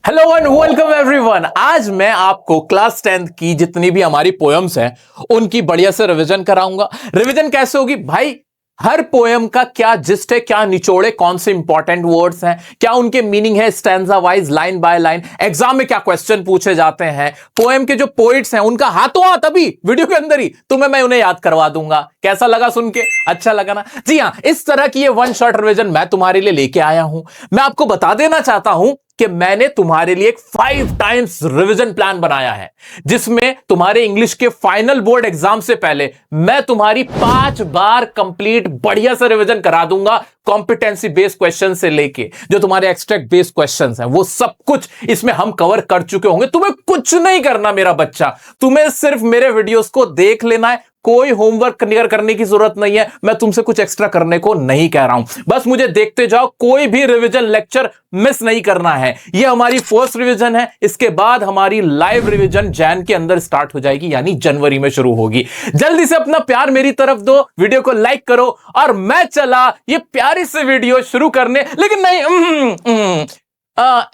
Hello and welcome everyone. आज मैं आपको क्लास 10th की जितनी भी हमारी पोएम्स हैं उनकी बढ़िया से रिवीजन कराऊंगा। रिवीजन कैसे होगी भाई? हर पोएम का क्या जिस्ट है, क्या निचोड़े, कौन से इंपॉर्टेंट वर्ड्स हैं, क्या उनके मीनिंग है stanza wise, line by line, exam में क्या क्वेश्चन पूछे जाते हैं, पोएम के जो पोइट्स हैं उनका हाथों हाथ अभी वीडियो के अंदर ही तुम्हें मैं उन्हें याद करवा दूंगा। कैसा लगा सुन के? अच्छा लगा ना? जी हां, इस तरह की ये वन शॉट रिवीजन मैं तुम्हारे लिए लेके आया हूं। मैं आपको बता देना चाहता हूं कि मैंने तुम्हारे लिए एक 5 टाइम्स रिवीजन प्लान बनाया है, जिसमें तुम्हारे इंग्लिश के फाइनल बोर्ड एग्जाम से पहले मैं तुम्हारी 5 बार कंप्लीट बढ़िया से रिवीजन करा दूंगा। कॉम्पिटेंसी बेस्ड क्वेश्चन से लेके जो तुम्हारे एक्सट्रैक्ट बेस्ड क्वेश्चंस हैं वो सब कुछ इसमें हम कवर कर चुके होंगे। तुम्हें कुछ नहीं करना मेरा बच्चा, तुम्हें सिर्फ मेरे वीडियोस को देख लेना है। कोई होमवर्क क्लियर करने की जरूरत नहीं है, मैं तुमसे कुछ एक्स्ट्रा करने को नहीं कह रहा हूं, बस मुझे देखते जाओ। कोई भी रिवीजन लेक्चर मिस नहीं करना है। यह हमारी फर्स्ट रिवीजन है, इसके बाद हमारी लाइव रिवीजन जैन के अंदर स्टार्ट हो जाएगी, यानी जनवरी में शुरू होगी। जल्दी से अपना प्यार मेरी तरफ दो, वीडियो को लाइक करो और मैं चला ये प्यारी से वीडियो शुरू करने। लेकिन नहीं,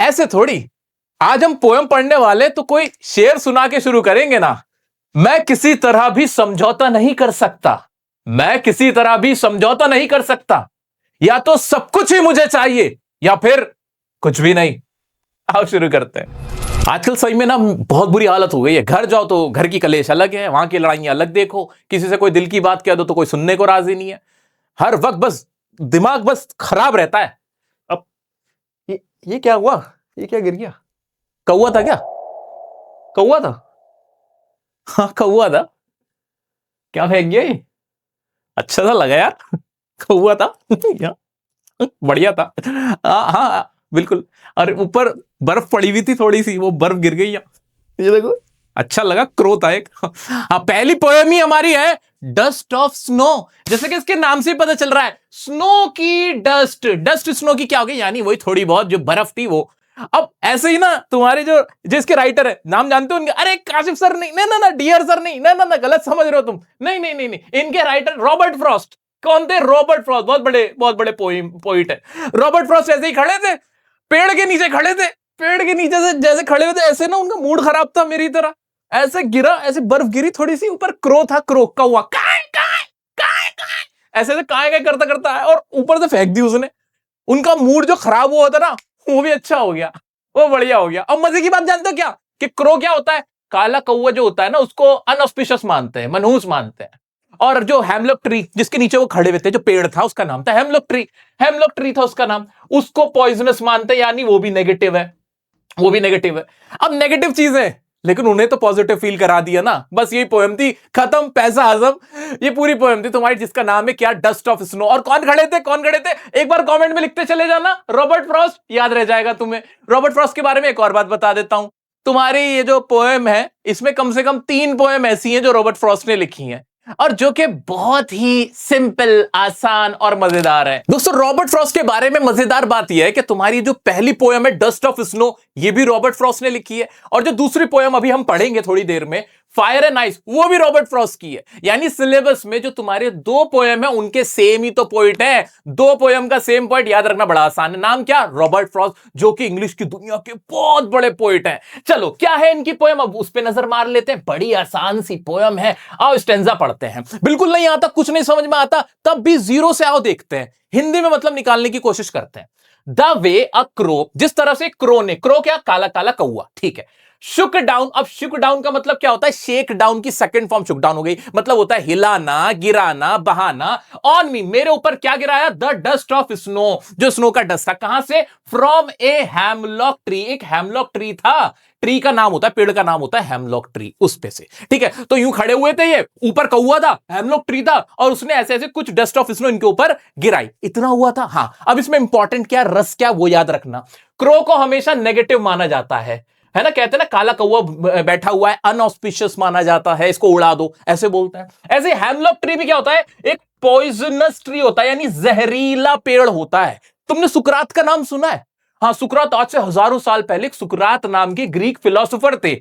ऐसे थोड़ी आज हम पोएम पढ़ने वाले तो कोई शेर सुना के शुरू करेंगे ना। मैं किसी तरह भी समझौता नहीं कर सकता, मैं किसी तरह भी समझौता नहीं कर सकता। या तो सब कुछ ही मुझे चाहिए या फिर कुछ भी नहीं। आओ शुरू करते हैं। आजकल सही में ना बहुत बुरी हालत हो गई है। घर जाओ तो घर की कलेश अलग है, वहां की लड़ाइयां अलग। देखो किसी से कोई दिल की बात कह दो तो कोई सुनने को राजी नहीं है। हर वक्त बस दिमाग बस खराब रहता है। अब ये क्या हुआ? ये क्या गिर गया? कौवा था क्या? कौवा था? हाँ कौवा था। क्या फेंक गया ये? अच्छा सा लगा यार। कौवा था। बढ़िया था। हाँ बिल्कुल। और ऊपर बर्फ पड़ी हुई थी थोड़ी सी, वो बर्फ गिर गई। ये देखो, अच्छा लगा। क्रो था एक। हाँ, पहली पोएम ही हमारी है डस्ट ऑफ स्नो। जैसे कि इसके नाम से पता चल रहा है, स्नो की डस्ट। डस्ट स्नो की क्या हो गई? यानी वही थोड़ी बहुत जो बर्फ थी वो। अब ऐसे ही ना तुम्हारे जो जिसके राइटर है, नाम जानते हो उनके? अरे काशिफ सर नहीं, ना ना ना, डियर सर नहीं, ना ना ना, गलत समझ रहे हो तुम। नहीं नहीं नहीं नहीं, इनके राइटर रॉबर्ट फ्रॉस्ट। कौन थे? Robert Frost. बहुत बड़े पोइट है रॉबर्ट फ्रॉस्ट। ऐसे ही खड़े थे, पेड़ के नीचे खड़े थे। पेड़ के नीचे से जैसे खड़े हुए थे, ऐसे ना उनका मूड खराब था मेरी तरह। ऐसे गिरा, ऐसे बर्फ गिरी थोड़ी सी, ऊपर क्रो था, क्रो कौवा, काय काय काय काय, ऐसे काय काय करता करता है और ऊपर से फेंक दी उसने। उनका मूड जो खराब हुआ था ना, वो भी अच्छा हो गया, वो बढ़िया हो गया। अब मजे की बात जानते हो क्या? कि क्रो क्या होता है? काला कौवा जो होता है ना, उसको अनऑस्पिशियस मानते हैं, मनहूस मानते हैं। और जो हेमलॉक ट्री जिसके नीचे वो खड़े हुए थे, जो पेड़ था उसका नाम था हेमलॉक ट्री। हेमलॉक ट्री था उसका नाम। उसको पॉइजनस मानते हैं, यानी वो भी नेगेटिव है, वो भी नेगेटिव है। अब नेगेटिव चीजें, लेकिन उन्हें तो पॉजिटिव फील करा दिया ना। बस यही पोएम थी, खत्म, पैसा हजम। ये पूरी पोएम थी तुम्हारी, जिसका नाम है क्या? Dust of snow. और कौन खड़े थे? कौन खड़े थे? एक बार कमेंट में लिखते चले जाना, रॉबर्ट फ्रॉस्ट। याद रह जाएगा तुम्हें। रॉबर्ट फ्रॉस्ट के बारे में एक और बात बता देता हूं। तुम्हारी ये जो पोएम है, इसमें कम से कम 3 पोएम ऐसी हैं जो रॉबर्ट फ्रॉस्ट ने लिखी हैं, और जो कि बहुत ही सिंपल, आसान और मजेदार है। दोस्तों, रॉबर्ट फ्रॉस्ट के बारे में मजेदार बात यह है कि तुम्हारी जो पहली पोएम है डस्ट ऑफ स्नो, ये भी रॉबर्ट फ्रॉस्ट ने लिखी है। और जो दूसरी पोएम अभी हम पढ़ेंगे थोड़ी देर में, फायर एंड आइस, वो भी रॉबर्ट फ्रॉस्ट की है। यानी सिलेबस में जो तुम्हारे 2 पोएम है उनके सेम ही तो पोइट है। 2 पोएम का सेम पोइट याद रखना बड़ा आसान है। नाम क्या? रॉबर्ट फ्रॉस्ट, जो कि इंग्लिश की दुनिया के बहुत बड़े पोइट हैं। चलो, क्या है इनकी पोएम, अब उस पर नजर मार लेते हैं। बड़ी आसान सी पोएम है। आओ स्टेंजा पढ़ते हैं। बिल्कुल नहीं आता, कुछ नहीं समझ में आता, तब भी जीरो से आओ देखते हैं, हिंदी में मतलब निकालने की कोशिश करते हैं। द वे अ क्रो, जिस तरह से क्रो ने, क्रो क्या? काला काला कौआ, ठीक है। शुक डाउन, अब शुक डाउन का मतलब क्या होता है? शेक डाउन की सेकंड फॉर्म शुक डाउन हो गई, मतलब होता है हिलाना, गिराना, बहाना। ऑन मी, मेरे ऊपर क्या गिराया? द डस्ट ऑफ स्नो, जो स्नो का डस्ट था। कहां से? फ्रॉम ए हेमलॉक ट्री, एक हेमलॉक ट्री था। ट्री का नाम होता है, पेड़ का नाम होता है हेमलॉक ट्री, उस पे से, ठीक है। तो यूं खड़े हुए थे, ये ऊपर कौआ था, हेमलॉक ट्री था, और उसने ऐसे ऐसे कुछ डस्ट ऑफ स्नो इनके ऊपर गिराई, इतना हुआ था। हाँ, अब इसमें इंपॉर्टेंट क्या, रस क्या, वो याद रखना। क्रो को हमेशा नेगेटिव माना जाता है ना। कहते हैं ना, काला कौवा बैठा हुआ है, अनऑस्पिशियस माना जाता है, इसको उड़ा दो, ऐसे बोलते हैं। ऐसे हेमलॉक ट्री भी क्या होता है? एक पॉइजनस ट्री होता है, यानी जहरीला पेड़ होता है। तुमने सुकरात का नाम सुना है? हाँ, सुकरात आज से हजारों साल पहले सुकरात नाम के ग्रीक फिलोसोफर थे।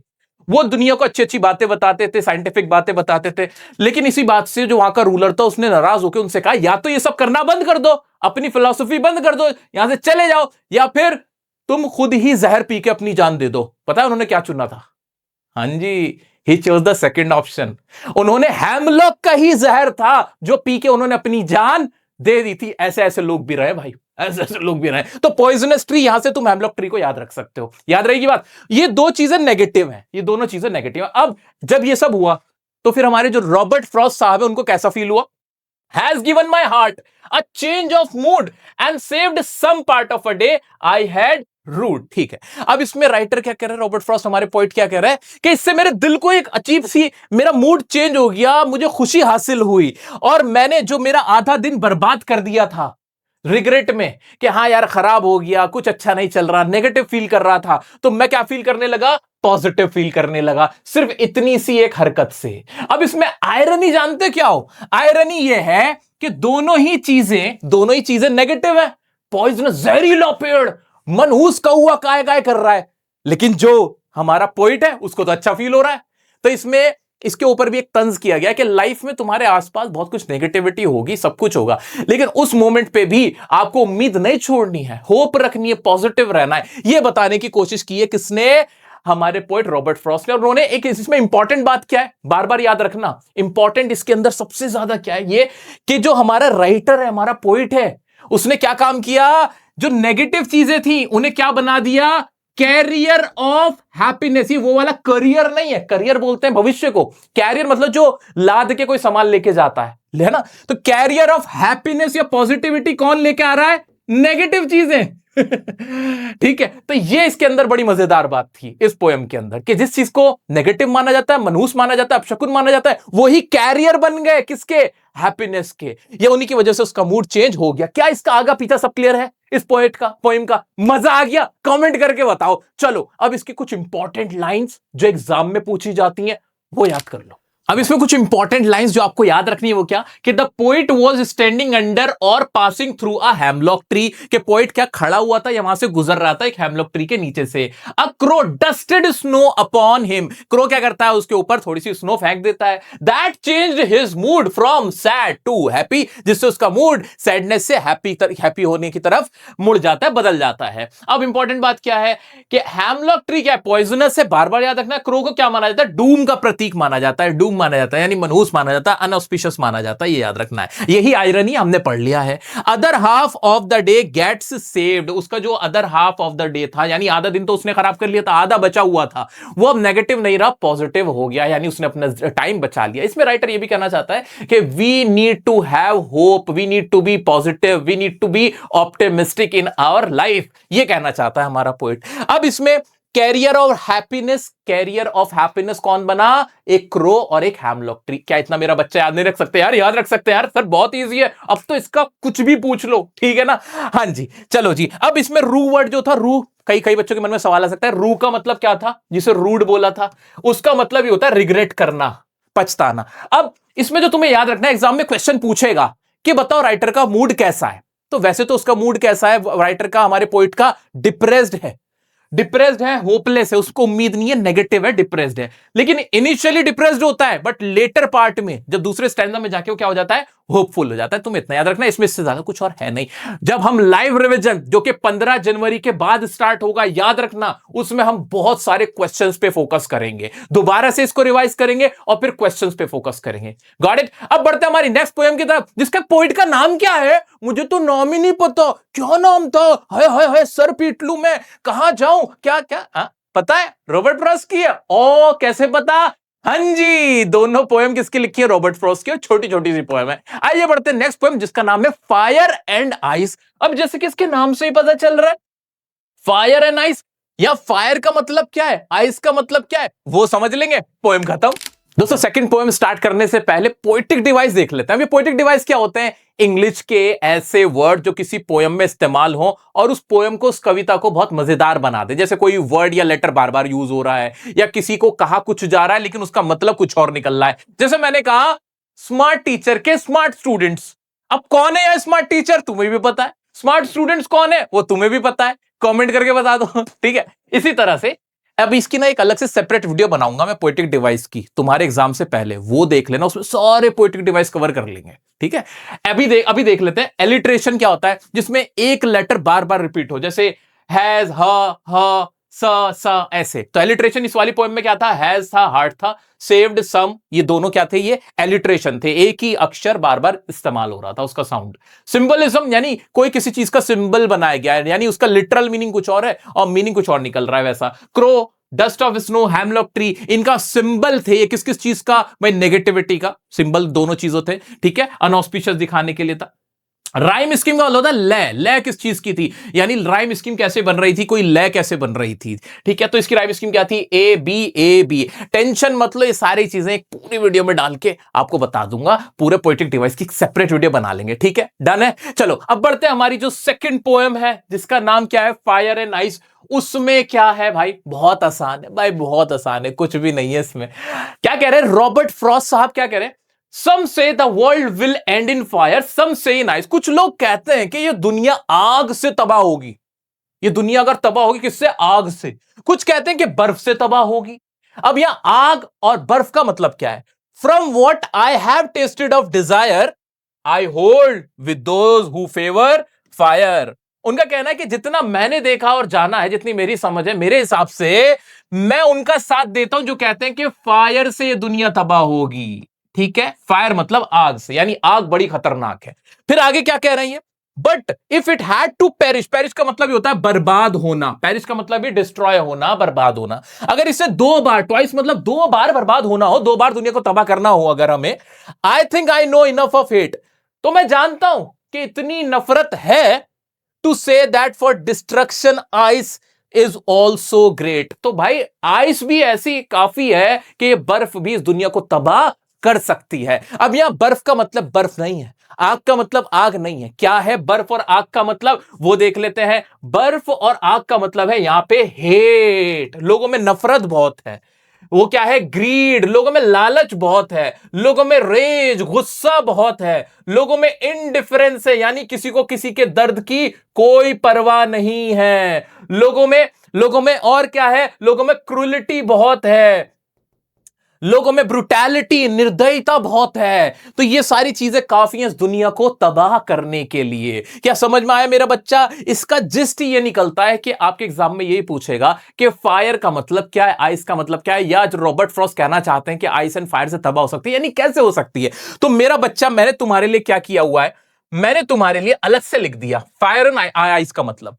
वो दुनिया को अच्छी अच्छी बातें बताते थे, साइंटिफिक बातें बताते थे। लेकिन इसी बात से जो वहां का रूलर था, उसने नाराज होकर उनसे कहा, या तो ये सब करना बंद कर दो, अपनी फिलॉसफी बंद कर दो, यहां से चले जाओ, या फिर तुम खुद ही जहर पी के अपनी जान दे दो। पता है उन्होंने क्या चुना था? हाँ जी, he chose the second option. उन्होंने हेमलॉक का ही जहर था जो पी के उन्होंने अपनी जान दे दी थी। ऐसे ऐसे लोग भी रहे भाई, ऐसे ऐसे लोग भी रहे। तो पॉइजनस ट्री, यहां से तुम हेमलॉक ट्री को याद रख सकते हो। याद रहेगी बात। ये दो चीजें नेगेटिव हैं, ये दोनों चीजें नेगेटिव हैं। अब जब ये सब हुआ तो फिर हमारे जो रॉबर्ट फ्रॉस्ट साहब है उनको कैसा फील हुआ? Has given my heart a change of mood and saved some part of a day I had rued. ठीक है, अब इसमें राइटर क्या कह रहे हैं, रॉबर्ट फ्रॉस्ट हमारे पोइट क्या कह रहे हैं कि इससे मेरे दिल को एक अजीब सी, मेरा मूड चेंज हो गया, मुझे खुशी हासिल हुई, और मैंने जो मेरा आधा दिन बर्बाद कर दिया था रिग्रेट में कि हाँ यार खराब हो गया, कुछ अच्छा नहीं चल रहा, नेगेटिव फील कर रहा था, तो मैं क्या फील करने लगा? पॉजिटिव फील करने लगा, सिर्फ इतनी सी एक हरकत से। अब इसमें आयरनी जानते क्या हो? आयरनी ये है कि दोनों ही चीजें नेगेटिव है। पॉइजन, जहरीला पेड़, मनहूस कौवा काय काय कर रहा है, लेकिन जो हमारा पोइट है उसको तो अच्छा फील हो रहा है। तो इसमें इसके ऊपर भी एक तंज किया गया कि लाइफ में तुम्हारे आसपास बहुत कुछ नेगेटिविटी होगी, सब कुछ होगा, लेकिन उस मोमेंट पे भी आपको उम्मीद नहीं छोड़नी है, होप रखनी है, पॉजिटिव रहना है। यह बताने की कोशिश की है किसने? हमारे पोइट रॉबर्ट फ्रॉस्ट ने। और उन्होंने एक इसमें इंपॉर्टेंट बात क्या है, बार बार याद रखना, इंपॉर्टेंट इसके अंदर सबसे ज्यादा क्या है, ये कि जो हमारा राइटर है, हमारा पोइट है, उसने क्या काम किया? जो नेगेटिव चीजें थी उन्हें क्या बना दिया? Carrier of happiness. ये वो वाला करियर नहीं है, करियर बोलते हैं भविष्य को, कैरियर मतलब जो लाद के कोई सामान लेके जाता है ना। तो कैरियर ऑफ हैप्पीनेस या पॉजिटिविटी कौन लेके आ रहा है? नेगेटिव चीजें। ठीक है, तो ये इसके अंदर बड़ी मजेदार बात थी इस पोएम के अंदर कि जिस चीज को नेगेटिव माना जाता है, मनहूस माना जाता है, अपशकुन माना जाता है, वही कैरियर बन गए किसके? हैप्पीनेस के। ये उन्हीं की वजह से उसका मूड चेंज हो गया। क्या इसका आगा पीछा सब क्लियर है? इस पोएम का मजा आ गया? कमेंट करके बताओ। चलो अब इसकी कुछ इंपॉर्टेंट लाइंस जो एग्जाम में पूछी जाती हैं वो याद कर लो। अब इसमें कुछ इंपॉर्टेंट लाइंस जो आपको याद रखनी है वो क्या? कि the poet was standing under और passing through a hemlock tree. के पोइट क्या खड़ा हुआ था या वहां से गुजर रहा था एक हेमलॉक ट्री के नीचे से। A crow dusted snow upon him. Crow क्या करता है? उसके ऊपर थोड़ी सी स्नो फेंक देता है। That changed his mood from sad to happy. जिससे उसका मूड सैडनेस से हैप्पी होने की तरफ मुड़ जाता है, बदल जाता है। अब इंपॉर्टेंट बात क्या है कि हेमलॉक ट्री क्या है? पॉइजनस है, बार बार याद रखना। क्रो को क्या माना जाता है? डूम का प्रतीक माना जाता है, डूम माना जाता है, यानी मनहूस माना जाता है, अनऑस्पिशियस माना जाता है। ये याद रखना है, यही आयरनी हमने पढ़ लिया है। Other half of the day gets saved. उसका जो other half of the day था, यानी आधा दिन तो उसने खराब कर लिया था, आधा बचा हुआ था, वो अब नेगेटिव नहीं रहा, पॉजिटिव हो गया, यानी उसने अपना टाइम बचा लिया। इसमें राइटर ये भी कहना चाहता है कि we need to have hope, we need to be positive, we need to be optimistic in our life. ये कहना चाहता है हमारा पोइट। अब इसमें कैरियर ऑफ हैप्पीनेस कौन बना? एक क्रो और एक हेमलॉक ट्री। क्या इतना मेरा बच्चा याद नहीं रख सकते यार? याद रख सकते यार सर, बहुत इजी है, अब तो इसका कुछ भी पूछ लो, ठीक है ना। हाँ जी, चलो जी। अब इसमें रू वर्ड जो था, रू, कई बच्चों के मन में सवाल आ सकता है, रू का मतलब क्या था? जिसे रूड बोला था, उसका मतलब ये होता है रिग्रेट करना, पछताना। अब इसमें जो तुम्हें याद रखना है, एग्जाम में क्वेश्चन पूछेगा कि बताओ राइटर का मूड कैसा है। तो वैसे तो उसका मूड कैसा है राइटर का, हमारे पोइट का? डिप्रेस्ड है, होपलेस है, उसको उम्मीद नहीं है, नेगेटिव है, डिप्रेस्ड है। लेकिन इनिशियली डिप्रेस्ड होता है, बट लेटर पार्ट में जब दूसरे स्टैंडा में जाके वो क्या हो जाता है? होपफुल हो जाता है। तुम इतना याद रखना, इसमें इससे ज्यादा कुछ और है नहीं। जब हम लाइव रिवीजन जो कि 15 जनवरी के बाद स्टार्ट होगा, याद रखना, उसमें हम बहुत सारे क्वेश्चंस पे फोकस करेंगे, दोबारा से इसको रिवाइज करेंगे और फिर क्वेश्चंस पे फोकस करेंगे। Got it? अब बढ़ते हैं हमारी नेक्स्ट पोएम की तरफ, जिसका पोइट का नाम क्या है? मुझे तो नाम ही नहीं पता, क्या नाम था? हाय सर पीट लूं मैं, कहां जाऊं, क्या पता है? रॉबर्ट फ्रॉस्ट की है। ओ कैसे पता? हाँ जी, दोनों पोएम किसकी लिखी है? रॉबर्ट फ्रॉस्ट की, छोटी छोटी सी पोएम है। आइए बढ़ते हैं नेक्स्ट पोएम, जिसका नाम है फायर एंड आइस। अब जैसे कि इसके नाम से ही पता चल रहा है, फायर एंड आइस, या फायर का मतलब क्या है, आइस का मतलब क्या है, वो समझ लेंगे, पोएम खत्म। दोस्तों सेकंड पोएम स्टार्ट करने से पहले पोएटिक डिवाइस देख लेते हैं। ये पोएटिक डिवाइस क्या होते हैं? इंग्लिश के ऐसे वर्ड जो किसी पोएम में इस्तेमाल हो और उस पोएम को, उस कविता को बहुत मजेदार बना दे। जैसे कोई वर्ड या लेटर बार बार यूज हो रहा है, या किसी को कहा कुछ जा रहा है लेकिन उसका मतलब कुछ और निकल रहा है। जैसे मैंने कहा स्मार्ट टीचर के स्मार्ट स्टूडेंट्स। अब कौन है यार स्मार्ट टीचर? तुम्हें भी पता है। स्मार्ट स्टूडेंट्स कौन है? वो तुम्हें भी पता है। कमेंट करके बता दो, ठीक है। इसी तरह से अब इसकी ना एक अलग से सेपरेट वीडियो बनाऊंगा मैं पोएटिक डिवाइस की, तुम्हारे एग्जाम से पहले, वो देख लेना, उसमें सारे पोएटिक डिवाइस कवर कर लेंगे, ठीक है। अभी देख लेते हैं एलिट्रेशन क्या होता है, जिसमें एक लेटर बार बार रिपीट हो। जैसे हैज, ह स ऐसे। तो एलिट्रेशन इस वाली पोएम में क्या था? हैज था, हार्ट था, सेव्ड, सम, ये दोनों क्या थे? ये एलिट्रेशन थे, एक ही अक्षर बार बार इस्तेमाल हो रहा था उसका साउंड। सिंबलिज्म यानी कोई किसी चीज का सिंबल बनाया गया है, यानी उसका लिटरल मीनिंग कुछ और है और मीनिंग कुछ और निकल रहा है वैसा। Crow, dust of snow, hemlock tree, इनका सिंबल थे ये किस किस चीज का भाई? नेगेटिविटी का सिंबल दोनों चीजों थे, ठीक है, अनऑस्पिशियस दिखाने के लिए था। राइम स्कीम का मतलब था लय, लय किस चीज की थी? यानी राइम स्कीम कैसे बन रही थी, कोई लय कैसे बन रही थी, ठीक है। तो इसकी राइम स्कीम क्या थी? A B A B. Tension मतलब ये सारी चीजें एक पूरी वीडियो में डाल के आपको बता दूंगा, पूरे पोएटिक डिवाइस की सेपरेट वीडियो बना लेंगे, ठीक है, डन है। चलो अब बढ़ते हैं हमारी जो सेकंड पोएम है जिसका नाम क्या है? Fire and ice. उसमें क्या है भाई? बहुत आसान है भाई, बहुत आसान है, कुछ भी नहीं है इसमें। क्या कह रहे हैं रॉबर्ट फ्रॉस्ट साहब? क्या कह रहे हैं? Some say the world will end in fire, some say in ice. कुछ लोग कहते हैं कि ये दुनिया आग से तबाह होगी। ये दुनिया अगर तबाह होगी किससे? आग से। कुछ कहते हैं कि बर्फ से तबाह होगी। अब यहां आग और बर्फ का मतलब क्या है? From what I have tested of desire I hold with those who favour fire. उनका कहना है कि जितना मैंने देखा और जाना है, जितनी मेरी समझ है, मेरे हिसाब से मैं उनका साथ देता हूं जो कहते हैं कि फायर से ये दुनिया तबाह होगी, ठीक है। फायर मतलब आग से, यानी आग बड़ी खतरनाक है। फिर आगे क्या कह रही है? But if it had to perish, perish का मतलब होता है बर्बाद होना, पेरिश का मतलब भी डिस्ट्रॉय होना, बर्बाद होना। अगर इसे दो बार, ट्वाइस मतलब दो बार बर्बाद होना हो, दो बार दुनिया को तबाह करना हो अगर हमें, I think I know enough of it, तो मैं जानता हूं कि इतनी नफरत है to say that for destruction ice is also great. तो भाई आइस भी ऐसी काफी है कि बर्फ भी इस दुनिया को तबाह कर सकती है। अब यहां बर्फ का मतलब बर्फ नहीं है, आग का मतलब आग नहीं है। क्या है बर्फ और आग का मतलब? वो देख लेते हैं। बर्फ और आग का मतलब है यहां पे हेट, लोगों में नफरत बहुत है। वो क्या है? ग्रीड, लोगों में लालच बहुत है। लोगों में रेज, गुस्सा बहुत है। लोगों में इनडिफरेंस है, यानी किसी को किसी के दर्द की कोई परवाह नहीं है। लोगों में और क्या है? लोगों में क्रूलिटी बहुत है। लोगों में ब्रुटैलिटी, निर्दयता बहुत है। तो ये सारी चीजें काफी हैं इस दुनिया को तबाह करने के लिए। क्या समझ में आया मेरा बच्चा? इसका जिस्ट ये निकलता है कि आपके एग्जाम में यही पूछेगा कि फायर का मतलब क्या है, आइस का मतलब क्या है, या जो रॉबर्ट फ्रॉस्ट कहना चाहते हैं कि आइस एंड फायर से तबाह हो सकती है, यानी कैसे हो सकती है। तो मेरा बच्चा, मैंने तुम्हारे लिए क्या किया हुआ है? मैंने तुम्हारे लिए अलग से लिख दिया फायर एंड आइस का मतलब।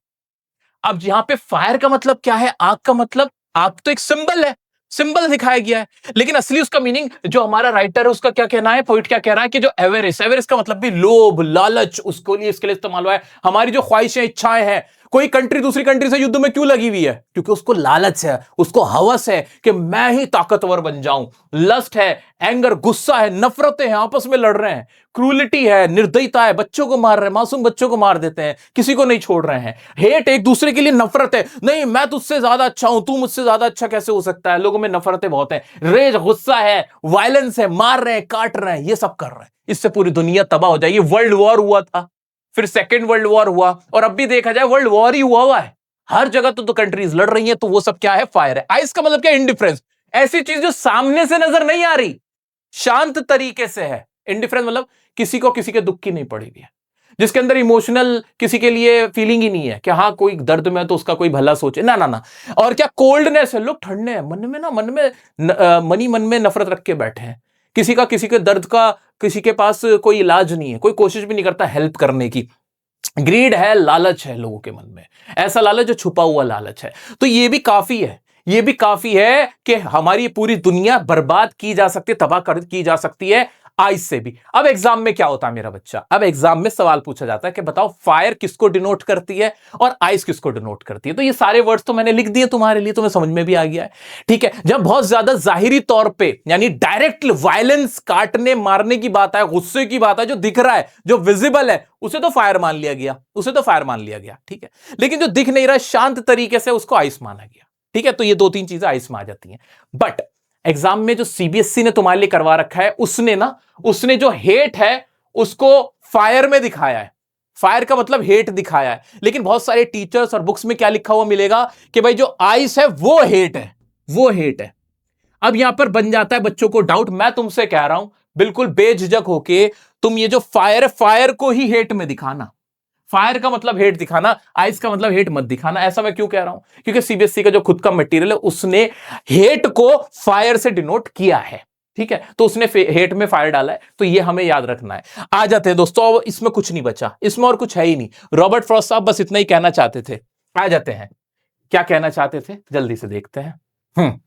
अब यहां पे फायर का मतलब क्या है, आग का मतलब? आग तो एक सिंबल है, सिंबल दिखाया गया है, लेकिन असली उसका मीनिंग जो हमारा राइटर है उसका क्या कहना है, पोइट क्या कह रहा है कि जो एवेरेस्ट, एवेरेस्ट का मतलब भी लोभ, लालच, उसको लिए इसके लिए इस्तेमाल हुआ है। हमारी जो ख्वाहिशें, इच्छाएं हैं, कोई कंट्री दूसरी कंट्री से युद्ध में क्यों लगी हुई है? क्योंकि उसको लालच है, उसको हवस है कि मैं ही ताकतवर बन जाऊं। लस्ट है, एंगर, गुस्सा है, नफरतें हैं, आपस में लड़ रहे हैं। क्रूलिटी है, निर्दयता है, बच्चों को मार रहे हैं, मासूम बच्चों को मार देते हैं, किसी को नहीं छोड़ रहे हैं। हेट, एक दूसरे के लिए नफरत है, नहीं मैं तुझसे ज्यादा अच्छा हूं, तू मुझसे ज्यादा अच्छा कैसे हो सकता है। लोगों में नफरतें बहुत है। रेज, गुस्सा है, वायलेंस है, मार रहे हैं, काट रहे हैं, ये सब कर रहे हैं। इससे पूरी दुनिया तबाह हो जाएगी। वर्ल्ड वॉर हुआ था, फिर सेकेंड वर्ल्ड वॉर हुआ, और अब भी देखा जाए वर्ल्ड वॉर ही हुआ है। हर जगह तो कंट्रीज लड़ रही हैं, तो वो सब क्या है? फायर है। आइस का मतलब क्या? इंडिफरेंस, ऐसी चीज जो सामने से नजर नहीं आ रही, शांत तरीके से है। इंडिफरेंस मतलब किसी को किसी के दुख की नहीं पड़ी हुई है, जिसके अंदर इमोशनल किसी के लिए फीलिंग ही नहीं है कि हाँ कोई दर्द में तो उसका कोई भला सोचे, ना ना ना। और क्या कोल्डनेस है, लोग ठंडे हैं, मन में ना, मनी मन में नफरत रख के बैठे हैं। किसी का किसी के दर्द का, किसी के पास कोई इलाज नहीं है, कोई कोशिश भी नहीं करता हेल्प करने की। ग्रीड है, लालच है लोगों के मन में, ऐसा लालच जो छुपा हुआ लालच है। तो ये भी काफी है, ये भी काफी है कि हमारी पूरी दुनिया बर्बाद की जा सकती है, तबाह कर की जा सकती है आइस से भी। अब एग्जाम में क्या होता है मेरा बच्चा? अब एग्जाम में सवाल पूछा जाता है कि बताओ फायर किसको डिनोट करती है और आइस किसको डिनोट करती है। तो ये सारे वर्ड्स तो मैंने लिख दिए तुम्हारे लिए, तुम्हें समझ में भी आ गया है, ठीक है। जब बहुत ज्यादा जाहिरी तौर पे, यानी डायरेक्ट वायलेंस, काटने मारने की बात है, गुस्से की बात है, जो दिख रहा है, जो विजिबल है, उसे तो फायर मान लिया गया, उसे तो फायर मान लिया गया, ठीक है। लेकिन जो दिख नहीं रहा, शांत तरीके से, उसको आइस माना गया, ठीक है। तो ये दो तीन चीजें आइस में आ जाती हैं। बट एग्जाम में जो सीबीएसई ने तुम्हारे लिए करवा रखा है, उसने जो हेट है उसको फायर में दिखाया है। फायर का मतलब हेट दिखाया है, लेकिन बहुत सारे टीचर्स और बुक्स में क्या लिखा हुआ मिलेगा कि भाई जो आइस है वो हेट है, वो हेट है। अब यहां पर बन जाता है बच्चों को डाउट। मैं तुमसे कह रहा हूं बिल्कुल बेझिझक होके, तुम ये जो फायर है, फायर को ही हेट में दिखाना, फायर का मतलब हेट दिखाना, आइस का मतलब हेट मत दिखाना। ऐसा मैं क्यों कह रहा हूं? क्योंकि सीबीएसई का जो खुद का मटेरियल है उसने हेट को फायर से डिनोट किया है, ठीक है, तो उसने हेट में फायर डाला है, तो ये हमें याद रखना है। आ जाते हैं दोस्तों, अब इसमें कुछ नहीं बचा, इसमें और कुछ है ही नहीं। रॉबर्ट फ्रॉस्ट साहब बस इतना ही कहना चाहते थे। आ जाते हैं, क्या कहना चाहते थे, जल्दी से देखते हैं।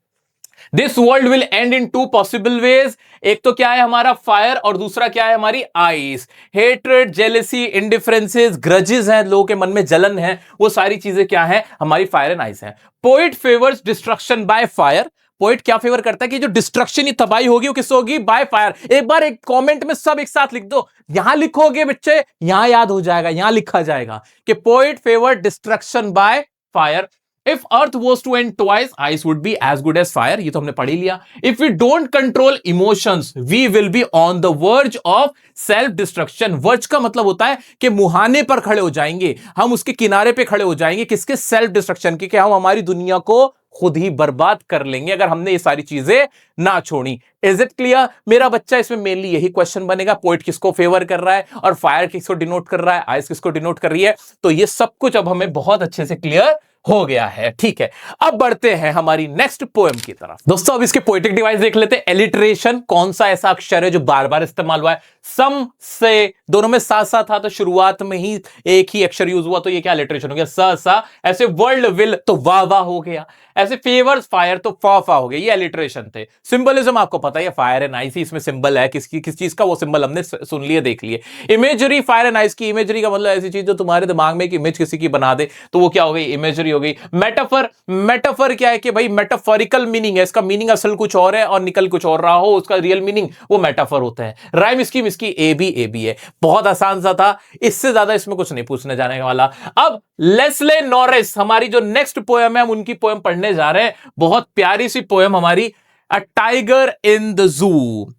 This world will end in two possible ways. एक तो क्या है हमारा फायर, और दूसरा क्या है हमारी आइस। हेट्रेड, जेलेसी, इंडिफरेंसेस, ग्रजेस हैं, लोगों के मन में जलन है, वो सारी चीजें क्या है हमारी फायर एंड आइस है। Poet favours destruction by fire. Poet क्या फेवर करता है कि जो डिस्ट्रक्शन, ये तबाही होगी, वो किससे होगी? By fire. एक बार एक कमेंट में सब एक साथ लिख दो, यहां लिखोगे बच्चे, यहां याद हो जाएगा, यहां लिखा जाएगा कि poet favour destruction by fire. If Earth was to end twice, ice would be as good as fire. ये तो हमने पढ़ ही लिया। If we don't control emotions, we will be on the verge of self destruction. Verge का मतलब होता है कि मुहाने पर खड़े हो जाएंगे, हम उसके किनारे पे खड़े हो जाएंगे, किसके? सेल्फ डिस्ट्रक्शन के, कि हम हमारी दुनिया को खुद ही बर्बाद कर लेंगे अगर हमने ये सारी चीजें ना छोड़ी। Is it clear? मेरा बच्चा, इसमें मेनली यही क्वेश्चन बनेगा, पोइट किसको फेवर कर रहा है और फायर किसको डिनोट कर रहा है, आइस किसको डिनोट कर रही है। तो ये सब कुछ अब हमें बहुत अच्छे से क्लियर हो गया है, ठीक है। अब बढ़ते हैं हमारी नेक्स्ट पोएम की तरफ। दोस्तों अब इसके पोएटिक डिवाइस देख लेते हैं। एलिट्रेशन, कौन सा ऐसा अक्षर है जो बार बार इस्तेमाल हुआ है? सम से, दोनों में सा सा था तो शुरुआत में ही एक ही अक्षर यूज हुआ, तो ये क्या एलिट्रेशन हो गया? स सा। ऐसे वर्ल्ड विल तो वाह वाह हो गया, ऐसे फेवर्स फायर तो फा फा हो गया, ये एलिट्रेशन थे। सिंबलिज्म आपको पता है, फायर एंड आइस, इसमें सिंबल है किसकी, किस चीज का, वो सिंबल हमने सुन लिए, देख लिए। इमेजरी, फायर एंड आइस की इमेजरी का मतलब ऐसी चीज जो तुम्हारे दिमाग में एक इमेज किसी की बना दे, तो वो क्या हो गई? इमेजरी हो गई। मेटाफर, मेटाफर क्या है कि भाई मेटाफोरिकल मीनिंग है, इसका मीनिंग असल कुछ और है और निकल कुछ और रहा हो, उसका रियल मीनिंग वो मेटाफर होता है। राइम इसकी ए बी है। बहुत आसान सा था, इससे ज्यादा इसमें कुछ नहीं पूछने जाने वाला। अब लेस्ले नॉरिस, हमारी जो नेक्स्ट पोएम है हम उनकी पोएम पढ़ने जा रहे हैं। बहुत प्यारी सी पोएम हमारी, a tiger in the zoo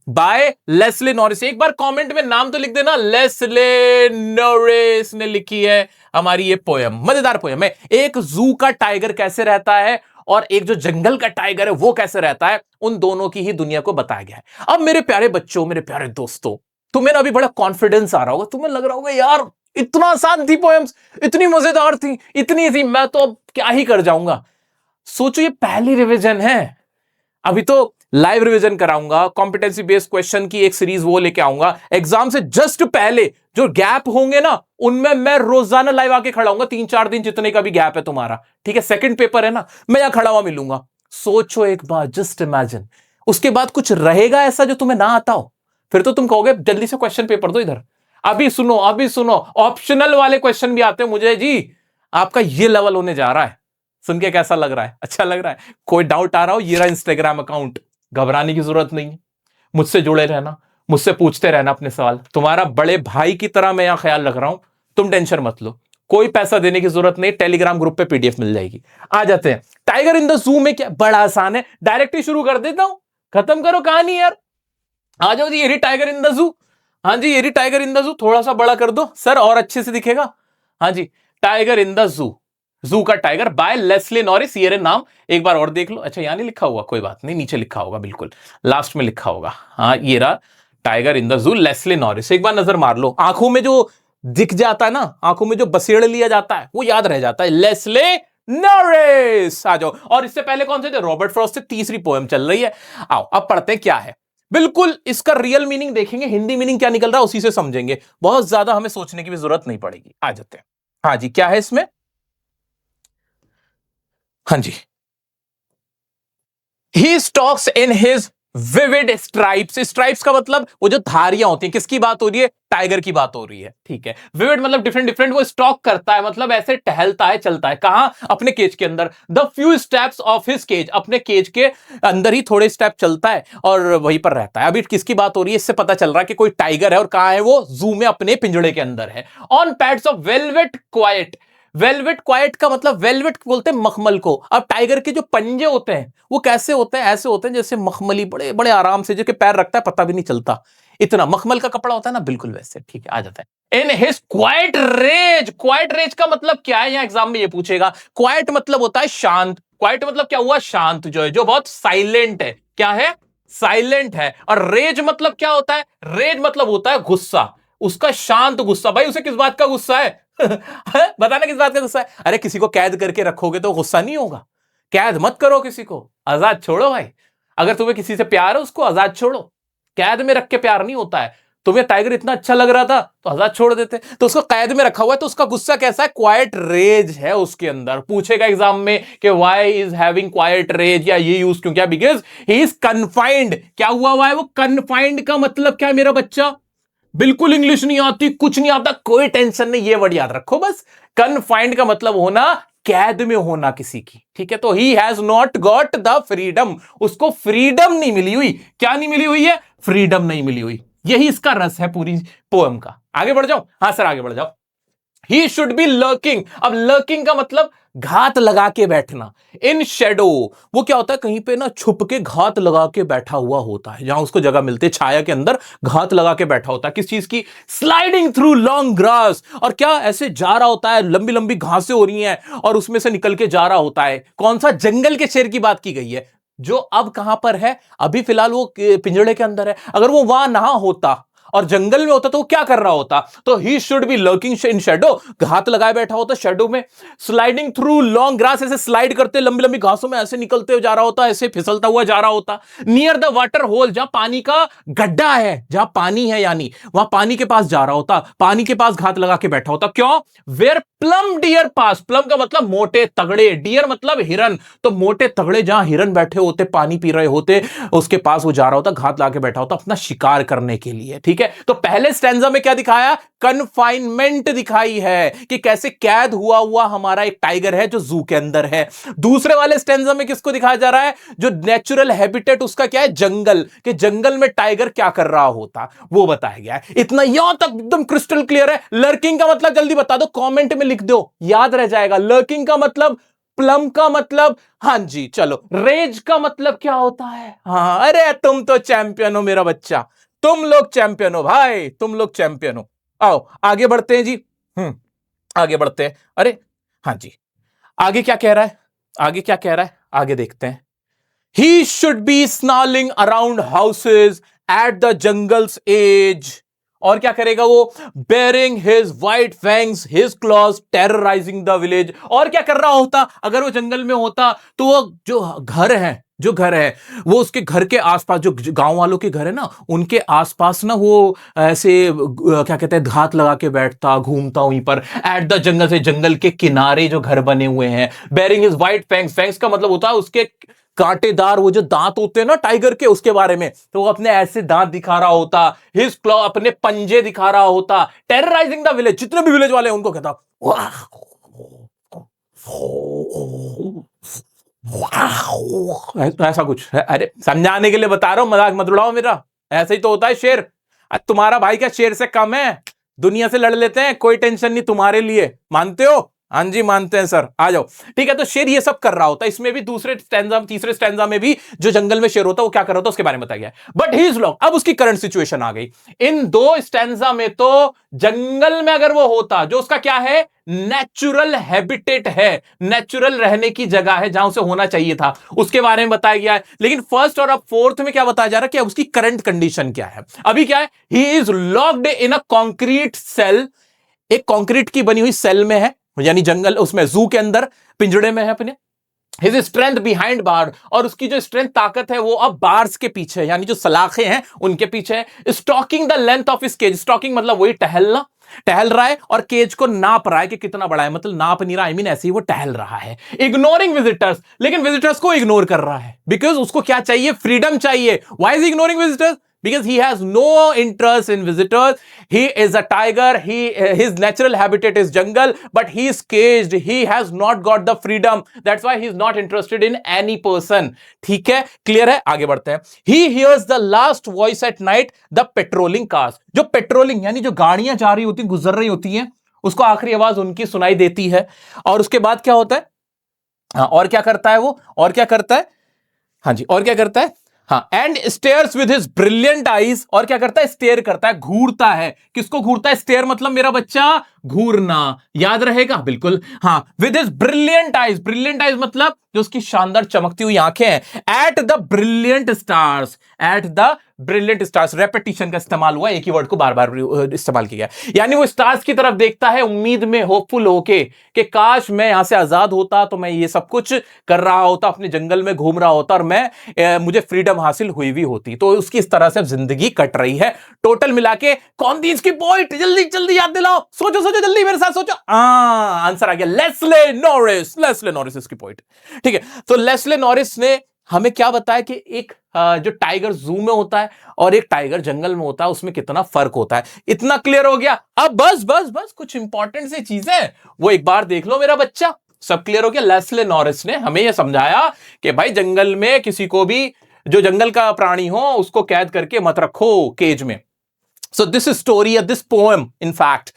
by Leslie Norris. एक बार कमेंट में नाम तो लिख देना, लेस्ले नॉरिस ने लिखी है हमारी ये पोएम। मजेदार पोएम है। एक जू का टाइगर कैसे रहता है और एक जो जंगल का टाइगर है वो कैसे रहता है, उन दोनों की ही दुनिया को बताया गया है। अब मेरे प्यारे बच्चों, मेरे प्यारे दोस्तों, तुम्हें ना अभी बड़ा कॉन्फिडेंस आ रहा होगा, तुम्हें लग रहा होगा यार इतना आसान थी पोएम्स, इतनी मजेदार थी, इतनी थी, मैं तो अब क्या ही कर जाऊंगा। सोचो ये पहली रिवीजन है, अभी तो लाइव रिवीजन कराऊंगा, कॉम्पिटेंसी बेस्ड क्वेश्चन की एक सीरीज वो लेके आऊंगा। एग्जाम से जस्ट पहले जो गैप होंगे ना, उनमें मैं रोजाना लाइव आके खड़ा हूंगा, 3-4 दिन जितने का भी गैप है तुम्हारा, ठीक है। सेकंड पेपर है ना, मैं यहां खड़ा हुआ मिलूंगा। सोचो एक बार, जस्ट इमेजिन, उसके बाद कुछ रहेगा ऐसा जो तुम्हें ना आता हो, फिर तो तुम कहोगे जल्दी से क्वेश्चन पेपर दो इधर। अभी सुनो, अभी सुनो, ऑप्शनल वाले क्वेश्चन भी आते हैं मुझे जी। आपका ये लेवल होने जा रहा है, सुन के कैसा लग रहा है? अच्छा लग रहा है? कोई डाउट आ रहा हो, ये रहा इंस्टाग्राम अकाउंट, घबराने की जरूरत नहीं है, मुझसे जुड़े रहना, मुझसे पूछते रहना अपने सवाल। तुम्हारा बड़े भाई की तरह मैं यहां ख्याल रख रहा हूं, तुम टेंशन मत लो, कोई पैसा देने की जरूरत नहीं, टेलीग्राम ग्रुप पे पीडीएफ मिल जाएगी। आ जाते हैं टाइगर इन द जू में। क्या बड़ा आसान है, डायरेक्ट ही शुरू कर देता हूं, खत्म करो कहानी यार। आ जाओ जी, ये रही टाइगर इन द जू। हाँ जी, ये रही टाइगर इन द जू। थोड़ा सा बड़ा कर दो सर, और अच्छे से दिखेगा। हाँ जी, टाइगर इन द जू, जू का टाइगर बाय लेस्ले नॉरिस, ये नाम एक बार और देख लो। अच्छा यहां नहीं लिखा हुआ, कोई बात नहीं, नीचे लिखा होगा, बिल्कुल लास्ट में लिखा होगा। हाँ ये रहा टाइगर इन द जू, लेस्ले नॉरिस। एक बार नजर मार लो, आंखों में जो दिख जाता है ना, आंखों में जो बसेड़ लिया जाता है वो याद रह जाता है, लेस्ले नॉरिस। आ जाओ। और इससे पहले कौन से थे? रॉबर्ट फ्रॉस्ट से तीसरी पोएम चल रही है। आओ अब पढ़ते हैं क्या है। बिल्कुल इसका रियल मीनिंग देखेंगे, हिंदी मीनिंग क्या निकल रहा है उसी से समझेंगे, बहुत ज्यादा हमें सोचने की भी जरूरत नहीं पड़ेगी। आ जाते हैं। हाँ जी, क्या है इसमें? हाँ जी, he stalks in his vivid stripes. Stripes का मतलब वो जो धारियां होती हैं, किसकी बात हो रही है? टाइगर की बात हो रही है, ठीक है। विविड मतलब डिफरेंट डिफरेंट, वो स्टॉक करता है मतलब ऐसे टहलता है, चलता है। कहां? अपने केज के अंदर। The few steps of his cage, अपने केज के अंदर ही थोड़े स्टेप चलता है और वहीं पर रहता है। अभी किसकी बात हो रही है? इससे पता चल रहा है कि कोई टाइगर है और कहां है वो? जू में, अपने पिंजड़े के अंदर है। On pads of velvet quite. Velvet quite का मतलब, वेलवेट बोलते हैं मखमल को। अब टाइगर के जो पंजे होते हैं वो कैसे होते हैं? ऐसे होते हैं जैसे मखमली, बड़े बड़े आराम से, जो कि पैर रखता है पता भी नहीं चलता, इतना मखमल का कपड़ा होता है ना, बिल्कुल वैसे, ठीक है। आ जाता है। In his quiet rage. Quiet rage का मतलब क्या है? यहां एग्जाम में ये पूछेगा। क्वाइट मतलब होता है शांत। क्वाइट मतलब क्या हुआ? शांत, जो है, जो बहुत साइलेंट है। क्या है? साइलेंट है। और रेज मतलब क्या होता है? रेज मतलब होता है गुस्सा, उसका शांत गुस्सा। भाई उसे किस बात का गुस्सा है? बताना किस बात का गुस्सा है? अरे किसी को कैद करके रखोगे तो गुस्सा नहीं होगा? कैद मत करो किसी को, आजाद छोड़ो भाई। अगर तुम्हें किसी से प्यार है उसको आजाद छोड़ो, कैद में रख के प्यार नहीं होता है। तुम्हें टाइगर इतना अच्छा लग रहा था तो आजाद छोड़ देते, तो उसको कैद में रखा हुआ है, तो उसका गुस्सा कैसा है? क्वाइट रेज है उसके अंदर। पूछेगा एग्जाम में कि why is having quiet rage, या ये यूज क्यों किया? Because he is confined. क्या हुआ है वो? कन्फाइंड का मतलब क्या है मेरा बच्चा? बिल्कुल इंग्लिश नहीं आती, कुछ नहीं आता, कोई टेंशन नहीं, ये वर्ड याद रखो बस। कन्फाइंड का मतलब होना कैद में होना किसी की, ठीक है? तो he has not got the freedom, उसको फ्रीडम नहीं मिली हुई। क्या नहीं मिली हुई है? फ्रीडम नहीं मिली हुई। यही इसका रस है पूरी पोएम का। आगे बढ़ जाओ? हाँ सर आगे बढ़ जाओ। ही शुड बी लर्किंग। अब लर्किंग का मतलब घात लगा के बैठना। इन शेडो, वो क्या होता है? कहीं पे ना छुप के घात लगा के बैठा हुआ होता है, जहां उसको जगह मिलती है छाया के अंदर घात लगा के बैठा होता है। किस चीज की? Sliding through long grass. और क्या ऐसे जा रहा होता है, लंबी लंबी घासें हो रही हैं और उसमें से निकल के जा रहा होता है। कौन सा? जंगल के शेर की बात की गई है, जो अब कहां पर है? अभी फिलहाल वो पिंजड़े के अंदर है। अगर वो वहां ना होता और जंगल में होता तो वो क्या कर रहा होता? तो ही should B lurking in shadow, घात लगाए बैठा होता शेडो में। स्लाइडिंग थ्रू लॉन्ग ग्रास, ऐसे स्लाइड करते लंबी लंबी घासों में ऐसे निकलते हुए जा रहा होता, ऐसे फिसलता हुआ जा रहा होता। नियर द वाटर होल, जहां पानी का गड्ढा है, जहां पानी है यानी वहां पानी के पास जा रहा होता, पानी के पास घात लगा के बैठा होता। क्यों? Where plump deer pass. Plump का मतलब मोटे तगड़े, डियर मतलब हिरन, तो मोटे तगड़े जहां हिरन बैठे होते, पानी पी रहे होते, उसके पास वो जा रहा होता, घात लगा के बैठा होता अपना शिकार करने के लिए, ठीक है? तो पहले स्टैंजा में क्या दिखाया? कन्फाइनमेंट दिखाई है कि कैसे कैद हुआ हुआ हमारा एक टाइगर है जो जू के अंदर है। दूसरे वाले स्टैंजा में किसको दिखाया जा रहा है? जो नेचुरल हैबिटेट उसका क्या है? जंगल, के जंगल में टाइगर क्या कर रहा होता वो बताया गया है। इतना यहां तक एकदम क्रिस्टल क्लियर है। लर्किंग का मतलब जल्दी बता दो, कमेंट में लिख दो, याद रह जाएगा। लर्किंग का मतलब, प्लम का मतलब, हाँ जी चलो। रेज का मतलब क्या होता है? हाँ, अरे तुम तो चैंपियन हो मेरा बच्चा, तुम लोग चैंपियन हो भाई, तुम लोग चैंपियन हो। आओ आगे बढ़ते हैं जी। आगे बढ़ते हैं। अरे हाँ जी, आगे क्या कह रहा है? आगे क्या कह रहा है? आगे देखते हैं। He should be snarling around houses at the jungle's edge. और क्या करेगा वो? Baring his white fangs, his claws, terrorising the village. और क्या कर रहा होता अगर वो जंगल में होता? तो वो जो घर है, जो घर है वो उसके घर के आसपास, जो गांव वालों के घर है ना, उनके आसपास ना वो ऐसे क्या कहते हैं, घात लगा के बैठता, घूमता वहीं पर एट द जंगल, से जंगल के किनारे जो घर बने हुए हैं। Baring is white fangs, fangs का मतलब होता है उसके कांटेदार वो जो दांत होते हैं ना टाइगर के, उसके बारे में। तो वो अपने ऐसे दांत दिखा रहा होता, हिज क्लॉ, अपने पंजे दिखा रहा होता। टेरराइजिंग द विलेज, जितने भी विलेज वाले हैं उनको कहता ऐसा कुछ है। अरे समझाने के लिए बता रहा हूं, मजाक मत उड़ाओ मेरा। ऐसे ही तो होता है शेर। तुम्हारा भाई क्या शेर से कम है? दुनिया से लड़ लेते हैं, कोई टेंशन नहीं तुम्हारे लिए। मानते हो? हाँ जी मानते हैं सर, आ जाओ। ठीक है, तो शेर ये सब कर रहा होता है। इसमें भी दूसरे स्टैंजा, तीसरे स्टैंजा में भी जो जंगल में शेर होता है वो क्या कर रहा होता है उसके बारे में बताया गया है। बट ही इज लॉन्ग, अब उसकी करंट सिचुएशन आ गई। इन दो स्टैंजा में तो जंगल में अगर वो होता, जो उसका क्या है, नेचुरल हैबिटेट है, नेचुरल रहने की जगह है, जहां उसे होना चाहिए था, उसके बारे में बताया गया है। लेकिन फर्स्ट और अब फोर्थ में क्या बताया जा रहा है कि उसकी करंट कंडीशन क्या है? अभी क्या है? He is locked in a concrete cell, एक कॉन्क्रीट की बनी हुई सेल में है, यानी जंगल, उसमें जू के अंदर पिंजड़े में है अपने। हिज स्ट्रेंथ बिहाइंड बार, और उसकी जो स्ट्रेंथ ताकत है वो अब बार्स के पीछे, यानी जो सलाखें हैं उनके पीछे है। Stalking the length of his cage, stalking मतलब वही टहलना, टहल रहा है और केज को नाप रहा है कि कितना बड़ा है, मतलब नाप नहीं रहा, आई मीन ऐसे ही वो टहल रहा है। इग्नोरिंग विजिटर्स, लेकिन विजिटर्स को इग्नोर कर रहा है, बिकॉज उसको क्या चाहिए? फ्रीडम चाहिए। Why is ignoring visitors? Because he has no interest in visitors. He is a tiger. His natural habitat is jungle, but he is caged. He has not got the freedom. That's why he is not interested in any person. ठीक है, clear है? आगे बढ़ते हैं। He hears the last voice at night, the patrolling cars. जो patrolling यानी जो गाड़ियां जा रही होती, गुजर रही होती हैं, उसको आखिरी आवाज उनकी सुनाई देती है। और उसके बाद क्या होता है? और क्या करता है वो? और क्या करता है? हाँ जी, और क्या करता है? हाँ, and stairs with his brilliant eyes. और क्या करता है? स्टेयर करता है, घूरता है। किसको घूरता है? स्टेयर मतलब मेरा बच्चा घूरना, याद रहेगा बिल्कुल। हाँ, with his brilliant eyes, brilliant eyes मतलब जो उसकी शानदार चमकती हुई आंखें हैं। At the brilliant stars, at the brilliant stars, repetition का इस्तेमाल हुआ, एक ही वर्ड को बार बार इस्तेमाल किया गया। यानी वो स्टार्स की तरफ देखता है उम्मीद में, होपफुल होके कि काश मैं यहां से आजाद होता तो मैं ये सब कुछ कर रहा होता, अपने जंगल में घूम रहा होता और मैं मुझे फ्रीडम हासिल हुई भी होती। तो उसकी इस तरह से जिंदगी कट रही है। टोटल मिला के कौन थी इसकी पॉइंट, जल्दी जल्दी याद दिलाओ, सोचो सोचो जल्दी मेरे साथ सोचो। आंसर आ गया, लेस्ले नॉरिस, लेस्ले नॉरिस इसकी पॉइंट। ठीक है, तो लेस्ले नॉरिस ने हमें क्या बताया कि एक जो टाइगर जू में होता है और एक टाइगर जंगल में होता है उसमें कितना फर्क होता है। इतना क्लियर हो गया। अब बस बस बस कुछ इंपॉर्टेंट सी चीजें वो एक बार देख लो मेरा बच्चा। सब क्लियर हो गया। लेस्ले नॉरिस ने हमें यह समझाया कि भाई जंगल में किसी को भी, जो जंगल का प्राणी हो, उसको कैद करके मत रखो केज में। So this story, this poem, in fact,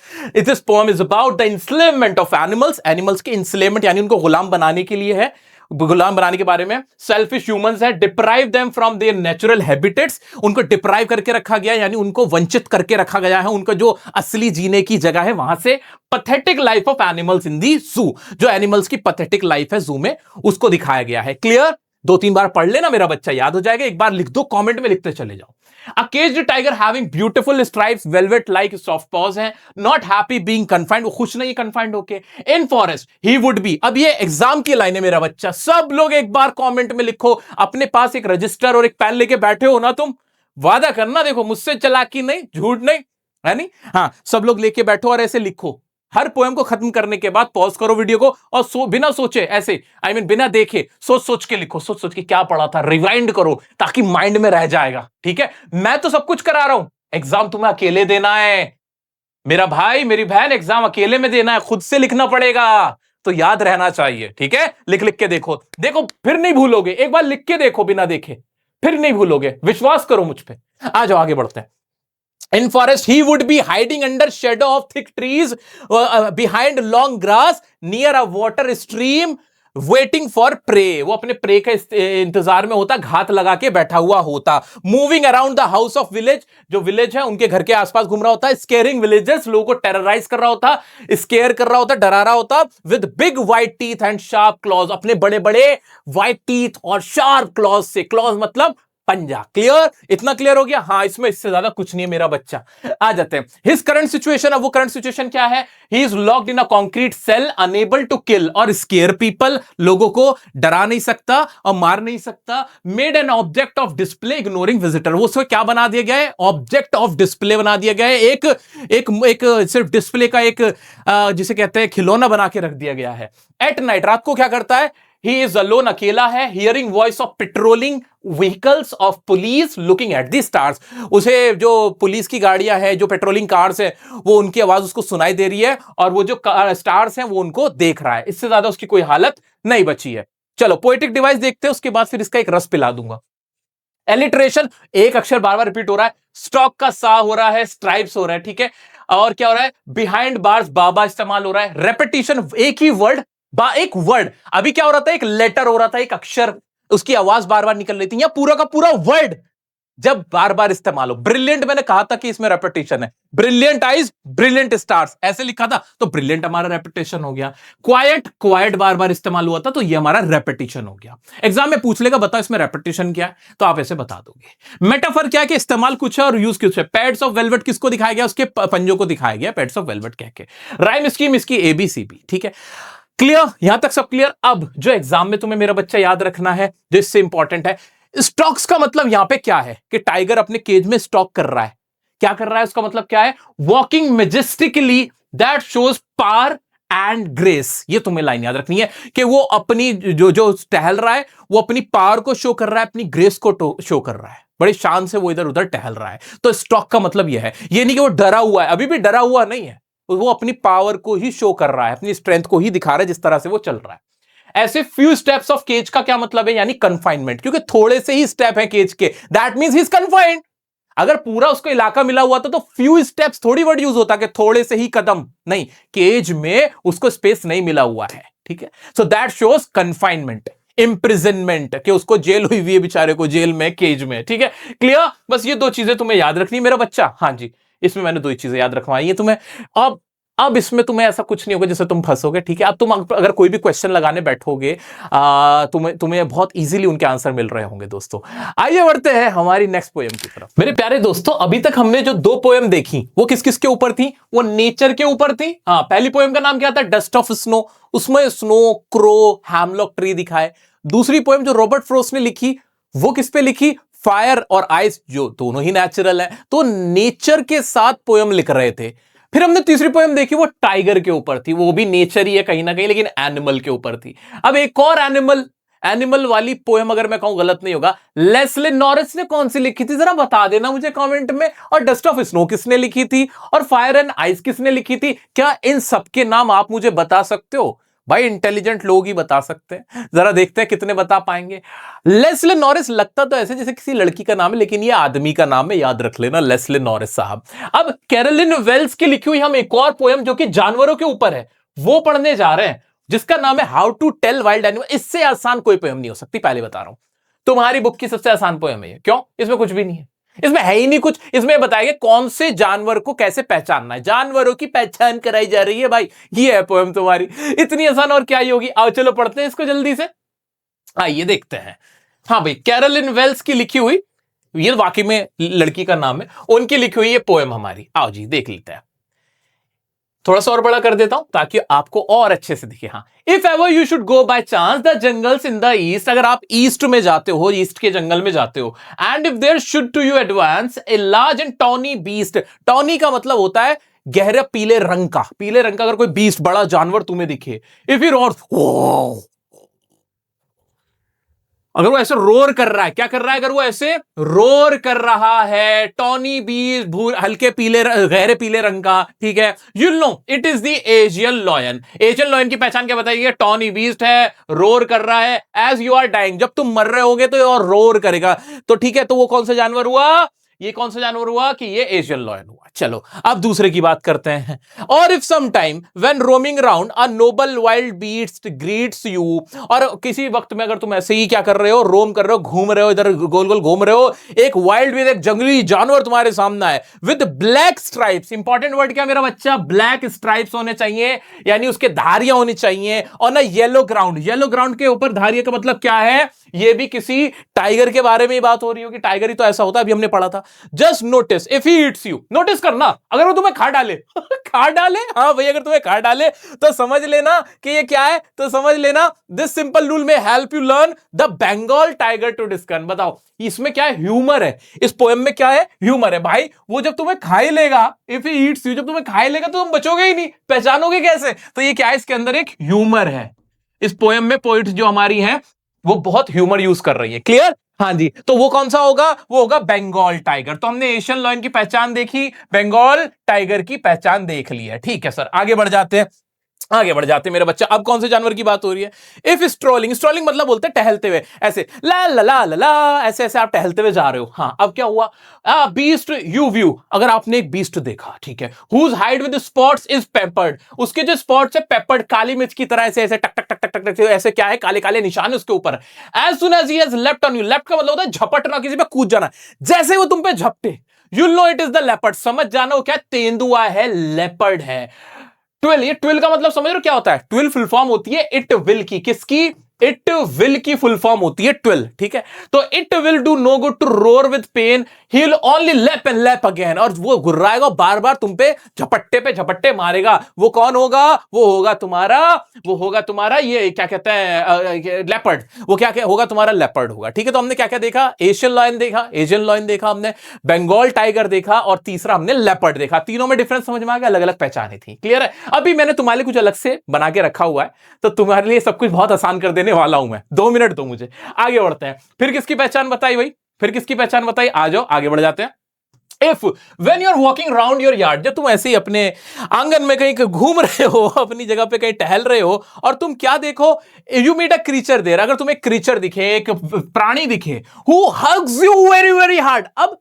this poem is about the enslavement of animals. Animals के enslavement यानी उनको गुलाम बनाने के लिए है, गुलाम बनाने के बारे में। सेल्फिश ह्यूमंस है, deprive them from there natural habitats, उनको डिप्राइव करके रखा गया यानी उनको वंचित करके रखा गया है उनको जो असली जीने की जगह है वहां से। Pathetic life of animals in the zoo, जो एनिमल्स की पैथेटिक लाइफ है जू में, उसको दिखाया गया है। क्लियर? 2-3 बार पढ़ लेना मेरा बच्चा, याद हो जाएगा। एक बार लिख दो, कमेंट में लिखते चले जाओ। A caged tiger having beautiful stripes, velvet like soft paws है, not happy being confined, वो खुश नहीं confined होके। In forest he would be, अब ये एग्जाम की लाइन है मेरा बच्चा, सब लोग एक बार कमेंट में लिखो। अपने पास एक रजिस्टर और एक पेन लेके बैठे हो ना तुम, वादा करना, देखो मुझसे चालाकी नहीं, झूठ नहीं, है नहीं। हाँ, सब लोग लेके बैठो और ऐसे लिखो। हर पोएम को खत्म करने के बाद पॉज करो वीडियो को और बिना सोचे ऐसे, बिना देखे, सोच सोच के लिखो, सोच सोच के क्या पढ़ा था, रिवाइंड करो ताकि माइंड में रह जाएगा। ठीक है, मैं तो सब कुछ करा रहा हूं, एग्जाम तुम्हें अकेले देना है मेरा भाई मेरी बहन, एग्जाम अकेले में देना है, खुद से लिखना पड़ेगा, तो याद रहना चाहिए। ठीक है, लिख लिख के देखो, देखो फिर नहीं भूलोगे। एक बार लिख के देखो बिना देखे, फिर नहीं भूलोगे, विश्वास करो मुझ पे। आ जाओ आगे बढ़ते हैं। In forest, he would be hiding under shadow of thick trees, behind long grass, near a water stream, waiting for prey. वो अपने प्रे के इंतजार में होता, घात लगा के बैठा हुआ होता। Moving around the house of village, जो विलेज है उनके घर के आसपास घूम रहा होता। Scaring villagers, लोगों को टेरराइज कर रहा होता, स्केयर कर रहा होता, डरा रहा होता। With big white teeth and sharp claws, अपने बड़े बड़े white teeth और sharp claws से, claws मतलब पंजा। क्लियर? इतना क्लियर हो गया? हाँ, इसमें इससे ज्यादा कुछ नहीं है मेरा बच्चा। आ जाते हैं हिज करंट सिचुएशन। अब वो करंट सिचुएशन क्या है? He is locked in a concrete cell, unable to kill और स्केयर पीपल, लोगों को डरा नहीं सकता और मार नहीं सकता। Made an object of display, ignoring visitor, वो उसको क्या बना दिया गया है? ऑब्जेक्ट ऑफ डिस्प्ले बना दिया गया है। एक सिर्फ डिस्प्ले का एक जिसे कहते हैं खिलौना बना के रख दिया गया है। एट नाइट, रात को क्या करता है? He is alone, अकेला है। Hearing voice of patrolling vehicles of police looking at the stars, उसे जो पुलिस की गाड़ियां हैं, जो पेट्रोलिंग कार्स है, वो उनकी आवाज उसको सुनाई दे रही है और वो जो स्टार्स हैं वो उनको देख रहा है। इससे ज्यादा उसकी कोई हालत नहीं बची है। चलो पोएटिक डिवाइस देखते हैं, उसके बाद फिर इसका एक रस पिला दूंगा। एलिट्रेशन, एक अक्षर बार बार रिपीट हो रहा है। स्टॉक का सा हो रहा है, स्ट्राइप्स हो रहा है। ठीक है, और क्या हो रहा है? बिहाइंड बार्स, बाबा इस्तेमाल हो रहा है। रेपिटेशन, एक ही वर्ड, एक वर्ड, अभी क्या हो रहा था? एक लेटर हो रहा था, एक अक्षर, उसकी आवाज बार बार निकल रही थी। या पूरा का पूरा वर्ड जब बार बार इस्तेमाल हो। ब्रिलियंट, मैंने कहा था कि इसमें रेपिटेशन है। ब्रिलियंट आइज, ब्रिलियंट स्टार्स, ऐसे लिखा था तो ब्रिलियंट हमारा रेपिटेशन हो गया। क्वाइट, क्वाइट बार बार इस्तेमाल हुआ था तो ये हमारा रेपिटेशन हो गया। एग्जाम में पूछ लेगा बताओ इसमें रेपिटेशन क्या है, तो आप ऐसे बता दोगे। मेटाफर क्या है कि इस्तेमाल कुछ है और यूज कुछ है। पैड्स ऑफ वेलवेट किसको दिखाया गया? उसके पंजों को दिखाया गया पैड्स ऑफ वेलवेट कह के। राइम स्कीम इसकी ABCB। ठीक है, क्लियर? यहां तक सब क्लियर? अब जो एग्जाम में तुम्हें मेरा बच्चा याद रखना है, जो इससे इंपॉर्टेंट है, स्टॉक्स का मतलब यहां पे क्या है कि टाइगर अपने केज में स्टॉक कर रहा है। क्या कर रहा है? उसका मतलब क्या है? Walking majestically, that shows power and grace. ये तुम्हें लाइन याद रखनी है कि वो अपनी जो टहल रहा है वो अपनी पावर को शो कर रहा है, अपनी ग्रेस को शो कर रहा है। बड़ी शान से वो इधर उधर टहल रहा है। तो स्टॉक का मतलब यह है, ये नहीं कि वो डरा हुआ है, अभी भी डरा हुआ नहीं है, वो अपनी पावर को ही शो कर रहा है, अपनी स्ट्रेंथ को ही दिखा रहा है जिस तरह से वो चल रहा है। ऐसे फ्यू स्टेप्स ऑफ केज का क्या मतलब है? यानी कन्फाइनमेंट, क्योंकि थोड़े से ही स्टेप है केज के, that means he is confined. अगर पूरा उसको इलाका मिला हुआ था तो फ्यू स्टेप्स थोड़ी वर्ड यूज होता कि थोड़े से ही कदम, नहीं, केज में उसको स्पेस नहीं मिला हुआ है। ठीक है, so that shows confinement, imprisonment, कि उसको जेल हुई हुई है बेचारे को, जेल में, केज में। ठीक है, क्लियर? बस ये दो चीजें तुम्हें याद रखनी मेरा बच्चा। हाँ जी, इसमें मैंने दो ही चीजें याद रखवाई है तुम्हें। अब अब इसमें तुम्हें ऐसा कुछ नहीं होगा जिससे तुम फंसोगे, ठीक है। अब तुम अगर कोई भी क्वेश्चन लगाने बैठोगे तुम्हें बहुत इजीली उनके आंसर मिल रहे होंगे दोस्तों। आइए बढ़ते हैं हमारी नेक्स्ट पोएम की तरफ। मेरे प्यारे दोस्तों, अभी तक हमने जो 2 पोएम देखी वो किस किस के ऊपर थी? वो नेचर के ऊपर थी। हाँ, पहली पोएम का नाम क्या था? Dust of snow. उसमें स्नो, क्रो, हैमलॉक ट्री दिखाए। दूसरी पोएम जो रॉबर्ट फ्रॉस्ट ने लिखी वो किस पे लिखी? फायर और आइस, जो दोनों ही नेचुरल है, तो नेचर के साथ पोएम लिख रहे थे। फिर हमने तीसरी पोएम देखी, वो टाइगर के ऊपर थी। वो भी नेचर ही है कहीं ना कहीं, लेकिन एनिमल के ऊपर थी। अब एक और एनिमल वाली पोएम अगर मैं कहूं गलत नहीं होगा, लेस्ली नॉरिस ने कौन सी लिखी थी? जरा बता देना मुझे कमेंट में। और डस्ट ऑफ स्नो किसने लिखी थी? और फायर एंड आइस किसने लिखी थी? क्या इन सबके नाम आप मुझे बता सकते हो? भाई इंटेलिजेंट लोग ही बता सकते हैं। जरा देखते हैं कितने बता पाएंगे। लेस्ली नॉरिस लगता तो ऐसे जैसे किसी लड़की का नाम है, लेकिन ये आदमी का नाम है, याद रख लेना, लेस्ली नॉरिस साहब। अब कैरोलिन वेल्स की लिखी हुई हम एक और पोएम जो कि जानवरों के ऊपर है वो पढ़ने जा रहे हैं, जिसका नाम है how to tell wild animal. इससे आसान कोई पोएम नहीं हो सकती, पहले बता रहा हूं। तुम्हारी बुक की सबसे आसान पोएम है ये। क्यों? इसमें कुछ भी नहीं है, इसमें है ही नहीं कुछ। इसमें बताएगा कौन से जानवर को कैसे पहचानना है, जानवरों की पहचान कराई जा रही है भाई। ये है पोएम तुम्हारी, इतनी आसान और क्या ही होगी। आओ चलो पढ़ते हैं इसको जल्दी से। आइए देखते हैं। हाँ भाई, कैरोलिन वेल्स की लिखी हुई, ये वाकई में लड़की का नाम है, उनकी लिखी हुई ये पोएम हमारी। आओ जी देख लेते हैं। थोड़ा सा और बड़ा कर देता हूं ताकि आपको और अच्छे से दिखे। हाँ, if ever you should go by chance the jungles in the east, अगर आप ईस्ट में जाते हो, ईस्ट के जंगल में जाते हो, and if there should to you advance a large and tawny beast. Tawny का मतलब होता है गहरा पीले रंग का, पीले रंग का अगर कोई बीस्ट, बड़ा जानवर तुम्हें दिखे, इफ यू रोर, अगर वो ऐसे रोर कर रहा है, क्या कर रहा है? अगर वो ऐसे रोर कर रहा है, टॉनी बीस्ट, हल्के पीले, गहरे पीले रंग का, ठीक है, you know it is the Asian lion. Asian lion की पहचान क्या बताइए? टॉनी बीस्ट है, रोर कर रहा है। एज यू आर डाइंग, जब तुम मर रहे होगे तो और रोर करेगा, तो ठीक है, तो वो कौन सा जानवर हुआ? ये कौन सा जानवर हुआ? कि ये एशियन लॉयन हुआ। चलो अब दूसरे की बात करते हैं। और if some time when roaming round a noble wild beast greets you, और किसी वक्त में अगर तुम ऐसे ही क्या कर रहे हो, रोम कर रहे हो, घूम रहे हो, इधर गोल गोल घूम रहे हो, एक वाइल्ड विद, एक जंगली जानवर तुम्हारे सामने है with black stripes. Important word क्या मेरा बच्चा? ब्लैक स्ट्राइप्स होने चाहिए, यानी उसके धारियां होनी चाहिए। और ना येलो ग्राउंड, येलो ग्राउंड के ऊपर धारियां का मतलब क्या है? ये भी किसी टाइगर के बारे में ही बात हो रही होगी। टाइगर ही तो ऐसा होता है, अभी हमने पढ़ा था। Just notice if he eats you, notice करना अगर वो तुम्हें खा डाले खा डाले, हाँ भाई, अगर तुम्हें खा डाले तो समझ लेना कि ये क्या है, तो समझ लेना this simple rule may help you learn the Bengal tiger to discern. बताओ इसमें क्या है? ह्यूमर है। इस पोएम में क्या है? ह्यूमर है भाई। वो जब तुम्हें खा ही लेगा, इफ ही ईट्स यू, जब तुम्हें खा ही लेगा तो तुम बचोगे ही नहीं, पहचानोगे कैसे? तो ये क्या है? इसके अंदर एक ह्यूमर है। इस पोएम में पोइट्स जो हमारी हैं वो बहुत ह्यूमर यूज कर रही है। क्लियर? हाँ जी, तो वो कौन सा होगा? वो होगा बंगाल टाइगर। तो हमने एशियन लॉयन की पहचान देखी, बंगाल टाइगर की पहचान देख ली है। ठीक है सर, आगे बढ़ जाते हैं, आगे बढ़ जाते मेरे बच्चा। अब कौन से जानवर की बात हो रही है? इफ स्ट्रोलिंग, स्ट्रोलिंग मतलब बोलते हैं टहलते हुए, ऐसे ला ला ला ला ला, ऐसे ऐसे आप टहलते हुए जा रहे हो। हाँ, अब क्या हुआ? बीस्ट यू व्यू, अगर आपने एक बीस्ट देखा, ठीक है, whose hide with spots is peppered, उसके जो स्पॉट्स है पेपर्ड, काली मिर्च की तरह ऐसे ऐसे टक टक टक टक टक, ऐसे क्या है? काले काले निशान उसके ऊपर। As soon as he has leapt on you, leapt का मतलब होता है झपटना, किसी पे कूद जाना। जैसे वो तुम पे झपटे, you know it is the leopard, समझ जाना वो क्या? तेंदुआ है, लेपर्ड है। ट्विल, ये ट्विल का मतलब समझ रहे हो क्या होता है? ट्विल फुल फॉर्म होती है इट विल की। किसकी? इट विल की फुल फॉर्म होती है ट्विल। ठीक है, तो it will do no good to roar with pain, he will only lap and lap again, और वो गुर्राएगा बार बार तुम पे झपट्टे मारेगा। वो कौन होगा? वो होगा तुम्हारा ये क्या कहते हैं? लेपर्ड। वो क्या होगा? तुम्हारा लेपर्ड होगा। ठीक है, तो हमने क्या क्या देखा? एशियन लॉयन देखा हमने, बंगाल टाइगर देखा, और तीसरा हमने लेपर्ड देखा। तीनों में डिफरेंस समझ में आ गया, अलग अलग पहचाने थी। क्लियर है? अभी मैंने तुम्हारे लिए कुछ अलग से बना के रखा हुआ है, तो तुम्हारे लिए सब कुछ बहुत आसान कर देने वाला हूं मैं। 2 मिनट दो मुझे, आगे बढ़ते हैं। फिर किसकी पहचान बताई भाई? फिर किसकी पहचान बताई? आ जाओ आगे बढ़ जाते हैं। If when you are walking round your yard, जब तुम ऐसे ही अपने आंगन में कहीं घूम रहे हो, अपनी जगह पे कहीं टहल रहे हो, और तुम क्या देखो? You meet a creature there, अगर तुम्हें क्रीचर दिखे, एक प्राणी दिखे, who hugs you very very hard. अब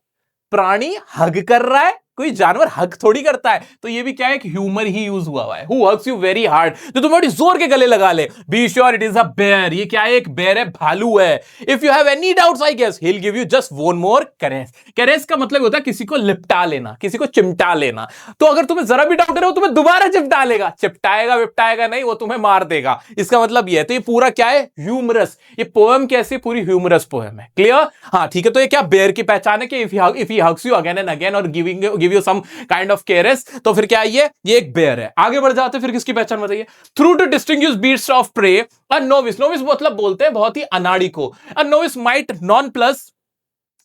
प्राणी हग कर रहा है, कोई जानवर हक थोड़ी करता है, तो ये भी क्या है, एक ह्यूमर ही यूज हुआ है। Who hugs you very hard, तो तुम्हें बड़ी जोर के गले लगा ले। Be sure it is a bear, ये क्या है, एक बेयर है, भालू है। If you have any doubts I guess he will give you just one more caress. Caress का मतलब होता है किसी को लिपटा लेना, किसी को चिमटा लेना। तो अगर तुम्हें जरा भी डाउट है, वो तुम्हें दोबारा चिपटा लेगा, चिपटाएगा विपटाएगा नहीं, वो तुम्हें मार देगा। इसका मतलब ये है। तो ये पूरा क्या है, ह्यूमरस। ये पोएम कैसी, पूरी ह्यूमरस पोएम है। क्लियर? हाँ ठीक है। तो ये क्या, बेयर की पहचान है कि if he hugs you again and again और give you some kind of caress, तो फिर क्या है, ये एक बेयर है। आगे बढ़ जाते हैं, फिर किसकी पहचान बताइए। Through to distinguish beasts of prey, a novice, novice मतलब बोलते हैं बहुत ही अनाड़ी को। A novice might nonplus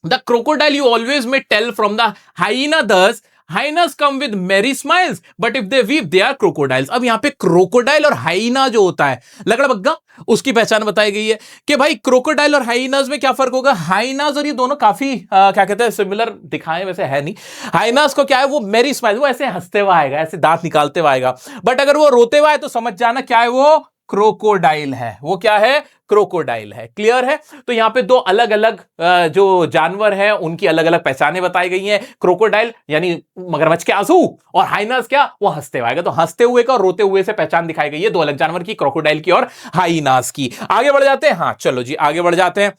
the crocodile you always may tell from the hyena, thus hyenas come with merry smiles but if they weep they are crocodiles। अब यहां पे क्रोकोडाइल और हाइना जो होता है लगड़ा बग्गा, उसकी पहचान बताई गई है कि भाई क्रोकोडाइल और हाइनास में क्या फर्क होगा। हाइनास और ये दोनों काफी क्या कहते हैं, सिमिलर दिखाए, वैसे है नहीं। हाइनास को क्या है, वो मेरी स्माइल, वो ऐसे हंसते हुए आएगा, ऐसे दांत निकालते हुए आएगा। बट अगर वो रोते हुए आए तो समझ जाना क्या है, वो क्रोकोडाइल है। वो क्या है, क्रोकोडाइल है। क्लियर है? तो यहां पे दो अलग अलग जो जानवर हैं उनकी अलग अलग पहचानें बताई गई हैं। क्रोकोडाइल यानी मगरमच्छ के आंसू, और हाइनास क्या, वो हंसते हुए आएगा। तो हंसते हुए का और रोते हुए से पहचान दिखाई गई है दो अलग जानवर की, क्रोकोडाइल की और हाइनास की। आगे बढ़ जाते हैं। हाँ चलो जी आगे बढ़ जाते हैं।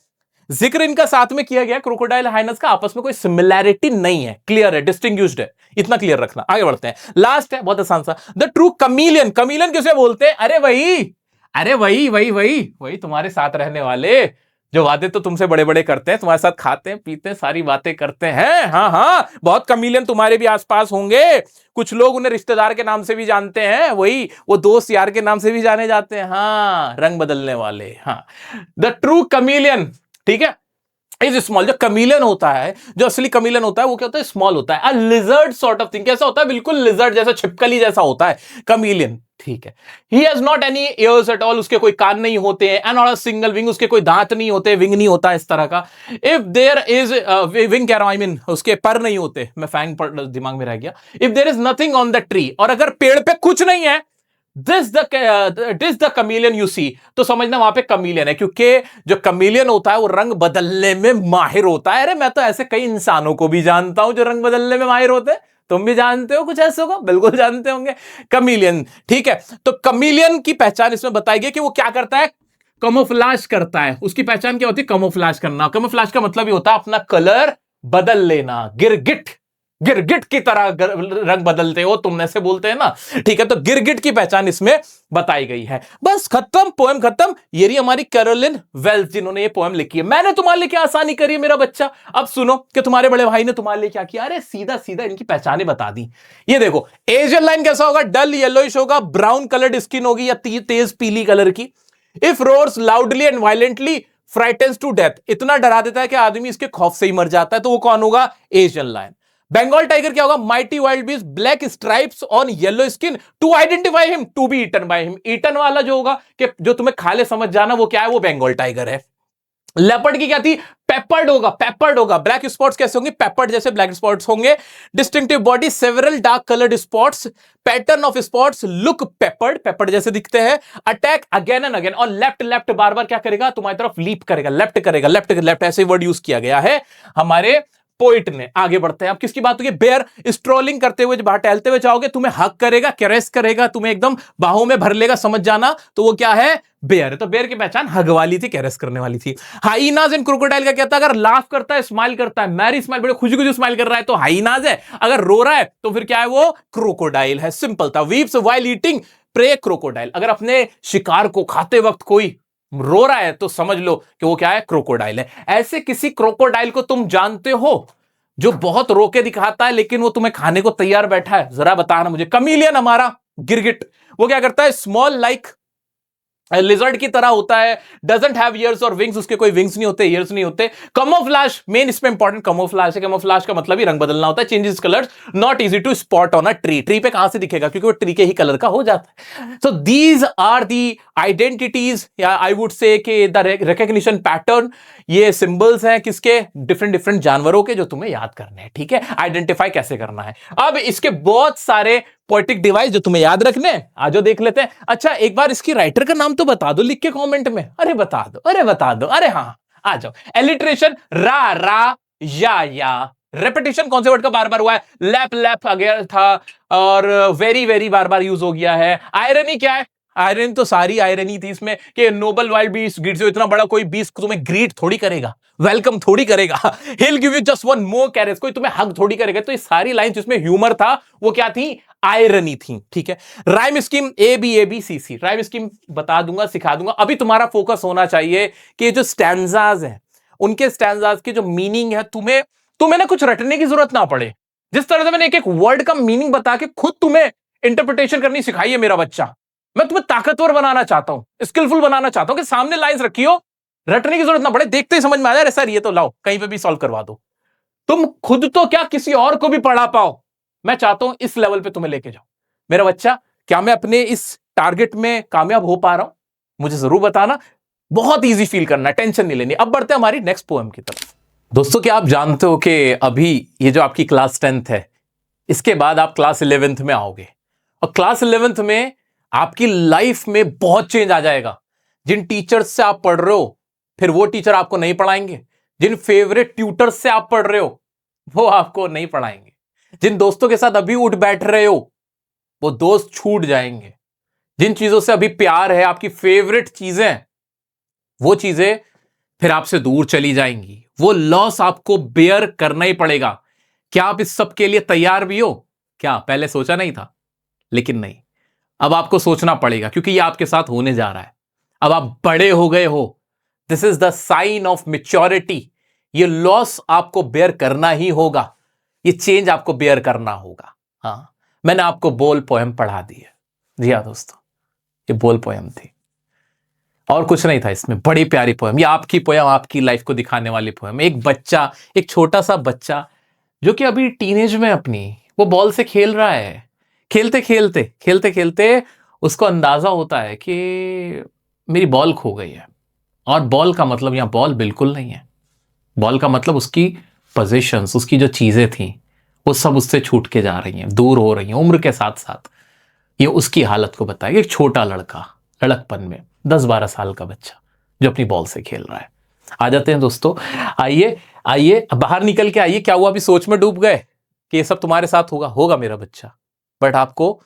जिक्र इनका साथ में किया गया, क्रोकोडाइल हाइनस का आपस में कोई सिमिलैरिटी नहीं है। क्लियर है, डिस्टिंग्विश्ड है, इतना क्लियर रखना। आगे बढ़ते हैं, लास्ट है बहुत आसान सा, द ट्रू कमीलियन। कमीलियन किसे बोलते हैं? अरे वही तुम्हारे साथ रहने वाले, जो वादे तो तुमसे बड़े बड़े करते हैं, तुम्हारे साथ खाते हैं पीते हैं, सारी बातें करते हैं। हाँ हाँ, बहुत कमीलियन तुम्हारे भी आसपास होंगे। कुछ लोग उन्हें रिश्तेदार के नाम से भी जानते हैं, वही वो दोस्त यार के नाम से भी जाने जाते हैं। हाँ, रंग बदलने वाले। हाँ, द ट्रू कमीलियन, ठीक है, इज स्मॉल। जो कमीलियन होता है, जो असली कमीलियन होता है, वो क्या होता है, स्मॉल होता है। अ लिजर्ड सॉर्ट ऑफ थिंग, कैसा होता है, बिल्कुल लिजर्ड जैसा, छिपकली जैसा होता है कमीलियन। ठीक है, he has not any years at all, उसके कोई कान नहीं होते हैं। And not a single wing, उसके कोई दांत नहीं होते, विंग नहीं होता इस तरह का। इफ देयर इज विंग, कह रहा हूं, आई मीन उसके पर नहीं होते, मैं फैंग पर दिमाग में रह गया। If there is nothing on the tree, और अगर पेड़ पे कुछ नहीं है, this the chameleon you see, तो समझना वहां पे कमीलियन है। क्योंकि जो कमीलियन होता है वो रंग बदलने में माहिर होता है। अरे मैं तो ऐसे कई इंसानों को भी जानता हूं जो रंग बदलने में माहिर होते हैं। तुम भी जानते हो कुछ ऐसे को, बिल्कुल जानते होंगे। कमीलियन, ठीक है। तो कमीलियन की पहचान इसमें बताई गई कि वो क्या करता है, कमोफ्लाज करता है। उसकी पहचान क्या होती है, कमोफ्लाज करना। कमोफ्लाज का मतलब ही होता है अपना कलर बदल लेना। गिरगिट की तरह रंग बदलते हो तुम, ऐसे बोलते हैं ना, ठीक है। तो गिरगिट की पहचान इसमें बताई गई है। बस खत्म, पोएम खत्म। ये रही हमारी कैरोलिन वेल्स, जिन्होंने ये पोएम लिखी है। मैंने तुम्हारे लिए क्या आसानी करी है मेरा बच्चा। अब सुनो कि तुम्हारे बड़े भाई ने तुम्हारे लिए क्या किया। अरे सीधा सीधा इनकी पहचानें बता दी। ये देखो, एशियन लाइन कैसा होगा, डल येलोइश होगा, ब्राउन कलर्ड स्किन होगी या तेज पीली कलर की। If roars loudly and violently frightens to death, इतना डरा देता है कि आदमी इसके खौफ से ही मर जाता है। तो वो कौन होगा, एशियन लायन। बंगाल टाइगर क्या होगा, mighty wild beast, black stripes on yellow skin to identify him to be eaten by him. Eaten वाला जो होगा कि जो तुम्हें खा ले, समझ जाना वो क्या है, वो बंगाल टाइगर है। लेपर्ड की क्या थी, पेपर्ड होगा। ब्लैक स्पॉट्स कैसे होंगे, पेपर्ड जैसे ब्लैक स्पॉट्स होंगे। Distinctive body, several dark coloured spots, pattern of spots look peppered जैसे दिखते हैं। अटैक अगेन एंड अगेन, और लेफ्ट बार बार क्या करेगा, तुम्हारी तरफ लीप करेगा, लेफ्ट ऐसे वर्ड यूज किया गया है हमारे पोइट ने। आगे बढ़ते हैं, अब किसकी बात होगी, बेयर स्ट्रोलिंग करते हुए, बाहर टहलते हुए जाओगे, तुम्हें हक करेगा, कैरेस करेगा, तुम्हें एकदम बाहों में भर लेगा, समझ जाना। तो वो क्या है, बेयर। तो बेयर की पहचान हग वाली थी, कैरेस करने वाली थी। हाइनाज एंड क्रोकोडाइल का क्या था, अगर लाफ करता है, स्माइल करता है, मैरी स्माइल, बड़े खुशी स्माइल कर रहा है तो हाइनाज है। अगर रो रहा है तो फिर क्या है, वो क्रोकोडाइल है। सिंपल था। Weeps while eating, prey crocodile. अगर अपने शिकार को खाते वक्त कोई रो रहा है तो समझ लो कि वो क्या है, क्रोकोडाइल है। ऐसे किसी क्रोकोडाइल को तुम जानते हो जो बहुत रोके दिखाता है लेकिन वो तुम्हें खाने को तैयार बैठा है, जरा बताना मुझे। कमीलियन हमारा गिरगिट, वो क्या करता है, स्मॉल लाइक लिजर्ड की तरह होता है, डजंट हैव ईयर्स और विंग्स, उसके कोई विंग्स नहीं होते, ईयर्स नहीं होते। कमोफ्लाज, मेन इसमें इंपॉर्टेंट कमोफ्लाज है। कमोफ्लाज का मतलब ही रंग बदलना होता है, changes colours, not easy to spot on a tree. Tree पे कहां से दिखेगा, क्योंकि वो ट्री के ही कलर का हो जाता है। So these are the identities, या आई वुड से कि द रिकॉग्निशन पैटर्न, ये सिंबल्स हैं किसके, डिफरेंट जानवरों के, जो तुम्हें याद करने हैं। ठीक है, आइडेंटिफाई कैसे करना है। अब इसके बहुत सारे पोएटिक डिवाइस जो तुम्हें याद रखने, आज देख लेते हैं। अच्छा, एक बार इसकी राइटर का नाम तो बता दो लिख के कमेंट में। अरे बता दो, अरे हाँ, आ जाओ। एलिट्रेशन, रा या, रेपिटेशन कौन से वर्ड का बार बार हुआ है? लैप लैप आ गया था, और वेरी वेरी बार बार यूज हो गया है। आयरनी क्या है? आयरन तो सारी आयरनी थी इसमें कि noble wild beast greets you, इतना बड़ा कोई बीस्ट तुम्हें ग्रीट थोड़ी करेगा, वेलकम थोड़ी करेगा। he'll give you just one more caress, कोई तुम्हें हग थोड़ी करेगा। तो ये सारी लाइन जिसमें ह्यूमर था वो क्या थी? आयरनी थी। ठीक है, rhyme scheme ABABCC, rhyme scheme बता दूंगा, सिखा दूंगा। अभी तुम्हारा फोकस होना चाहिए कि जो स्टैंजाज हैं उनके स्टैंजाज की जो मीनिंग है, तुम्हें ना कुछ रटने की जरूरत ना पड़े। जिस तरह से मैंने एक एक वर्ड का मीनिंग बता के खुद तुम्हें इंटरप्रिटेशन करनी सिखाई है मेरा बच्चा, मैं तुम्हें ताकतवर बनाना चाहता हूं, स्किलफुल बनाना चाहता हूं कि सामने लाइंस रखी हो, रटने की जरूरत ना पड़े, देखते ही समझ में आ जाए सर ये तो लाओ कहीं पे भी सॉल्व करवा दो। तुम खुद तो क्या किसी और को भी पढ़ा पाओ। मैं चाहता हूं इस लेवल पे तुम्हें लेके जाओ मेरा बच्चा। क्या मैं अपने इस टारगेट में कामयाब हो पा रहा हूं? मुझे जरूर बताना। बहुत इजी फील करना, टेंशन नहीं लेनी। अब बढ़ते हैं हमारी नेक्स्ट पोएम की तरफ। दोस्तों, क्या आप जानते हो कि अभी ये जो आपकी क्लास 10th है, इसके बाद आप क्लास 11th में आओगे, और क्लास 11th में आपकी लाइफ में बहुत चेंज आ जाएगा। जिन टीचर्स से आप पढ़ रहे हो, फिर वो टीचर आपको नहीं पढ़ाएंगे। जिन फेवरेट ट्यूटर्स से आप पढ़ रहे हो, वो आपको नहीं पढ़ाएंगे। जिन दोस्तों के साथ अभी उठ बैठ रहे हो, वो दोस्त छूट जाएंगे। जिन चीजों से अभी प्यार है, आपकी फेवरेट चीजें, वो चीजें फिर आपसे दूर चली जाएंगी। वो लॉस आपको बेयर करना ही पड़ेगा। क्या आप इस सब के लिए तैयार भी हो? क्या पहले सोचा नहीं था? लेकिन नहीं, अब आपको सोचना पड़ेगा, क्योंकि ये आपके साथ होने जा रहा है। अब आप बड़े हो गए हो। This is the sign of maturity. ये लॉस आपको बेयर करना ही होगा, ये चेंज आपको बेयर करना होगा। हाँ, मैंने आपको बोल पोएम पढ़ा दी है। जी हाँ दोस्तों, ये बोल पोएम थी और कुछ नहीं था इसमें। बड़ी प्यारी पोएम, ये आपकी पोएम, आपकी लाइफ को दिखाने वाली पोएम। एक बच्चा, एक छोटा सा बच्चा जो कि अभी टीनेज में अपनी, वो बॉल से खेल रहा है। खेलते खेलते खेलते खेलते उसको अंदाजा होता है कि मेरी बॉल खो गई है। और बॉल का मतलब यहां बॉल बिल्कुल नहीं है। बॉल का मतलब उसकी पोजीशंस, उसकी जो चीजें थी, वो सब उससे छूट के जा रही हैं, दूर हो रही हैं उम्र के साथ साथ। ये उसकी हालत को बताएगा। एक छोटा लड़का, लड़कपन में 10-12 साल का बच्चा जो अपनी बॉल से खेल रहा है। आ जाते हैं दोस्तों, आइए आइए बाहर निकल के आइए। क्या हुआ? अभी सोच में डूब गए कि ये सब तुम्हारे साथ होगा? होगा मेरा बच्चा, बट आपको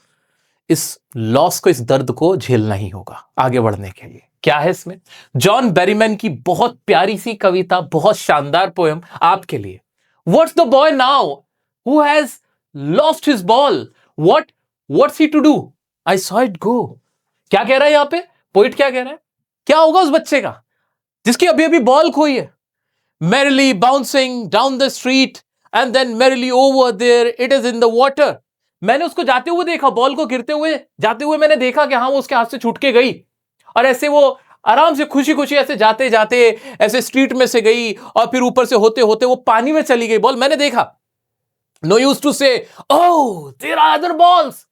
इस लॉस को, इस दर्द को झेलना ही होगा आगे बढ़ने के लिए। क्या है इसमें? जॉन बेरीमैन की बहुत प्यारी सी कविता, बहुत शानदार पोएम आपके लिए। What's the boy now who has lost his ball, what's he to do, I saw it go. क्या कह रहा है यहां पे पोइट? क्या कह रहा है? क्या होगा उस बच्चे का जिसकी अभी अभी बॉल खोई है? merrily bouncing down the street and then merrily over there it is in the water। मैंने उसको जाते हुए देखा, बॉल को गिरते हुए जाते हुए मैंने देखा कि हाँ वो उसके हाथ से छूट के गई, और ऐसे वो आराम से खुशी खुशी ऐसे जाते जाते ऐसे स्ट्रीट में से गई, और फिर ऊपर से होते होते वो पानी में चली गई बॉल। मैंने देखा। No use to say oh there are other balls.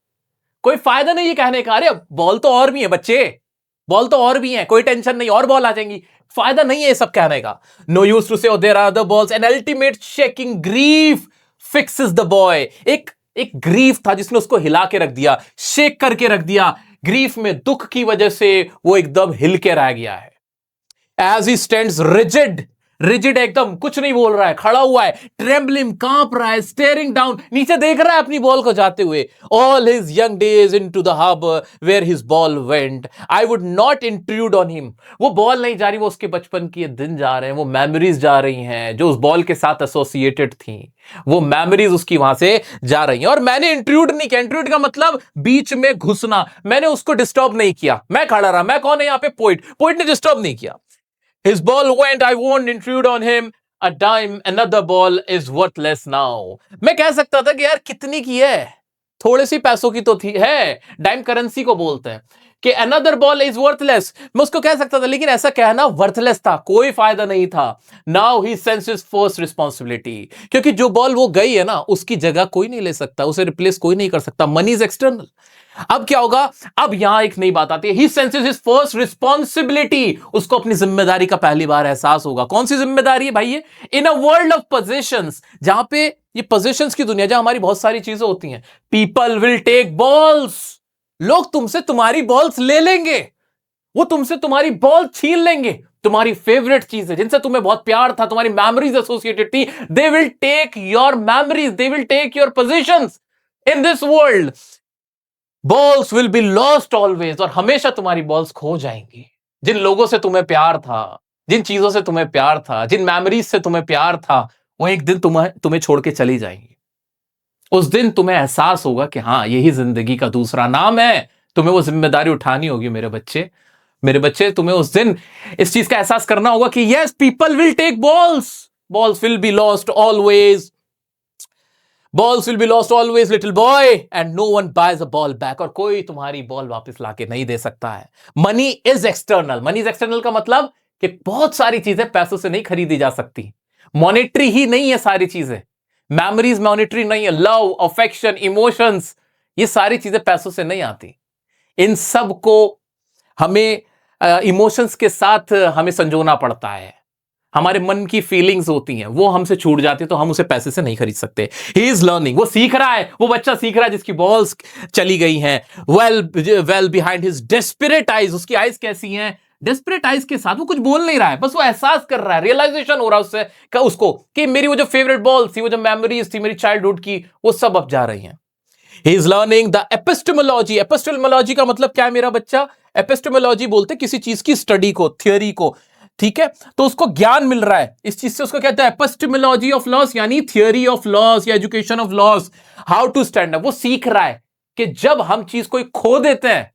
कोई फायदा नहीं ये कहने का, अरे बॉल तो और भी है बच्चे, बॉल तो और भी है, कोई टेंशन नहीं, और बॉल आ जाएंगी। फायदा नहीं है ये सब कहने का। नो यूज टू से oh there are other balls, an ultimate shaking grief fixes the boy। एक ग्रीफ था जिसने उसको हिला के रख दिया, शेक करके रख दिया। ग्रीफ में, दुख की वजह से वो एकदम हिल के रह गया है। As he stands rigid, rigid एकदम कुछ नहीं बोल रहा है, खड़ा हुआ है, ट्रेम्बलिंग कांप रहा है, स्टेयरिंग डाउन, नीचे देख रहा है अपनी बॉल को जाते हुए। All his young days into the harbour where his ball went, I would not intrude on him. वो बॉल नहीं जा रही, वो उसके बचपन के दिन जा रहे हैं, वो मेमोरीज जा रही हैं जो उस बॉल के साथ एसोसिएटेड थी, वो मेमोरीज उसकी वहां से जा रही हैं। और मैंने इंट्रूड नहीं किया। इंट्रूड का मतलब बीच में घुसना। मैंने उसको डिस्टर्ब नहीं किया, मैं खड़ा रहा। मैं कौन है यहाँ पे? पोइट ने डिस्टर्ब नहीं किया। His ball went, I won't intrude on him, a dime, another ball is worthless now। मैं कह सकता था कि यार कितनी की है, थोड़े सी पैसों की तो थी है, डाइम करेंसी को बोलते हैं कि another ball is worthless। मैं उसको कह सकता था, लेकिन ऐसा कहना worthless था, कोई फायदा नहीं था। Now he senses first responsibility, क्योंकि जो बॉल वो गई है ना, उसकी जगह कोई नहीं ले सकता, उसे रिप्लेस कोई नहीं कर सकता। Money is external. अब क्या होगा? अब यहां एक नई बात आती है। He senses his first responsibility। उसको अपनी जिम्मेदारी का पहली बार एहसास होगा। कौन सी जिम्मेदारी है भाई ये? इन अ वर्ल्ड ऑफ पोजेशंस, जहां पे ये पोजेशंस की दुनिया, जहां हमारी बहुत सारी चीजें होती हैं। पीपल विल टेक बॉल्स, लोग तुमसे तुम्हारी बॉल्स ले लेंगे, वो तुमसे तुम्हारी बॉल छीन लेंगे। तुम्हारी फेवरेट चीजें, जिनसे तुम्हें बहुत प्यार था, तुम्हारी मेमोरीज एसोसिएटेड थी, they will take your memories, they will take your positions in this world. Balls will be lost always, और हमेशा तुम्हारी बॉल्स खो जाएंगी। जिन लोगों से तुम्हें प्यार था, जिन चीजों से तुम्हें प्यार था, जिन मेमोरीज से तुम्हें प्यार था, वो एक दिन तुम्हें छोड़ के चली जाएंगी। उस दिन तुम्हें एहसास होगा कि हाँ, यही जिंदगी का दूसरा नाम है। तुम्हें वो जिम्मेदारी उठानी होगी मेरे बच्चे, तुम्हें उस दिन इस चीज का एहसास करना होगा कि yes, people will take balls will be lost always, balls will be lost always little boy, and no one buys a ball back, और कोई तुम्हारी बॉल वापस लाके नहीं दे सकता है। मनी इज एक्सटर्नल का मतलब कि बहुत सारी चीजें पैसों से नहीं खरीदी जा सकती। मॉनेटरी ही नहीं है सारी चीजें, मेमोरीज मॉनेटरी नहीं है, लव, अफेक्शन, इमोशंस, ये सारी चीजें पैसों से नहीं आती। इन सब को हमें इमोशंस के साथ हमें संजोना पड़ता है। हमारे मन की फीलिंग्स होती हैं, वो हमसे छूट जाती है, तो हम उसे पैसे से नहीं खरीद सकते। ही इज लर्निंग, वो सीख रहा है, वो बच्चा सीख रहा है जिसकी बॉल्स चली गई हैं। Well behind his desperate eyes, उसकी आइज कैसी हैं? डेस्परेट आइज के साथ वो कुछ बोल नहीं रहा है, बस वो एहसास कर रहा है, रियलाइजेशन हो रहा है उसको कि मेरी वो जो फेवरेट बॉल्स थी, वो जो मेमोरीज थी मेरी चाइल्डहुड की, वो सब अब जा रही हैं। He is learning the epistemology. Epistemology का मतलब क्या है मेरा बच्चा? Epistemology बोलते किसी चीज की स्टडी को, थियोरी को, ठीक है? तो उसको ज्ञान मिल रहा है इस चीज से, उसको कहते हैं epistemology of laws, यानी थियोरी ऑफ लॉस या education of loss, how to stand up. वो सीख रहा है कि जब हम चीज कोई खो देते हैं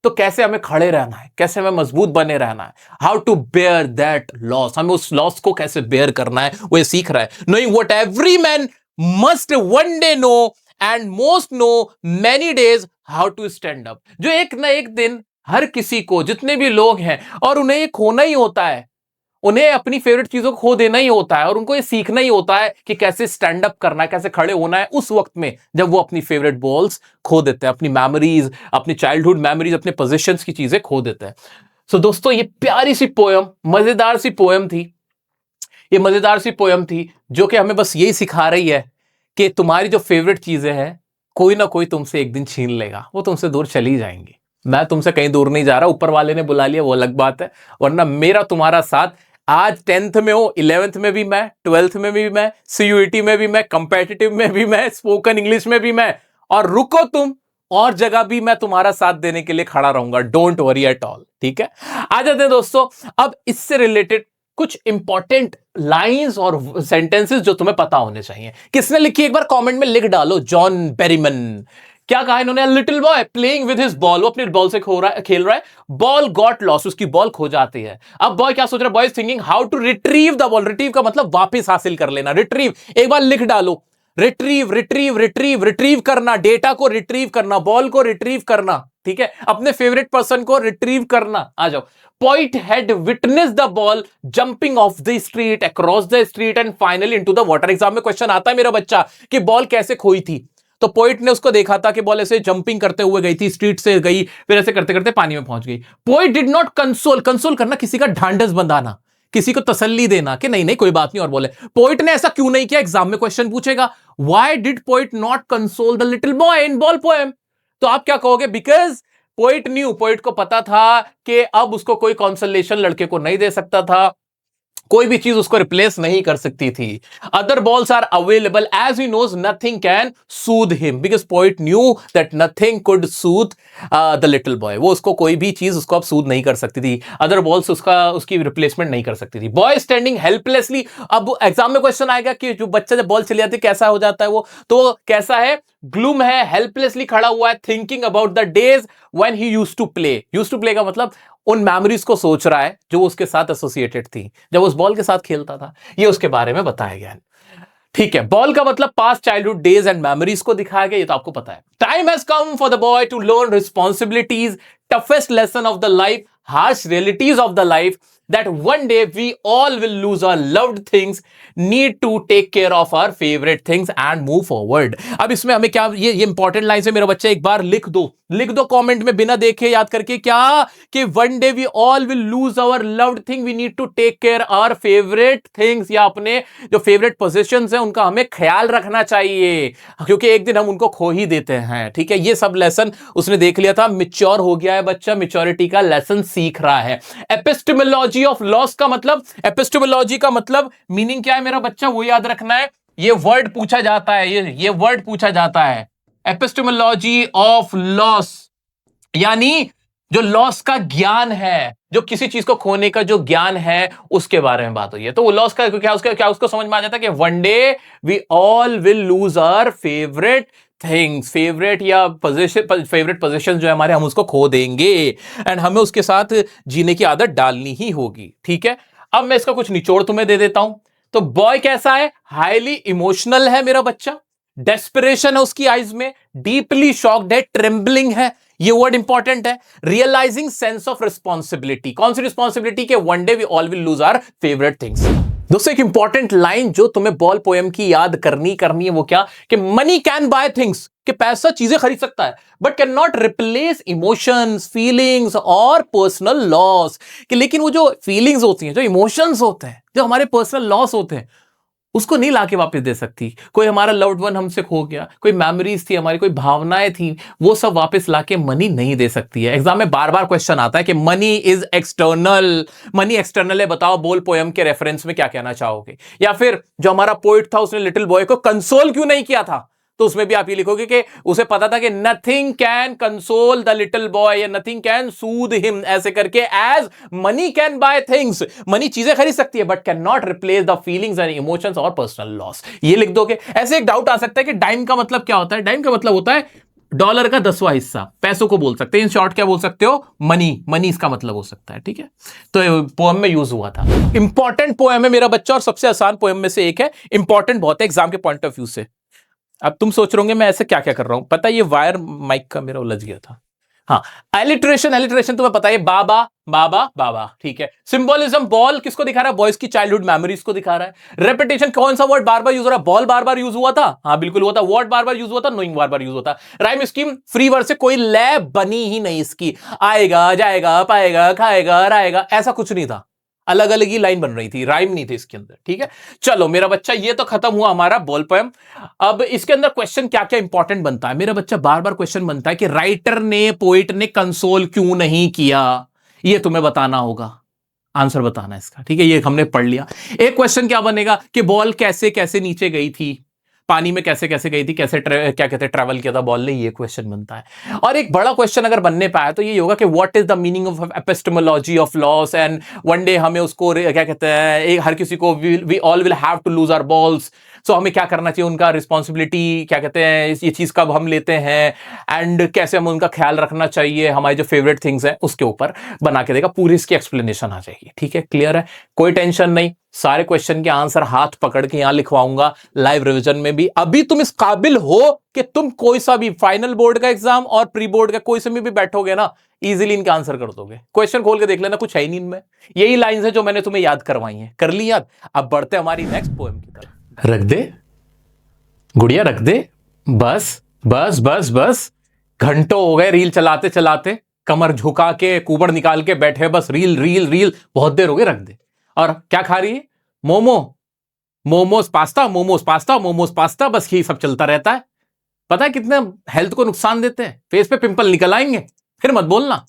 तो कैसे हमें खड़े रहना है, कैसे हमें मजबूत बने रहना है, how to bear that loss, हमें उस लॉस को कैसे बेयर करना है, वो ये सीख रहा है। Knowing what every man must one day know and most know many days how to stand up, जो एक ना एक दिन हर किसी को, जितने भी लोग हैं, और उन्हें ये खोना ही होता है, उन्हें अपनी फेवरेट चीजों को खो देना ही होता है, और उनको ये सीखना ही होता है कि कैसे स्टैंड अप करना है, कैसे खड़े होना है उस वक्त में जब वो अपनी फेवरेट बॉल्स खो देते हैं, अपनी मेमोरीज, अपनी चाइल्डहुड मेमोरीज, अपने पोजीशंस की चीजें खो देते हैं। सो दोस्तों, ये प्यारी सी पोयम, मजेदार सी पोयम थी, ये मजेदार सी पोयम थी जो कि हमें बस यही सिखा रही है कि तुम्हारी जो फेवरेट चीजें हैं, कोई ना कोई तुमसे एक दिन छीन लेगा, वो तुमसे दूर चली जाएंगी। मैं तुमसे कहीं दूर नहीं जा रहा, ऊपर वाले ने बुला लिया वो अलग बात है, वरना मेरा तुम्हारा साथ आज 10th में हो, 11th में भी मैं, 12th में भी मैं, CUET में भी मैं, कंपेटिटिव में भी मैं, स्पोकन इंग्लिश में भी मैं, और रुको तुम, और जगह भी मैं तुम्हारा साथ देने के लिए खड़ा रहूंगा। डोंट वरी एट ऑल, ठीक है? आ जाते हैं दोस्तों अब इससे रिलेटेड कुछ इंपॉर्टेंट लाइंस और सेंटेंसेस जो तुम्हें पता होने चाहिए। किसने लिखी एक बार कमेंट में लिख डालो। John Berryman. क्या कहा इन्होंने? Little boy playing with his ball, वो अपनी बॉल से खेल रहा है, बॉल गॉट लॉस्ट, उसकी बॉल खो जाती है। अब बॉय क्या सोच रहा है? Boy is thinking how to retrieve the ball. Retrieve का मतलब वापस हासिल कर लेना, रिट्रीव, एक बार लिख डालो, रिट्रीव रिट्रीव रिट्रीव, रिट्रीव करना, डेटा को रिट्रीव करना, बॉल को रिट्रीव करना, ठीक है? अपने फेवरेट पर्सन को रिट्रीव करना। आ जाओ। Poet had witnessed the ball jumping off the street, across the street and finally into the water। Exam में क्वेश्चन आता है मेरा बच्चा कि बॉल कैसे खोई थी, तो पोइट ने उसको देखा था कि बॉल ऐसे जंपिंग करते हुए गई थी, स्ट्रीट से गई, फिर ऐसे करते करते पानी में पहुंच गई। Poet did not console, console करना किसी का ढांढस बंधाना, किसी को तसल्ली देना कि नहीं नहीं कोई बात नहीं, और बोले पोइट ने ऐसा क्यों नहीं किया? एग्जाम में क्वेश्चन पूछेगा, why did poet not console the little boy in ball poem? तो आप क्या कहोगे? बिकॉज पोइट न्यू, पोइट को पता था कि अब उसको कोई कंसोलेशन लड़के को नहीं दे सकता था, कोई भी चीज उसको रिप्लेस नहीं कर सकती थी। Other balls are available as he knows nothing can soothe him, because poet knew that nothing could soothe the little boy. वो उसको कोई भी चीज उसको अब सूद नहीं कर सकती थी, अदर बॉल्स उसकी रिप्लेसमेंट नहीं कर सकती थी। Boy standing helplessly. अब एग्जाम में क्वेश्चन आएगा कि जो बच्चा जब बॉल चली जाती है कैसा हो जाता है वो, तो कैसा है? ग्लूम है, हेल्पलेसली खड़ा हुआ है, thinking about the days when he used to play. Used to play का मतलब उन मेमोरीज को सोच रहा है जो उसके साथ एसोसिएटेड थी, जब उस बॉल के साथ खेलता था, ये उसके बारे में बताया गया है। ठीक है, बॉल का मतलब past childhood days and memories को दिखाया गया, ये तो आपको पता है। Time has come for the boy to learn responsibilities, toughest lesson of the life, harsh realities of the life, that one day we all will lose our loved things, need to take care of our favorite things and move forward। अब इसमें हमें क्या, ये important line है मेरा बच्चा, एक बार लिख दो कमेंट में बिना देखे याद करके, क्या कि one day we all will lose our loved thing, we need to take care our favorite things, या अपने जो फेवरेट पोजीशंस हैं उनका हमें ख्याल रखना चाहिए, क्योंकि एक दिन हम उनको खो ही देते हैं। ठीक है, ये सब लेसन उसने देख लिया था, मिच्योर हो गया है बच्चा, मिच्योरिटी का लेसन सीख रहा है। एपिस्टेमोलॉजी एपिस्टेमोलॉजी ऑफ लॉस का मतलब, एपिस्टेमोलॉजी का मतलब मीनिंग क्या है मेरा बच्चा, वो याद रखना है। ये वर्ड पूछा जाता है, ये वर्ड पूछा जाता है, एपिस्टेमोलॉजी ऑफ लॉस, यानी जो लॉस का ज्ञान है, जो किसी चीज को खोने का जो ज्ञान है, उसके बारे में बात हुई है। तो वो लॉस का क्या उसको समझ में आ जाता है कि one day we all will lose our favourite things, favourite या पोजीशन, फेवरेट पोजीशन जो है हमारे, हम उसको खो देंगे एंड हमें उसके साथ जीने की आदत डालनी ही होगी। ठीक है, अब मैं इसका कुछ निचोड़ तुम्हें दे देता हूं। तो बॉय कैसा है, हाईली इमोशनल है मेरा बच्चा, डेस्परेशन है उसकी आईज में, डीपली शॉक्ड है, ट्रेम्बलिंग है, ये वर्ड इंपॉर्टेंट है, रियलाइजिंग सेंस ऑफ रिस्पॉन्सिबिलिटी। कौन सी रिस्पॉन्सिबिलिटी के, one day we all will lose our favourite things. दोस्तों एक इंपॉर्टेंट लाइन जो तुम्हें बॉल पोएम की याद करनी है वो क्या, कि मनी कैन बाय थिंग्स, कि पैसा चीजें खरीद सकता है, but can not replace emotions, feelings और पर्सनल लॉस। कि लेकिन वो जो फीलिंग्स होती हैं, जो इमोशंस होते हैं, जो हमारे पर्सनल लॉस होते हैं, उसको नहीं लाके वापस दे सकती। कोई हमारा लव्ड वन हमसे खो गया, कोई मेमोरीज थी हमारी, कोई भावनाएं थी, वो सब वापस लाके मनी नहीं दे सकती है। एग्जाम में बार बार क्वेश्चन आता है कि money is external, money external है, बताओ बोल पोयम के रेफरेंस में क्या कहना चाहोगे। या फिर जो हमारा पोइट था उसने लिटिल बॉय को कंसोल क्यों नहीं किया था, तो उसमें भी आप ये लिखोगे कि उसे पता था कि nothing can console the little boy या नथिंग कैन सूद हिम, ऐसे करके, as money can buy things, money चीजें खरीद सकती है but can not replace the feelings and emotions और पर्सनल लॉस। ये लिख दोगे। ऐसे एक डाउट आ सकता है कि डाइम का मतलब क्या होता है, डाइम का मतलब होता है डॉलर का 10वां हिस्सा, पैसों को बोल सकते हैं। इन शॉर्ट क्या बोल सकते हो, मनी, मनी इसका मतलब हो सकता है। ठीक है, तो पोएम में यूज हुआ था। इंपॉर्टेंट पोएम है मेरा बच्चा और सबसे आसान पोएम में से एक है, इंपॉर्टेंट बहुत है एग्जाम के पॉइंट ऑफ व्यू से। अब तुम सोच रहे होंगे मैं ऐसे क्या क्या कर रहा हूं, पता है ये वायर माइक का मेरा उलझ गया था। हाँ, एलिट्रेशन, एलिट्रेशन तुम्हें पता है, बाबा बाबा बाबा। ठीक है, सिंबोलिज्म, बॉल किसको दिखा रहा है, बॉयज की चाइल्डहुड मेमोरीज को दिखा रहा है। रेपिटेशन, कौन सा वर्ड बार बार यूज हो रहा है, बॉल बार बार यूज हुआ था, हाँ बिल्कुल हुआ था। वर्ड बार बार यूज हुआ था, नोइंग बार बार यूज होता। राइम स्कीम, फ्री वर्ड से कोई लैब बनी ही नहीं इसकी, आएगा जाएगा पाएगा खाएगा राएगा, ऐसा कुछ नहीं था, अलग अलग ही लाइन बन रही थी, राइम नहीं थी इसके अंदर। ठीक है, चलो मेरा बच्चा ये तो खत्म हुआ हमारा बॉल पोएम। अब इसके अंदर क्वेश्चन क्या क्या इंपॉर्टेंट बनता है मेरा बच्चा, बार बार क्वेश्चन बनता है कि राइटर ने, पोइट ने कंसोल क्यों नहीं किया, ये तुम्हें बताना होगा, आंसर बताना है इसका। ठीक है, ये हमने पढ़ लिया। एक क्वेश्चन क्या बनेगा कि बॉल कैसे कैसे नीचे गई थी, पानी में कैसे कैसे गई थी, कैसे क्या कहते हैं ट्रैवल किया था बॉल ने, ये क्वेश्चन बनता है। और एक बड़ा क्वेश्चन अगर बनने पाया तो ये होगा कि what is the meaning of epistemology of loss, and one day हमें उसको क्या कहते हैं, हर किसी को we all will have to lose our balls, so हमें क्या करना चाहिए, उनका रिस्पॉन्सिबिलिटी क्या कहते हैं, ये चीज कब हम लेते हैं, एंड कैसे हम उनका ख्याल रखना चाहिए, हमारी जो फेवरेट थिंग्स हैं उसके ऊपर बना के देगा, पूरी इसकी एक्सप्लेनेशन आ जाएगी। ठीक है, क्लियर है, कोई टेंशन नहीं, सारे क्वेश्चन के आंसर हाथ पकड़ के यहां लिखवाऊंगा लाइव रिवीजन में भी। अभी तुम इस काबिल हो कि तुम कोई सा भी फाइनल बोर्ड का एग्जाम और प्री बोर्ड का कोई से भी बैठोगे ना, इजीली इनके आंसर कर दोगे। क्वेश्चन खोल के देख लेना, कुछ है ही नहीं इनमें, यही लाइंस है जो मैंने तुम्हें याद करवाई हैं, कर ली याद। अब बढ़ते हमारी नेक्स्ट पोएम की तरफ। रख दे गुड़िया, रख दे, बस बस बस बस, घंटों हो गए रील चलाते चलाते, कमर झुका के कुबड़ निकाल के बैठे, बस रील रील रील, बहुत देर हो गई, रख दे। और क्या खा रही है, momo, momos pasta, momos pasta, momos pasta, बस यही सब चलता रहता है। पता है कितने हेल्थ को नुकसान देते हैं, फेस पे पिंपल निकल आएंगे, फिर मत बोलना।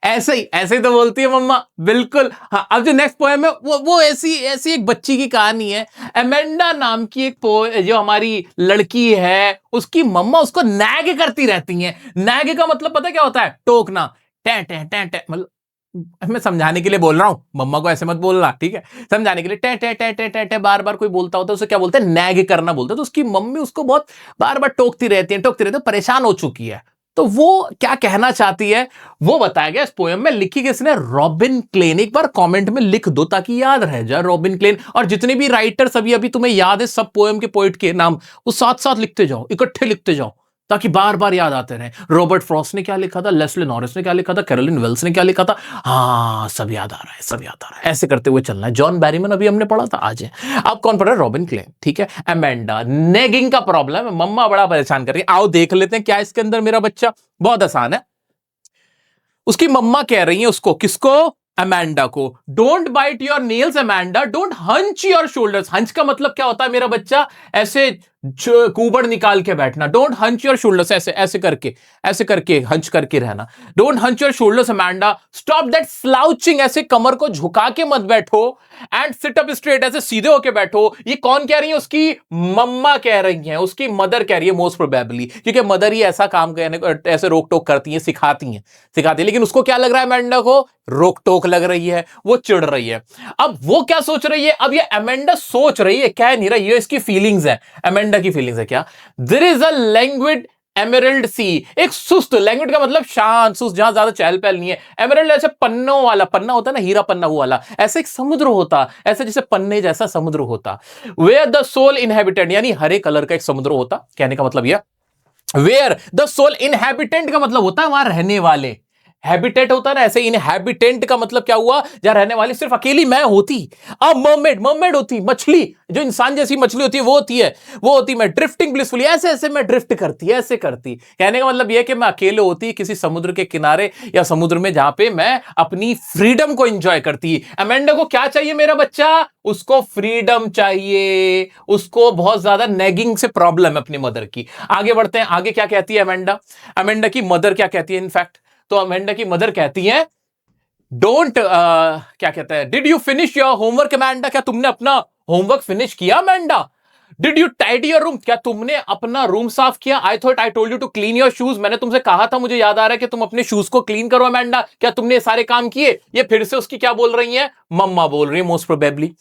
ऐसे ही तो बोलती है मम्मा, बिल्कुल। हाँ, अब जो नेक्स्ट पोएम है वो ऐसी एक बच्ची की कहानी है। एमेंडा नाम की एक जो हमारी लड़की है, उसकी मम्मा उसको नैग करती रहती हैं। नैग का मतलब पता क्या होता है, टोकना, टे टे टे टे, मतलब मैं समझाने के लिए बोल रहा हूं, मम्मा को ऐसे मत बोलना, ठीक है, समझाने के लिए, टे टे टे टे टे टे बार बार कोई बोलता होता है उसे क्या बोलते हैं, नैग करना बोलते हैं। तो उसकी मम्मी उसको बहुत बार बार टोकती रहती है, परेशान हो चुकी है। तो वो क्या कहना चाहती है वो बताया गया इस पोएम में। लिखी किसने, रॉबिन क्लेन। एक बार कमेंट में लिख दो ताकि याद रह जाए, रॉबिन क्लेन। और जितने भी राइटर्स अभी तुम्हें याद है सब पोएम के पोइट के नाम, वो साथ साथ लिखते जाओ, इकट्ठे लिखते जाओ, ताकि बार बार याद आते रहे। रॉबर्ट फ्रॉस्ट ने क्या लिखा था, लेस्ली नॉरिस ने क्या लिखा था, कैरोलिन वेल्स ने क्या लिखा था, हाँ सब याद आ रहा है, सब याद आ रहा है। ऐसे करते हुए चलना है। जॉन बैरीमन अभी हमने पढ़ा था, आज है। अब कौन पढ़ा है, रॉबिन क्लेन। ठीक है, एमेंडा, नेगिंग का प्रॉब्लम है, मम्मा बड़ा परेशान कर रही है। आओ देख लेते हैं क्या इसके अंदर मेरा बच्चा। बहुत आसान है। उसकी मम्मा कह रही है उसको, किसको, अमेंडा को, don't bite your nails Amanda, don't hunch your shoulders. Hunch का मतलब क्या होता है मेरा बच्चा, ऐसे कुबड़ निकाल के बैठना, डोंट हंच योर शोल्डर्स, ऐसे करके हंच करके रहना, don't hunch your shoulders Amanda, stop that slouching, ऐसे कमर को झुका के मत बैठो, एंड सिट अप स्ट्रेट, ऐसे सीधे होके बैठो। ये कौन कह रही है? उसकी मम्मा कह रही है, उसकी मदर कह रही है मोस्ट प्रोबेबली, क्योंकि मदर ही ऐसा काम करने को, ऐसे रोक टोक करती है, सिखाती है। लेकिन उसको क्या लग रहा है? अमेंडा को रोक टोक लग रही है, वो चिढ़ रही है। अब वो क्या सोच रही है? अब ये अमेंडा सोच रही है, कह नहीं रही है, इसकी फीलिंग्स है, अमेंडा की फीलिंग्स है क्या? There is a language emerald sea, एक सुस्त, लैंग्वेज का मतलब शांत सुस्त, जहां ज्यादा चहल पहल नहीं है। एमरल्ड ऐसे पन्नों वाला, पन्ना होता है ना, हीरा पन्ना वो वाला, ऐसे एक समुद्र होता, ऐसे जैसे पन्ने जैसा समुद्र होता। वेयर द सोल इनहेबिटेंट, यानी हरे कलर का एक समुद्र होता, कहने का मतलब यह। वेयर द सोल इनहेबिटेंट का मतलब होता है वहां रहने वाले, हैबिटेट होता है ना, ऐसे इनहैबिटेंट का मतलब क्या हुआ? जहां रहने वाली सिर्फ अकेली मैं होती। अब मर्मेड, मर्मेड होती मछली, जो इंसान जैसी मछली होती है वो होती है, वो होती मैं ड्रिफ्टिंग ब्लिसफुली, ऐसे ऐसे मैं ड्रिफ्ट करती, ऐसे करती। कहने का मतलब यह कि मैं अकेले होती किसी समुद्र के किनारे या समुद्र में, जहां पे मैं अपनी फ्रीडम को एंजॉय करती। अमेंडा को क्या चाहिए मेरा बच्चा? उसको फ्रीडम चाहिए, उसको बहुत ज्यादा नेगिंग से प्रॉब्लम है अपनी मदर की। आगे बढ़ते हैं, आगे क्या कहती है अमेंडा? अमेंडा की मदर क्या कहती है इनफैक्ट? तो अमेंडा की मदर कहती है, डोंट क्या कहता है, did you finish your homework Amanda, क्या तुमने अपना होमवर्क फिनिश किया Amanda? Did you tidy your room, क्या तुमने अपना रूम साफ किया? I thought I told you to clean your shoes, मैंने तुमसे कहा था, मुझे याद आ रहा है कि तुम अपने शूज को क्लीन करो अमेंडा, क्या तुमने ये सारे काम किए? ये फिर से उसकी क्या बोल रही है? मम्मा बोल रही है मोस्ट प्रोबेबली।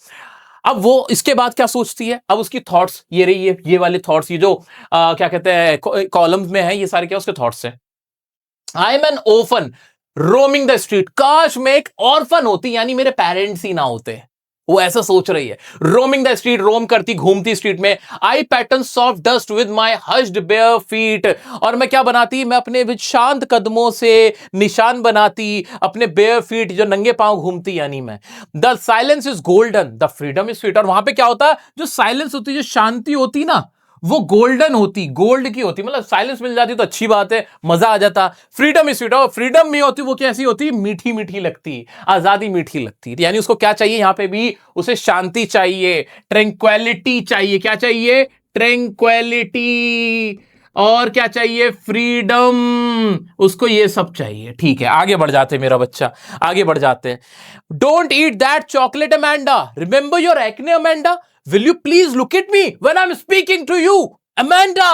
अब वो इसके बाद क्या सोचती है? अब उसकी थॉट्स ये रही है, ये वाले थॉट्स, ये जो क्या कहते हैं कॉलम्स में है, ये सारे क्या उसके थॉट्स है। I am an orphan roaming the street, काश मैं एक ऑर्फन होती, यानी मेरे पेरेंट्स ही ना होते। वो ऐसा सोच रही है। रोमिंग द स्ट्रीट, रोम करती, घूमती स्ट्रीट में। I pattern soft dust with my hushed bare feet, और मैं क्या बनाती? मैं अपने शांत कदमों से निशान बनाती, अपने बेयर फीट, जो नंगे पांव घूमती, यानी मैं। The silence is golden, the freedom is sweet, और वहां पे क्या होता है? जो साइलेंस होती, जो शांति होती ना, वो गोल्डन होती, गोल्ड की होती, मतलब साइलेंस मिल जाती तो अच्छी बात है, मजा आ जाता। फ्रीडम इज स्वीट, और फ्रीडम में होती वो कैसी होती? मीठी मीठी लगती, आजादी मीठी लगती। यानी उसको क्या चाहिए यहां पे भी? उसे शांति चाहिए, ट्रैंक्विलिटी चाहिए। क्या चाहिए? ट्रैंक्विलिटी। और क्या चाहिए? फ्रीडम। उसको ये सब चाहिए। ठीक है, आगे बढ़ जाते मेरा बच्चा, आगे बढ़ जाते हैं। Don't eat that chocolate Amanda, remember your acne Amanda, will you please look at me when I am speaking to you Amanda.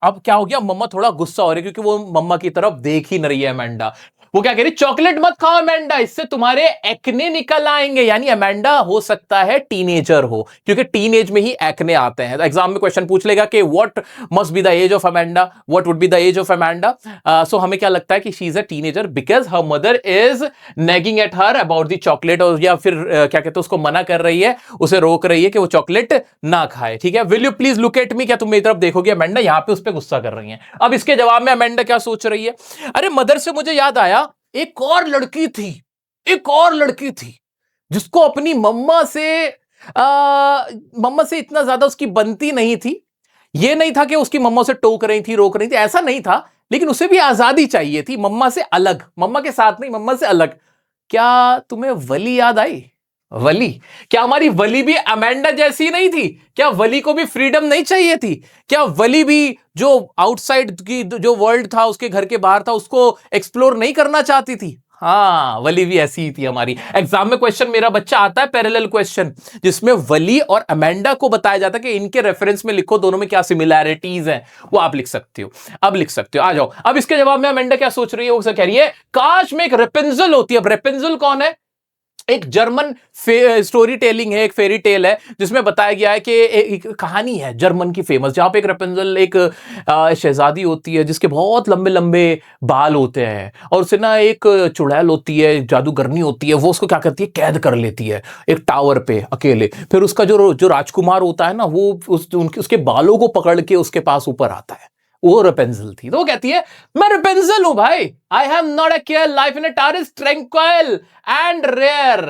अब क्या हो गया? मम्मा थोड़ा गुस्सा हो रही है, क्योंकि वो मम्मा की तरफ देख ही नहीं रही है अमेंडा। वो क्या कह रही? चॉकलेट मत खाओ अमेंडा, इससे तुम्हारे एक्ने निकल आएंगे। यानी अमेंडा हो सकता है टीनेजर हो, क्योंकि टीनेज में ही एक्ने आते हैं। तो एग्जाम में क्वेश्चन पूछ लेगा कि what must be the age of Amanda, what would be the age of Amanda. So हमें क्या लगता है कि she is a teenager, because her mother is nagging at her about the chocolate, और या फिर क्या कहते हैं, उसको मना कर रही है, उसे रोक रही है कि वो चॉकलेट ना खाए। ठीक है, will you please look at मी, क्या तुम मेरी तरफ देखोगे अमेंडा? यहां पे उस पर गुस्सा कर रही है। अब इसके जवाब में अमेंडा क्या सोच रही है? अरे मदर से मुझे याद आया, एक और लड़की थी, एक और लड़की थी जिसको अपनी मम्मा से इतना ज्यादा उसकी बनती नहीं थी। ये नहीं था कि उसकी मम्मा से टोक रही थी, रोक रही थी, ऐसा नहीं था, लेकिन उसे भी आजादी चाहिए थी, मम्मा से अलग, मम्मा के साथ नहीं, मम्मा से अलग। क्या तुम्हें वली याद आई? वली, क्या हमारी वली भी अमेंडा जैसी नहीं थी? क्या वली को भी फ्रीडम नहीं चाहिए थी? क्या वली भी जो आउटसाइड की जो वर्ल्ड था, उसके घर के बाहर था, उसको एक्सप्लोर नहीं करना चाहती थी? हाँ, वली भी ऐसी ही थी हमारी। एग्जाम में क्वेश्चन मेरा बच्चा आता है, पैरेलल क्वेश्चन, जिसमें वली और अमेंडा को बताया जाता है कि इनके रेफरेंस में लिखो दोनों में क्या सिमिलैरिटीज हैं। वो आप लिख सकते हो, अब लिख सकते हो। आ जाओ, अब इसके जवाब में अमेंडा क्या सोच रही है? वो कह रही है, काश में एक रेपेंजल होती। अब रेपेंजल कौन है? एक जर्मन स्टोरी टेलिंग है, एक फेरी टेल है, जिसमें बताया गया है कि एक कहानी है जर्मन की फेमस, जहां पे एक रेपेंजल, एक शहजादी होती है जिसके बहुत लंबे लंबे बाल होते हैं, और उससे ना एक चुड़ैल होती है, जादूगरनी होती है, वो उसको क्या करती है? कैद कर लेती है एक टावर पे अकेले। फिर उसका जो राजकुमार होता है ना, वो उसके बालों को पकड़ के उसके पास ऊपर आता है। वो रेपेंजल थी। तो वो कहती है, मैं रेपेंजल हूं भाई, I have not a care, life in a tower is tranquil and rare.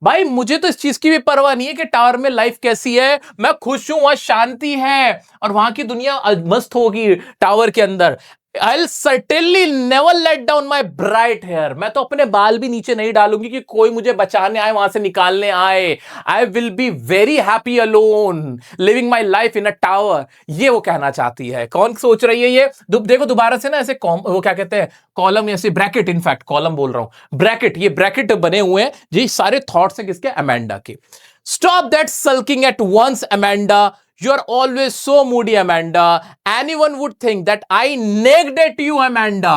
भाई मुझे तो इस चीज की भी परवाह नहीं है कि टावर में लाइफ कैसी है, मैं खुश हूं, वहां शांति है और वहां की दुनिया मस्त होगी टावर के अंदर। I'll certainly never let down my bright hair. मैं तो अपने बाल भी नीचे नहीं डालूंगी कि कोई मुझे बचाने आए, वहां से निकालने आए. I will be very happy alone, living my life in a tower. ये वो कहना चाहती है. कौन सोच रही है ये? देखो दोबारा से ना ऐसे वो क्या कहते हैं, कॉलम, ऐसे ब्रैकेट, इनफैक्ट कॉलम बोल रहा हूं, ब्रैकेट, ये ब्रैकेट बने हुए हैं. ये सारे थॉट्स हैं किसके? अमेंडा के. Stop that sulking at once, Amanda. You are always so moody, Amanda. Anyone would think that I nagged at you, Amanda.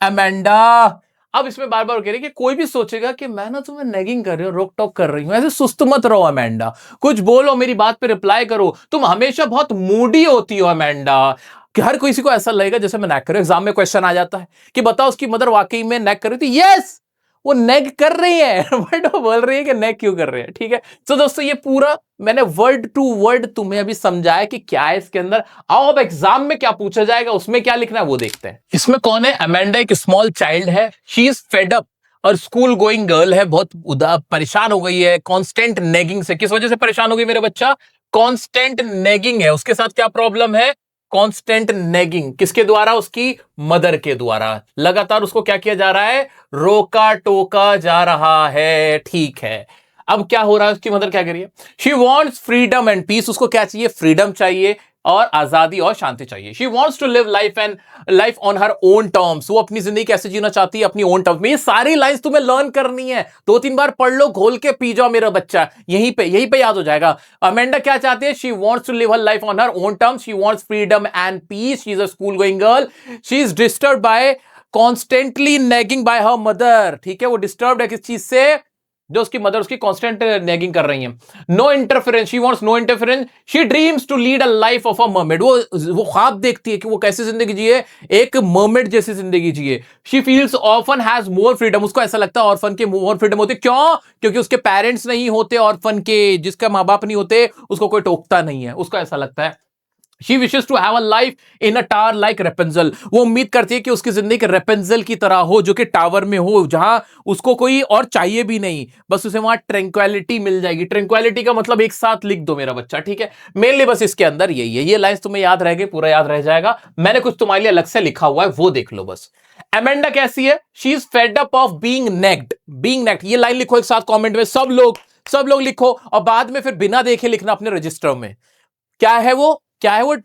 Amanda. अब इसमें बार बार कह रही कि कोई भी सोचेगा कि मैं ना तुम्हें नेगिंग कर रही हूं, रोक टोक कर रही हूं. ऐसे सुस्त मत रहो अमेंडा, कुछ बोलो, मेरी बात पे रिप्लाई करो. तुम हमेशा बहुत मूडी होती हो अमेंडा. कि हर किसी को ऐसा लगेगा जैसे मैं नैग कर रही हूं. एग्जाम में क्वेश्चन आ जाता है कि बताओ उसकी मदर वाकई में नैग कर रही थी. यस, वो नेग कर रही है, बट वो बोल रही है कि नेग क्यों कर रही है. ठीक है, तो दोस्तों ये पूरा मैंने वर्ड टू वर्ड तुम्हें अभी समझाया कि क्या है इसके अंदर. आओ अब एग्जाम में क्या पूछा जाएगा, उसमें क्या लिखना है वो देखते हैं. इसमें कौन है? अमेंडा एक स्मॉल चाइल्ड है. शी इज फेड अप, और स्कूल गोइंग गर्ल है, बहुत परेशान हो गई है कांस्टेंट नेगिंग से. किस वजह से परेशान हो गई मेरे बच्चा? कांस्टेंट नेगिंग है. उसके साथ क्या प्रॉब्लम है? Constant nagging. किसके द्वारा? उसकी मदर के द्वारा. लगातार उसको क्या किया जा रहा है? रोका टोका जा रहा है. ठीक है, अब क्या हो रहा है? उसकी मदर क्या करिए? She wants freedom and peace. उसको क्या चाहिए? फ्रीडम चाहिए और आजादी और शांति चाहिए. She wants to live life on her own terms. वो अपनी जिंदगी कैसे जीना चाहती है? अपनी ओन टर्म्स में. ये सारी लाइंस तुम्हें लर्न करनी है. 2-3 बार पढ़ लो, घोल के पी जाओ मेरा बच्चा, यहीं पे याद हो जाएगा. अमेंडा क्या चाहती है? She wants to live her life on her own terms. She wants freedom and peace. She is a school going girl. She is disturb by constantly nagging by her mother. ठीक है, वो disturb है किस चीज से? जो उसकी mother उसकी कांस्टेंट नेगिंग कर रही हैं. No interference. She wants no interference. She dreams to lead a life of a mermaid. वो ख्वाब देखती है कि वो कैसी जिंदगी जिए? एक मर्मेड जैसी जिंदगी जिए. She feels orphan has more freedom. उसको ऐसा लगता है ऑर्फन के मोर फ्रीडम होती है. क्यों? क्योंकि उसके पेरेंट्स नहीं होते ऑर्फन के, जिसका माँ बाप नहीं होते, उसको कोई टोकता नहीं है. उसको ऐसा लगता है. She wishes to have a life in a tower like Rapunzel. वो उम्मीद करती है कि उसकी जिंदगी रेपेंजल की तरह हो, जो कि टावर में हो, जहां उसको कोई और चाहिए भी नहीं, बस उसे वहां ट्रैंक्विलिटी मिल जाएगी. ट्रैंक्विलिटी का मतलब एक साथ लिख दो मेरा बच्चा. ठीक है, मेनली बस इसके अंदर यही है. ये लाइंस तुम्हें याद रहेगी, पूरा याद रह जाएगा. मैंने कुछ तुम्हारे लिए अलग से लिखा हुआ है, वो देख लो बस. अमेंडा कैसी है? She is fed up of being nagged. Being nagged, ये लाइन लिखो एक साथ कमेंट में, सब लोग लिखो, और बाद में फिर बिना देखे लिखना अपने रजिस्टर में. क्या है वो?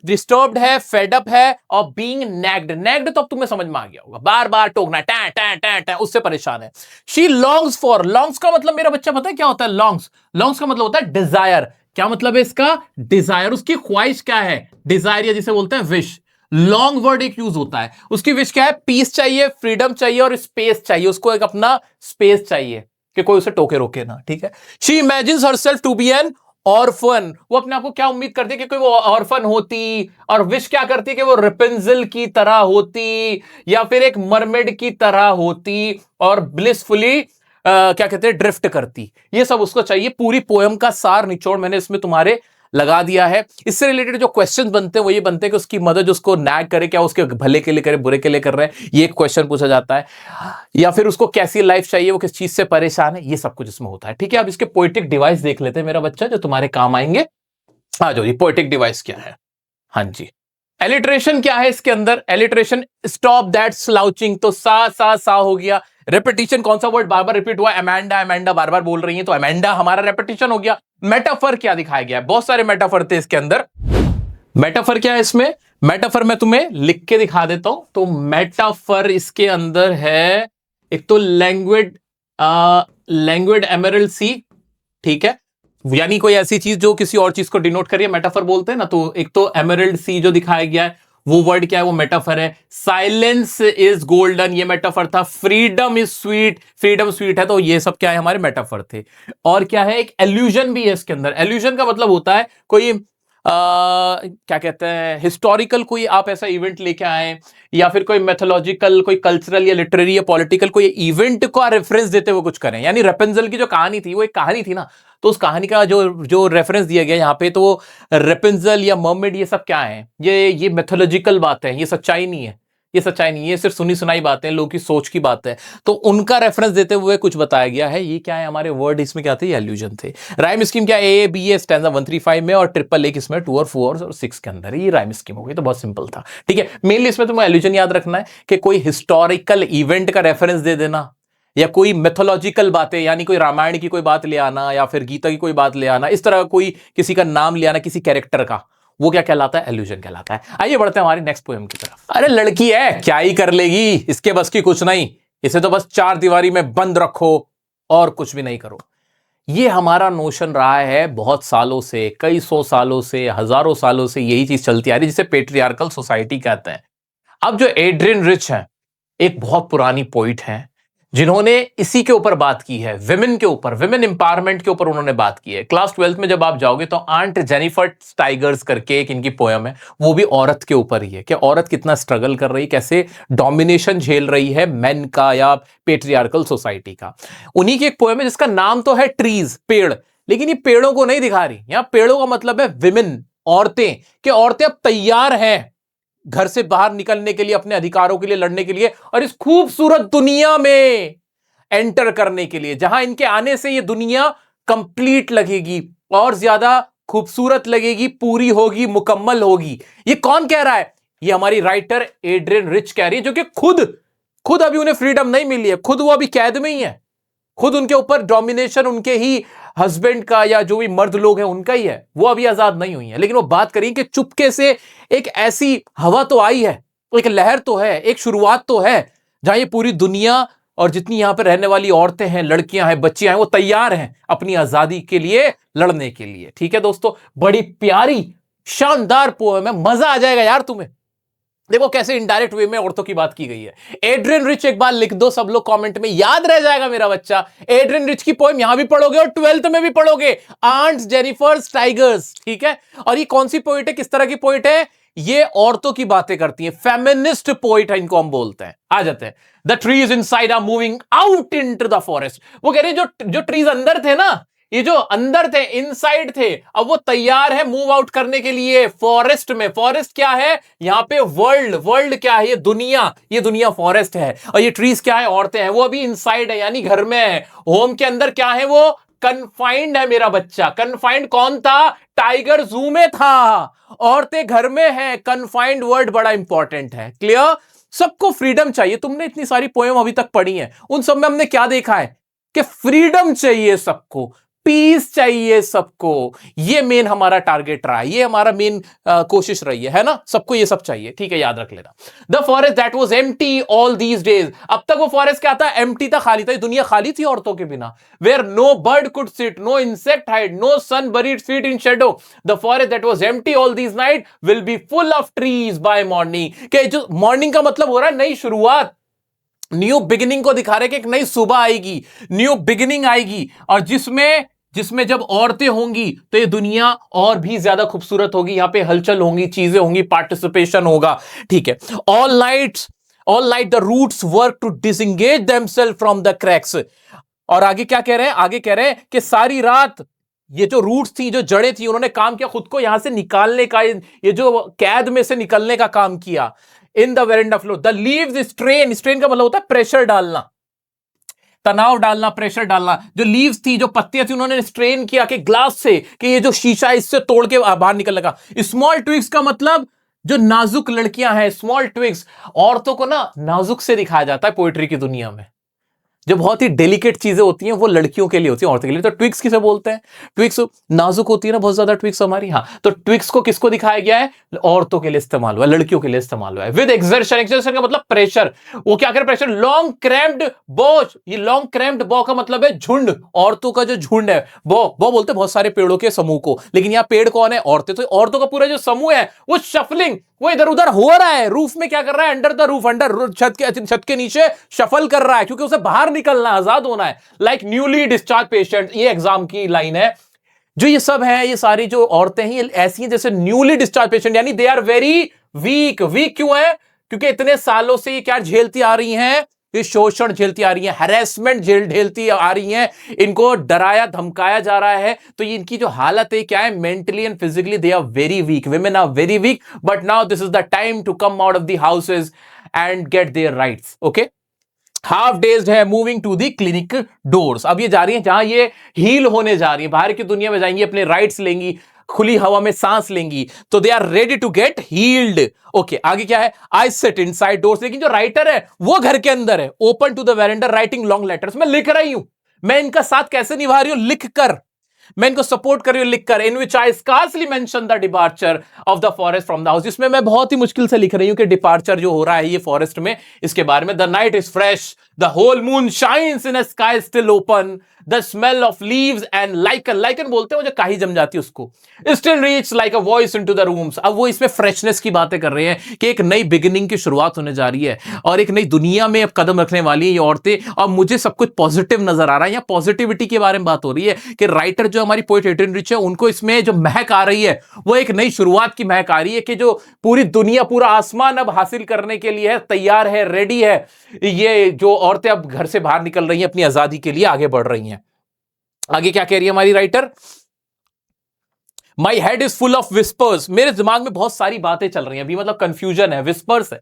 डिस्टर्ब्ड है, फेड अप है, और बीइंग नेग्ड तो अब तुम्हें समझ में आ गया होगा. बार बार टोकना, टा टा टा टा, उससे परेशान है. She longs for. लॉन्ग्स का मतलब मेरा बच्चा पता है क्या होता है? लॉन्ग्स का मतलब होता है डिजायर. क्या मतलब है इसका? डिजायर. उसकी ख्वाहिश क्या है? डिजायर, या जिसे बोलते हैं विश. लॉन्ग वर्ड एक यूज होता है. उसकी विश क्या है? पीस चाहिए, फ्रीडम चाहिए और स्पेस चाहिए. उसको एक अपना स्पेस चाहिए कि कोई उसे टोके रोके ना. ठीक है. She imagines herself to be an orphan. वो अपने आप को क्या उम्मीद करती है? कि कोई वो ऑर्फन होती. और विश क्या करती है? कि वो रेपेंजल की तरह होती, या फिर एक मरमेड की तरह होती, और ब्लिसफुली क्या कहते हैं, ड्रिफ्ट करती. ये सब उसको चाहिए. पूरी पोयम का सार निचोड़ मैंने इसमें तुम्हारे लगा दिया है. इससे रिलेटेड जो क्वेश्चन बनते हैं वो ये बनते हैं कि उसकी मदर जो उसको नैग करे, क्या उसके भले के लिए करे, बुरे के लिए कर रहे हैं, ये क्वेश्चन पूछा जाता है. या फिर उसको कैसी लाइफ चाहिए, वो किस चीज से परेशान है, ये सब कुछ इसमें होता है. ठीक है, अब इसके पोएटिक डिवाइस देख लेते हैं मेरा बच्चा, जो तुम्हारे काम आएंगे. आ जाओ जी, पोएटिक डिवाइस क्या है? हाँ जी, एलिट्रेशन क्या है इसके अंदर? एलिट्रेशन, स्टॉप दैट स्लाउचिंग, तो सा हो गया. रेपिटेशन, कौन सा वर्ड बार बार रिपीट हुआ? अमेंडा बार बार बोल रही है, तो अमेंडा हमारा रेपिटेशन हो गया. मेटाफर क्या दिखाया गया है? बहुत सारे मेटाफर थे इसके अंदर. मेटाफर क्या है इसमें? मेटाफर मैं तुम्हें लिख के दिखा देता हूं. तो मेटाफर इसके अंदर है, एक तो लैंग्वेड एमरल्ड सी. ठीक है, यानी कोई ऐसी चीज जो किसी और चीज को डिनोट करिए, मेटाफर बोलते हैं ना. तो एक तो एमरल्ड सी जो दिखाया गया है, वो वर्ड क्या है? वो मेटाफर है. साइलेंस इज गोल्डन, ये मेटाफर था. Freedom is sweet, freedom sweet है. तो ये सब क्या है? हमारे मेटाफर थे. और क्या है? एक एल्यूजन भी है इसके अंदर. एल्यूजन का मतलब होता है कोई क्या कहते हैं, हिस्टोरिकल कोई आप ऐसा इवेंट लेके आए, या फिर कोई मैथोलॉजिकल, कोई कल्चरल या लिटरेरी या पॉलिटिकल कोई इवेंट का रेफरेंस देते हुए कुछ करें. यानी रेपेंजल की जो कहानी थी, वो एक कहानी थी ना, तो उस कहानी का जो रेफरेंस दिया गया यहाँ पे, तो रेपेंजल या मर्मेड, ये सब क्या है? ये मैथोलॉजिकल बात है, ये सच्चाई नहीं है. ये सच्चाई नहीं है, ये सिर्फ सुनी सुनाई बातें, लोगों की सोच की बात है। तो उनका रेफरेंस देते हुए कुछ बताया गया है। ये क्या है, हमारे वर्ड इसमें क्या थे, ये एल्यूजन थे। राइम स्कीम क्या है, ए बी ए स्टैंजा 135 में और ट्रिपल ए किसमें 2 और 4 और 6 के अंदर। ये राइम स्कीम हो गई, तो बहुत सिंपल था। ठीक है, मेनली इसमें तुम्हें एल्यूजन याद रखना है कि कोई हिस्टोरिकल इवेंट का रेफरेंस दे देना, या कोई मेथोलॉजिकल बातें, यानी कोई रामायण की कोई बात ले आना या फिर गीता की कोई बात ले आना, इस तरह कोई किसी का नाम ले आना किसी कैरेक्टर का, वो क्या कहलाता है, एल्यूजन कहलाता है। आइए बढ़ते हैं हमारी नेक्स्ट पोएम की तरफ। अरे लड़की है, क्या ही कर लेगी, इसके बस की कुछ नहीं, इसे तो बस 4 दीवारी में बंद रखो और कुछ भी नहीं करो। ये हमारा नोशन रहा है बहुत सालों से, कई 100 सालों से, हजारों सालों से यही चीज चलती आ रही है, जिसे पेट्रियार्कल सोसाइटी कहते हैं। अब जो एड्रियन रिच है, एक बहुत पुरानी पोइट है, जिन्होंने इसी के ऊपर बात की है, विमेन के ऊपर, विमेन एम्पावरमेंट के ऊपर उन्होंने बात की है। क्लास 12th में जब आप जाओगे तो आंट जेनिफर स्टाइगर्स करके एक इनकी पोयम है, वो भी औरत के ऊपर ही है, कि औरत कितना स्ट्रगल कर रही, कैसे डोमिनेशन झेल रही है मेन का या पेट्रियार्कल सोसाइटी का। उन्हीं की एक पोयम है जिसका नाम तो है ट्रीज, पेड़, लेकिन ये पेड़ों को नहीं दिखा रही, यहां पेड़ों का मतलब है विमेन, औरतें, कि औरतें अब तैयार हैं घर से बाहर निकलने के लिए, अपने अधिकारों के लिए लड़ने के लिए, और इस खूबसूरत दुनिया में एंटर करने के लिए, जहां इनके आने से ये दुनिया कंप्लीट लगेगी, और ज्यादा खूबसूरत लगेगी, पूरी होगी, मुकम्मल होगी। ये कौन कह रहा है, ये हमारी राइटर एड्रियन रिच कह रही है, जो कि खुद अभी उन्हें फ्रीडम नहीं मिली है, खुद वो अभी कैद में ही है, खुद उनके ऊपर डोमिनेशन उनके ही हस्बैंड का या जो भी मर्द लोग हैं उनका ही है, वो अभी आजाद नहीं हुई है। लेकिन वो बात करें कि चुपके से एक ऐसी हवा तो आई है, एक लहर तो है, एक शुरुआत तो है, जहां ये पूरी दुनिया और जितनी यहां पर रहने वाली औरतें हैं, लड़कियां हैं, बच्चियां हैं, वो तैयार हैं अपनी आजादी के लिए लड़ने के लिए। ठीक है दोस्तों, बड़ी प्यारी शानदार पोएम है, मजा आ जाएगा यार तुम्हें। देखो कैसे इनडायरेक्ट वे में औरतों की बात की गई है। एड्रियन रिच एक बार लिख दो सब लोग कमेंट में, याद रह जाएगा मेरा बच्चा। एड्रियन रिच की पोएम यहां भी पढ़ोगे और 12th में भी पढ़ोगे, आंट जेनिफर स्टाइगर्स। ठीक है, और ये कौन सी पोइट है, किस तरह की पोइट है, ये औरतों की बातें करती है, फेमिनिस्ट पोइट है इनको हम बोलते हैं। आ जाते हैं, the trees inside are moving out into the forest. वो कह रहे जो ट्रीज अंदर थे ना, ये जो अंदर थे, इनसाइड थे, अब वो तैयार है मूव आउट करने के लिए फॉरेस्ट में। फॉरेस्ट क्या है यहां पे, वर्ल्ड क्या है, ये दुनिया फॉरेस्ट है, और ये ट्रीज क्या है, औरतें हैं, वो अभी इनसाइड है, यानी घर में है, होम के अंदर क्या है, वो कन्फाइंड है मेरा बच्चा। कन्फाइंड कौन था, टाइगर जू में था, औरतें घर में है, कन्फाइंड वर्ड बड़ा इंपॉर्टेंट है। क्लियर, सबको फ्रीडम चाहिए। तुमने इतनी सारी पोएम अभी तक पढ़ी है, उन सब में हमने क्या देखा है कि फ्रीडम चाहिए सबको, पीस चाहिए सबको, ये मेन हमारा टारगेट रहा है, ये हमारा मेन कोशिश रही है ना, सबको ये सब चाहिए। ठीक है, याद रख लेना। The forest that was empty all these days, अब तक वो फॉरेस्ट क्या था, एम्प्टी था, खाली था, दुनिया खाली थी औरतों के बिना। Where no bird could sit, no insect hide, no sun buried feet in shadow, the forest that was empty all these night will be full of trees by morning. के जो मॉर्निंग का मतलब हो रहा है नई शुरुआत, न्यू बिगिनिंग को दिखा रहे कि एक नई सुबह आएगी, न्यू बिगिनिंग आएगी, और जिसमें जब औरतें होंगी तो ये दुनिया और भी ज्यादा खूबसूरत होगी, यहां पे हलचल होंगी, चीजें होंगी, पार्टिसिपेशन होगा। ठीक है, all night the roots work to disengage themselves from the cracks. और आगे क्या कह रहे हैं, आगे कह रहे हैं कि सारी रात ये जो रूट्स थी, जो जड़ें थी, उन्होंने काम किया खुद को यहां से निकालने का, ये जो कैद में से निकलने का काम किया। In the veranda flow the leaves strain का मतलब होता है प्रेशर डालना, तनाव डालना, प्रेशर डालना। जो लीव्स थी, जो पत्तियां थी, उन्होंने स्ट्रेन किया कि ग्लास से, कि ये जो शीशा है इससे तोड़ के बाहर निकलने का। स्मॉल ट्विग्स का मतलब जो नाजुक लड़कियां हैं, स्मॉल ट्विग्स। औरतों को ना नाजुक से दिखाया जाता है पोएट्री की दुनिया में, जो बहुत ही डेलिकेट चीजें होती हैं वो लड़कियों के लिए होती हैं, औरतों के लिए। तो ट्विक्स किसे बोलते हैं, ट्विक्स नाजुक होती है ना बहुत ज्यादा ट्विक्स हमारी। हाँ, तो ट्विक्स को किसको दिखाया गया है, औरतों के लिए इस्तेमाल हुआ है, लड़कियों के लिए इस्तेमाल हुआ है। विद एक्सर्शन का मतलब प्रेशर, वो क्या करे प्रेशर। लॉन्ग क्रैम्प्ड बो, ये लॉन्ग क्रैम्प्ड बो का मतलब है झुंड, औरतों का जो झुंड है, बो बोलते हैं बहुत सारे पेड़ों के समूह को, लेकिन यहाँ पेड़ कौन है, औरतें। तो औरतों का पूरा जो समूह है वो शफलिंग, वो इधर उधर हो रहा है, रूफ में क्या कर रहा है, अंडर द रूफ, अंडर छत के नीचे शफल कर रहा है, क्योंकि उसे बाहर निकलना, आजाद होना है। लाइक न्यूली डिस्चार्ज पेशेंट, ये एग्जाम की लाइन है। जो ये सब है, ये सारी जो औरतें हैं, ये ऐसी हैं जैसे न्यूली डिस्चार्ज पेशेंट, यानी they are very weak. Weak क्यों है, क्योंकि इतने सालों से ये क्या झेलती आ रही हैं, ये शोषण झेलती आ रही है, हैरेसमेंट झेलती आ रही हैं, इनको डराया धमकाया जा रहा है। तो ये इनकी जो हालत है क्या है, mentally and physically they are very weak, women are very weak, but now this is the time to come out of the houses and get their rights. Okay, half days है moving to the clinic doors. अब ये जा रही है जहां ये heal होने जा रही है, बाहर की दुनिया में जाएंगी, अपने राइट्स लेंगी, खुली हवा में सांस लेंगी, तो they are ready to get healed. Okay, आगे क्या है? I sit inside doors. लेकिन जो राइटर है वो घर के अंदर है. Open to the veranda writing long letters. मैं लिख रही हूं. मैं इनका साथ कैसे निभा रही हूं? लिख कर. मैं इनको सपोर्ट कर रही हूं लिखकर. In which I scarcely mention the departure of the forest from the house. जिसमें मैं बहुत ही मुश्किल से लिख रही हूं कि डिपार्चर जो हो रहा है ये फॉरेस्ट में, इसके बारे में. The night is fresh, the whole moon shines in a sky still open, the smell of leaves and lichen. Lichen बोलते हैं वो जो काई जम जाती है उसको. Still reach like a voice into the rooms. अब वो इसमें फ्रेशनेस की बातें कर रहे हैं कि एक नई बिगिनिंग की शुरुआत होने जा रही है और एक नई दुनिया में अब कदम रखने वाली है ये औरतें. और मुझे सब कुछ पॉजिटिव नजर आ रहा है. यहाँ पॉजिटिविटी के बारे में बात हो रही है कि राइटर जो हमारी पोएट एड्रियन रिच है, उनको इसमें जो महक आ रही है वो एक नई शुरुआत की महक आ रही है कि जो पूरी दुनिया, पूरा आसमान अब हासिल करने के लिए तैयार है, रेडी है. ये जो औरतें अब घर से बाहर निकल रही हैं, अपनी आजादी के लिए आगे बढ़ रही हैं. आगे क्या कह रही है हमारी writer? My head is full of whispers. मेरे दिमाग में बहुत सारी बातें चल रही हैं अभी, मतलब कंफ्यूजन है, विस्पर्स है.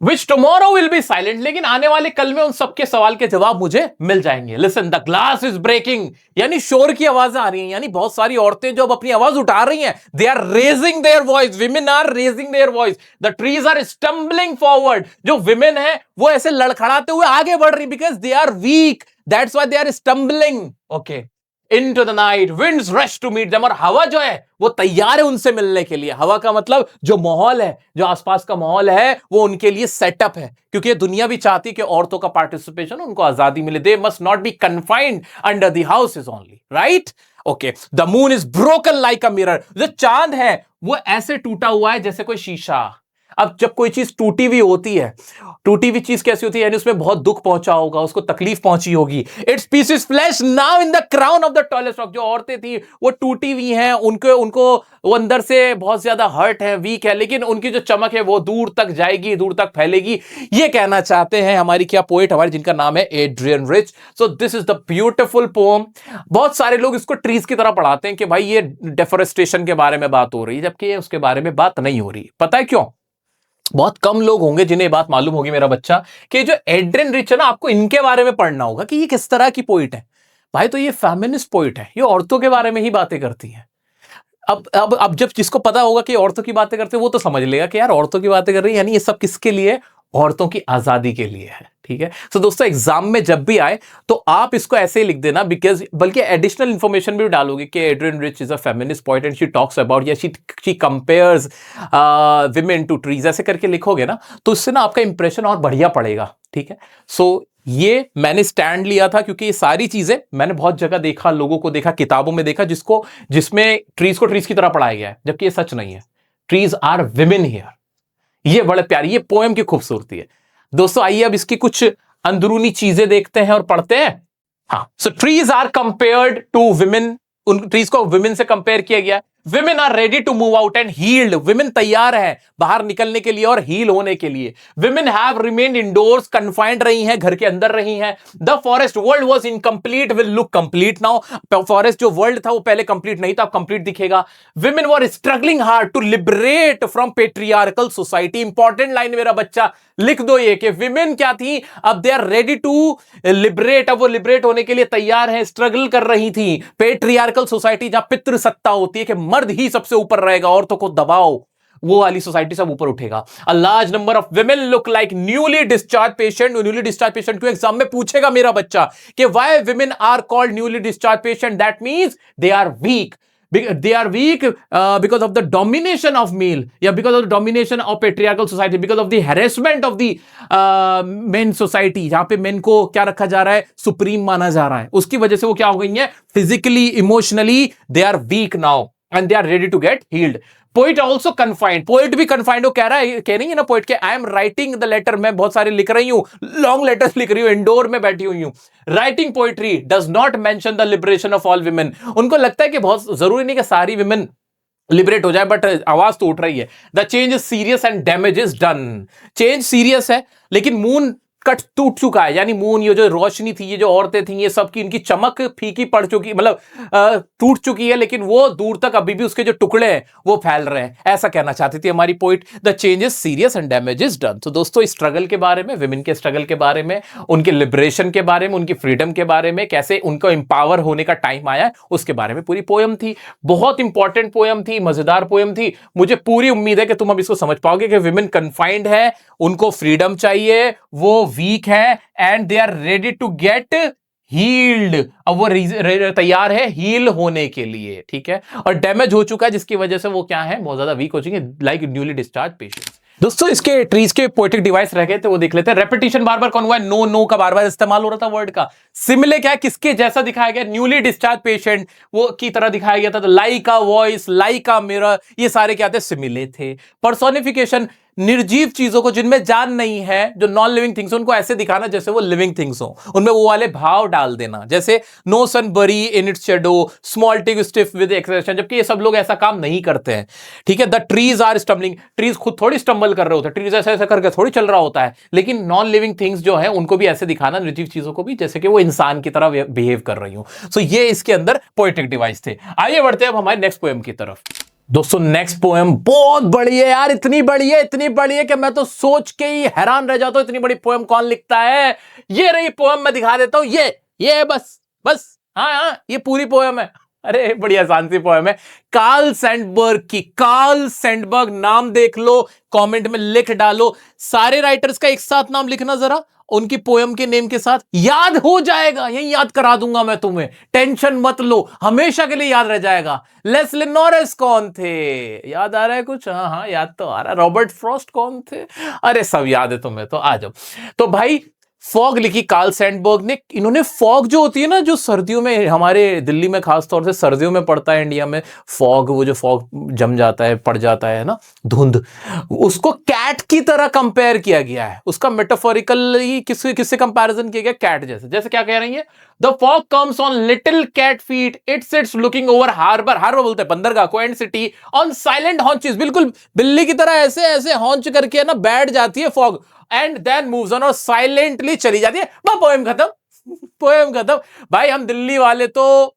विच टुमारो विल बी साइलेंट. लेकिन आने वाले कल में उन सबके सवाल के जवाब मुझे मिल जाएंगे. Listen, the glass is breaking. यानी शोर की आवाजें आ रही हैं. यानी बहुत सारी औरतें जो अब अपनी आवाज उठा रही हैं, they are raising their voice. Women are raising their voice. The trees are stumbling forward. जो विमेन है वो ऐसे लड़खड़ाते हुए आगे बढ़ रही, because they are weak. That's why they are stumbling. Okay, into the night winds rush to meet them. और हवा जो है वो तैयार है उनसे मिलने के लिए. हवा का मतलब जो माहौल है, जो आसपास का माहौल है, वो उनके लिए सेटअप है. क्योंकि ये दुनिया भी चाहती है कि औरतों का पार्टिसिपेशन, उनको आजादी मिले. They must not be confined under the houses only. Right? Okay, the moon is broken like a mirror. जो चांद है वो ऐसे टूटा हुआ है जैसे कोई शीशा. अब जब कोई चीज टूटी हुई होती है, टूटी हुई चीज कैसी होती है? यानी उसमें बहुत दुख पहुंचा होगा, उसको तकलीफ पहुंची होगी. It's pieces flash now in the crown of the tallest rock. जो औरतें थी वो टूटी हुई हैं, उनको वो अंदर से बहुत ज्यादा हर्ट है, वीक है, लेकिन उनकी जो चमक है वो दूर तक जाएगी, दूर तक फैलेगी. ये कहना चाहते हैं हमारी क्या पोएट, हमारी जिनका नाम है Adrienne Rich. So this is the beautiful poem. बहुत सारे लोग इसको ट्रीज की तरह पढ़ाते हैं कि भाई ये डेफोरेस्टेशन के बारे में बात हो रही है, जबकि ये उसके बारे में बात नहीं हो रही. पता है क्यों? बहुत कम लोग होंगे जिन्हें बात मालूम होगी मेरा बच्चा, कि जो एड्रियन रिच है ना, आपको इनके बारे में पढ़ना होगा कि ये किस तरह की पोइट है. भाई तो ये फेमिनिस्ट पोइट है, ये औरतों के बारे में ही बातें करती है. अब जब जिसको पता होगा कि औरतों की बातें करते हैं, वो तो समझ लेगा कि यार औरतों की बातें कर रही है, यानी ये सब किसके लिए? औरतों की आजादी के लिए है. ठीक है. तो दोस्तों एग्जाम में जब भी आए तो आप इसको ऐसे ही लिख देना, बिकॉज बल्कि एडिशनल इंफॉर्मेशन भी डालोगे कि Adrienne Rich is a feminist poet and she talks about, या she compares women to trees. ऐसे करके लिखोगे ना तो उससे ना आपका इंप्रेशन और बढ़िया पड़ेगा. ठीक है. सो ये मैंने स्टैंड लिया था क्योंकि ये सारी चीजें मैंने बहुत जगह देखा, लोगों को देखा, किताबों में देखा, जिसमें ट्रीज को ट्रीज की तरह पढ़ाया गया है, जबकि ये सच नहीं है. Trees are women here. ये बड़े प्यारी, ये पोएम की खूबसूरती है. दोस्तों आइए अब इसकी कुछ अंदरूनी चीजें देखते हैं और पढ़ते हैं. हाँ, so trees are compared to women. उन ट्रीज को विमेन से कंपेयर किया गया. Women are ready to move out and healed. Women तैयार है बाहर निकलने के लिए और हील होने के लिए. Women have remained indoors. Confined रही हैं, घर के अंदर रही हैं. The forest world was incomplete will look complete now. Forest जो वर्ल्ड था वो पहले कंप्लीट नहीं था, अब कंप्लीट दिखेगा. Women were struggling hard to liberate from patriarchal society. Important line मेरा बच्चा लिख दो ये, कि विमेन क्या थी? अब they are ready to liberate. अब वो लिबरेट होने के लिए तैयार है. स्ट्रगल कर रही थी पेट्रियार्कल सोसाइटी, जहां पितृ सत्ता होती है कि मर्द ही सबसे ऊपर रहेगा, औरतों को दबाओ, वो वाली सोसाइटी सब ऊपर उठेगा. A large number of women look like newly discharge patient. Newly discharge patient क्यों एग्जाम में पूछेगा मेरा बच्चा कि why women are called newly discharge patient? That means they are weak. They are weak because of the domination of male, yeah, because of the domination of patriarchal society, because of the harassment of the men society, जहां पे men को क्या रखा जा रहा है? Supreme माना जा रहा है. उसकी वजह से वो क्या हो गई है? Physically, emotionally they are weak now and they are ready to get healed. Poet also confined. Poet भी कन्फाइंड. वो कह रही है ना पोइट के, I am writing the letter. मैं बहुत सारे लिख रही हूं, लॉन्ग लेटर्स लिख रही हूं, इंडोर में बैठी हुई हूं. Writing poetry does not mention the liberation of all women. उनको लगता है कि बहुत जरूरी नहीं कि सारी विमेन लिबरेट हो जाए, बट आवाज तो उठ रही है. The change is serious and damage is done. Change serious है, लेकिन मून कट टूट चुका है, यानी मून, ये जो रोशनी थी, ये जो औरतें थी, ये सब की इनकी चमक फीकी पड़ चुकी, मतलब टूट चुकी है, लेकिन वो दूर तक अभी भी उसके जो टुकड़े हैं वो फैल रहे हैं, ऐसा कहना चाहती थी हमारी poet. The change is serious and damage is done. तो दोस्तों, स्ट्रगल के बारे में, विमेन के स्ट्रगल के बारे में, उनके लिबरेशन के बारे में, उनकी फ्रीडम के बारे में, कैसे उनको एम्पावर होने का टाइम आया, उसके बारे में पूरी पोयम थी। बहुत इंपॉर्टेंट पोयम थी, मजेदार पोयम थी। मुझे पूरी उम्मीद है कि तुम अब इसको समझ पाओगे कि विमेन कन्फाइंड है, उनको फ्रीडम चाहिए, वो वीक है and they are ready to get healed. अब वो तैयार है हील होने के लिए, ठीक है, और डैमेज हो चुका है जिसकी वजह से वो क्या है, बहुत ज्यादा वीक हो चुके हैं, लाइक न्यूली डिस्चार्ज पेशेंट। दोस्तों, इसके ट्रीज के पोएटिक डिवाइस रह गए थे, वो देख लेते हैं। रेपिटेशन बार बार कौन हुआ है, नो नो का बार बार इस्तेमाल हो रहा था वर्ड का। सिमिले क्या है, किसके जैसा दिखाया गया, न्यूली डिस्चार्ज पेशेंट वो की तरह दिखाया गया था। तो like a voice, like a mirror, ये सारे क्या थे, सिमिले थे। पर्सोनिफिकेशन, निर्जीव चीजों को जिनमें जान नहीं है, जो नॉन लिविंग थिंग्स, उनको ऐसे दिखाना जैसे वो लिविंग थिंग्स हो, उनमें वो वाले भाव डाल देना, जैसे नो सन बरी in its shadow, small TIG stiff with expression, जबकि ये सब लोग ऐसा काम नहीं करते हैं, ठीक है। The trees are stumbling, trees खुद थोड़ी स्टम्बल कर रहे होते हैं, ट्रीज ऐसा ऐसा करके थोड़ी चल रहा होता है, लेकिन नॉन लिविंग थिंग्स जो है उनको भी ऐसे दिखाना, निर्जीव चीजों को भी, जैसे कि वो इंसान की तरह बिहेव कर रही हूं। सो ये इसके अंदर पोएटिक डिवाइस थे। आइए बढ़ते हैं अब हमारे नेक्स्ट पोएम की तरफ। दोस्तों, नेक्स्ट पोएम बहुत बड़ी है यार, इतनी बड़ी है कि मैं तो सोच के ही हैरान रह जाता हूं, इतनी बड़ी पोएम कौन लिखता है। ये रही पोएम, मैं दिखा देता हूं, ये बस हाँ, ये पूरी पोएम है। अरे बड़ी आसान सी पोएम है, कार्ल सैंडबर्ग की। कार्ल सैंडबर्ग, नाम देख लो, कमेंट में लिख डालो, सारे राइटर्स का एक साथ नाम लिखना जरा, उनकी पोएम के नेम के साथ, याद हो जाएगा, यही याद करा दूंगा मैं तुम्हें, टेंशन मत लो, हमेशा के लिए याद रह जाएगा। लेस्ली नॉरिस कौन थे, याद आ रहा है कुछ, हाँ याद तो आ रहा है। रॉबर्ट फ्रॉस्ट कौन थे, अरे सब याद है तुम्हें, तो आ जाओ। तो भाई, फॉग लिखी कार्ल सैंडबर्ग ने। इन्होंने फॉग जो होती है ना, जो सर्दियों में हमारे दिल्ली में खासतौर से सर्दियों में पड़ता है, इंडिया में फॉग, वो जो फॉग जम जाता है, पड़ जाता है ना, धुंध, उसको कैट की तरह कंपेयर किया गया है। उसका मेटाफोरिकली किससे कंपैरिजन किया गया, कैट जैसे। जैसे क्या कह रही है, the fog comes on little cat feet, it sits looking over harbour, harbour बोलते हैं बंदरगाह को, and city, on silent haunches, बिल्कुल बिल्ली की तरह ऐसे ऐसे हॉन्च करके ना बैठ जाती है fog, and then moves on, और साइलेंटली चली जाती है। बस पोएम खत्म, पोएम खत्म। भाई, हम दिल्ली वाले तो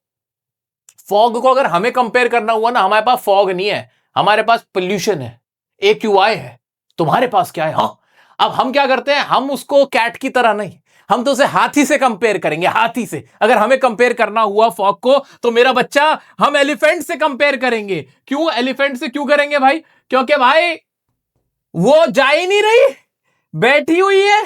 फॉग को अगर हमें कंपेयर करना हुआ ना, हमारे पास फॉग नहीं है, हमारे पास पोल्यूशन है, AQI है। तुम्हारे पास क्या है, हाँ। अब हम क्या करते हैं, हम उसको कैट की तरह नहीं, हम तो उसे हाथी से कंपेयर करेंगे, हाथी से। अगर हमें कंपेयर करना हुआ फॉग को, तो मेरा बच्चा, हम एलिफेंट से कंपेयर करेंगे। क्यों एलिफेंट से क्यों करेंगे भाई, क्योंकि भाई वो जा ही नहीं रही, बैठी हुई है,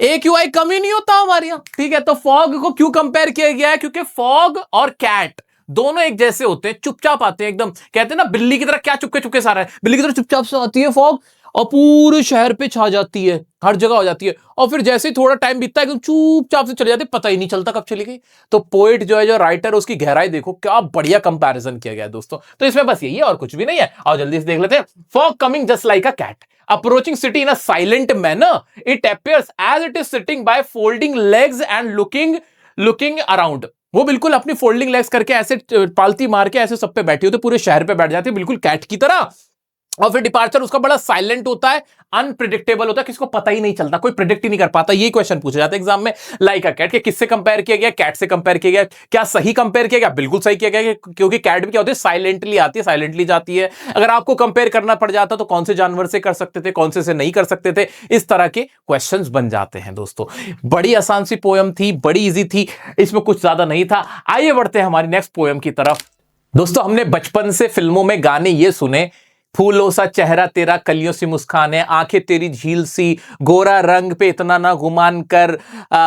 AQI कम ही नहीं होता हमारे यहां, ठीक है। तो फॉग को क्यों कंपेयर किया गया है, क्योंकि फॉग और कैट दोनों एक जैसे होते हैं, चुपचाप आते हैं एकदम, कहते हैं ना बिल्ली की तरह, क्या चुपके चुपके सा रहा है, बिल्ली की तरह चुपचाप से आती है फॉग, और पूरे शहर पे छा जाती है, हर जगह हो जाती है, और फिर जैसे ही थोड़ा टाइम बीतता है एकदम चुपचाप से चली जाती है, पता ही नहीं चलता कब चली गई। तो पोएट जो है, जो राइटर, उसकी गहराई देखो, क्या बढ़िया कंपैरिजन किया गया है दोस्तों। तो इसमें बस यही है और कुछ भी नहीं है, और जल्दी से देख लेते हैं। Fog coming just like a cat, approaching city in a silent manner, it appears as it is sitting by folding legs and looking around। वो बिल्कुल अपनी फोल्डिंग लेग्स करके ऐसे पालती मार के ऐसे सब पे बैठी होती है, पूरे शहर पे बैठ जाती है, बिल्कुल कैट की तरह। और फिर डिपार्चर उसका बड़ा साइलेंट होता है, अनप्रिडिक्टेबल होता है, किसको पता ही नहीं चलता, कोई प्रिडिक्ट ही नहीं कर पाता। ये क्वेश्चन पूछा जाता है एग्जाम में, लाइक अ कैट, के किससे कंपेयर किया गया, कैट से कंपेयर किया गया। क्या सही कंपेयर किया गया, बिल्कुल सही किया गया, क्योंकि कैट भी क्या होती है, साइलेंटली आती है, साइलेंटली जाती है। अगर आपको कंपेयर करना पड़ जाता तो कौन से जानवर से कर सकते थे, कौन से नहीं कर सकते थे, इस तरह के क्वेश्चंस बन जाते हैं दोस्तों। बड़ी आसान सी पोएम थी, बड़ी इजी थी, इसमें कुछ ज्यादा नहीं था। आइए बढ़ते हैं हमारी नेक्स्ट पोएम की तरफ। दोस्तों, हमने बचपन से फिल्मों में गाने ये सुने, फूलों सा चेहरा तेरा, कलियों सी मुस्कान है, आंखें तेरी झील सी, गोरा रंग पे इतना ना गुमान कर,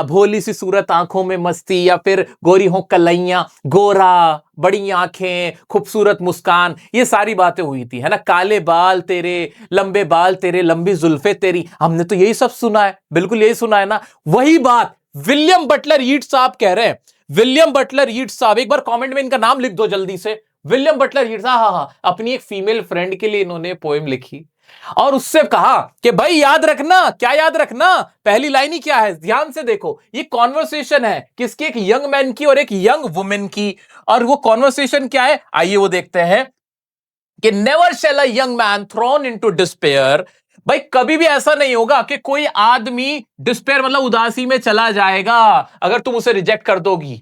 भोली सी सूरत आंखों में मस्ती, या फिर गोरी हो कलैया, गोरा, बड़ी आंखें, खूबसूरत मुस्कान, ये सारी बातें हुई थी, है ना। काले बाल तेरे, लंबे बाल तेरे, लंबी जुल्फे तेरी, हमने तो यही सब सुना है, बिल्कुल यही सुना है ना। वही बात विलियम बटलर यीट्स साहब कह रहे हैं। विलियम बटलर यीट्स साहब, एक बार कमेंट में इनका नाम लिख दो जल्दी से, विलियम बटलर यीट्स। हाँ, अपनी एक फीमेल फ्रेंड के लिए इन्होंने पोएम लिखी, और उससे कहा कि भाई याद रखना, क्या याद रखना, पहली लाइन ही क्या है, ध्यान से देखो, ये कॉन्वर्सेशन है किसकी, एक यंग मैन की और एक यंग वुमेन की। और वो कॉन्वर्सेशन क्या है, आइए वो देखते हैं। कि never shall a young man thrown into despair. भाई कभी भी ऐसा नहीं होगा कि कोई आदमी डिस्पेयर मतलब उदासी में चला जाएगा अगर तुम उसे रिजेक्ट कर दोगी।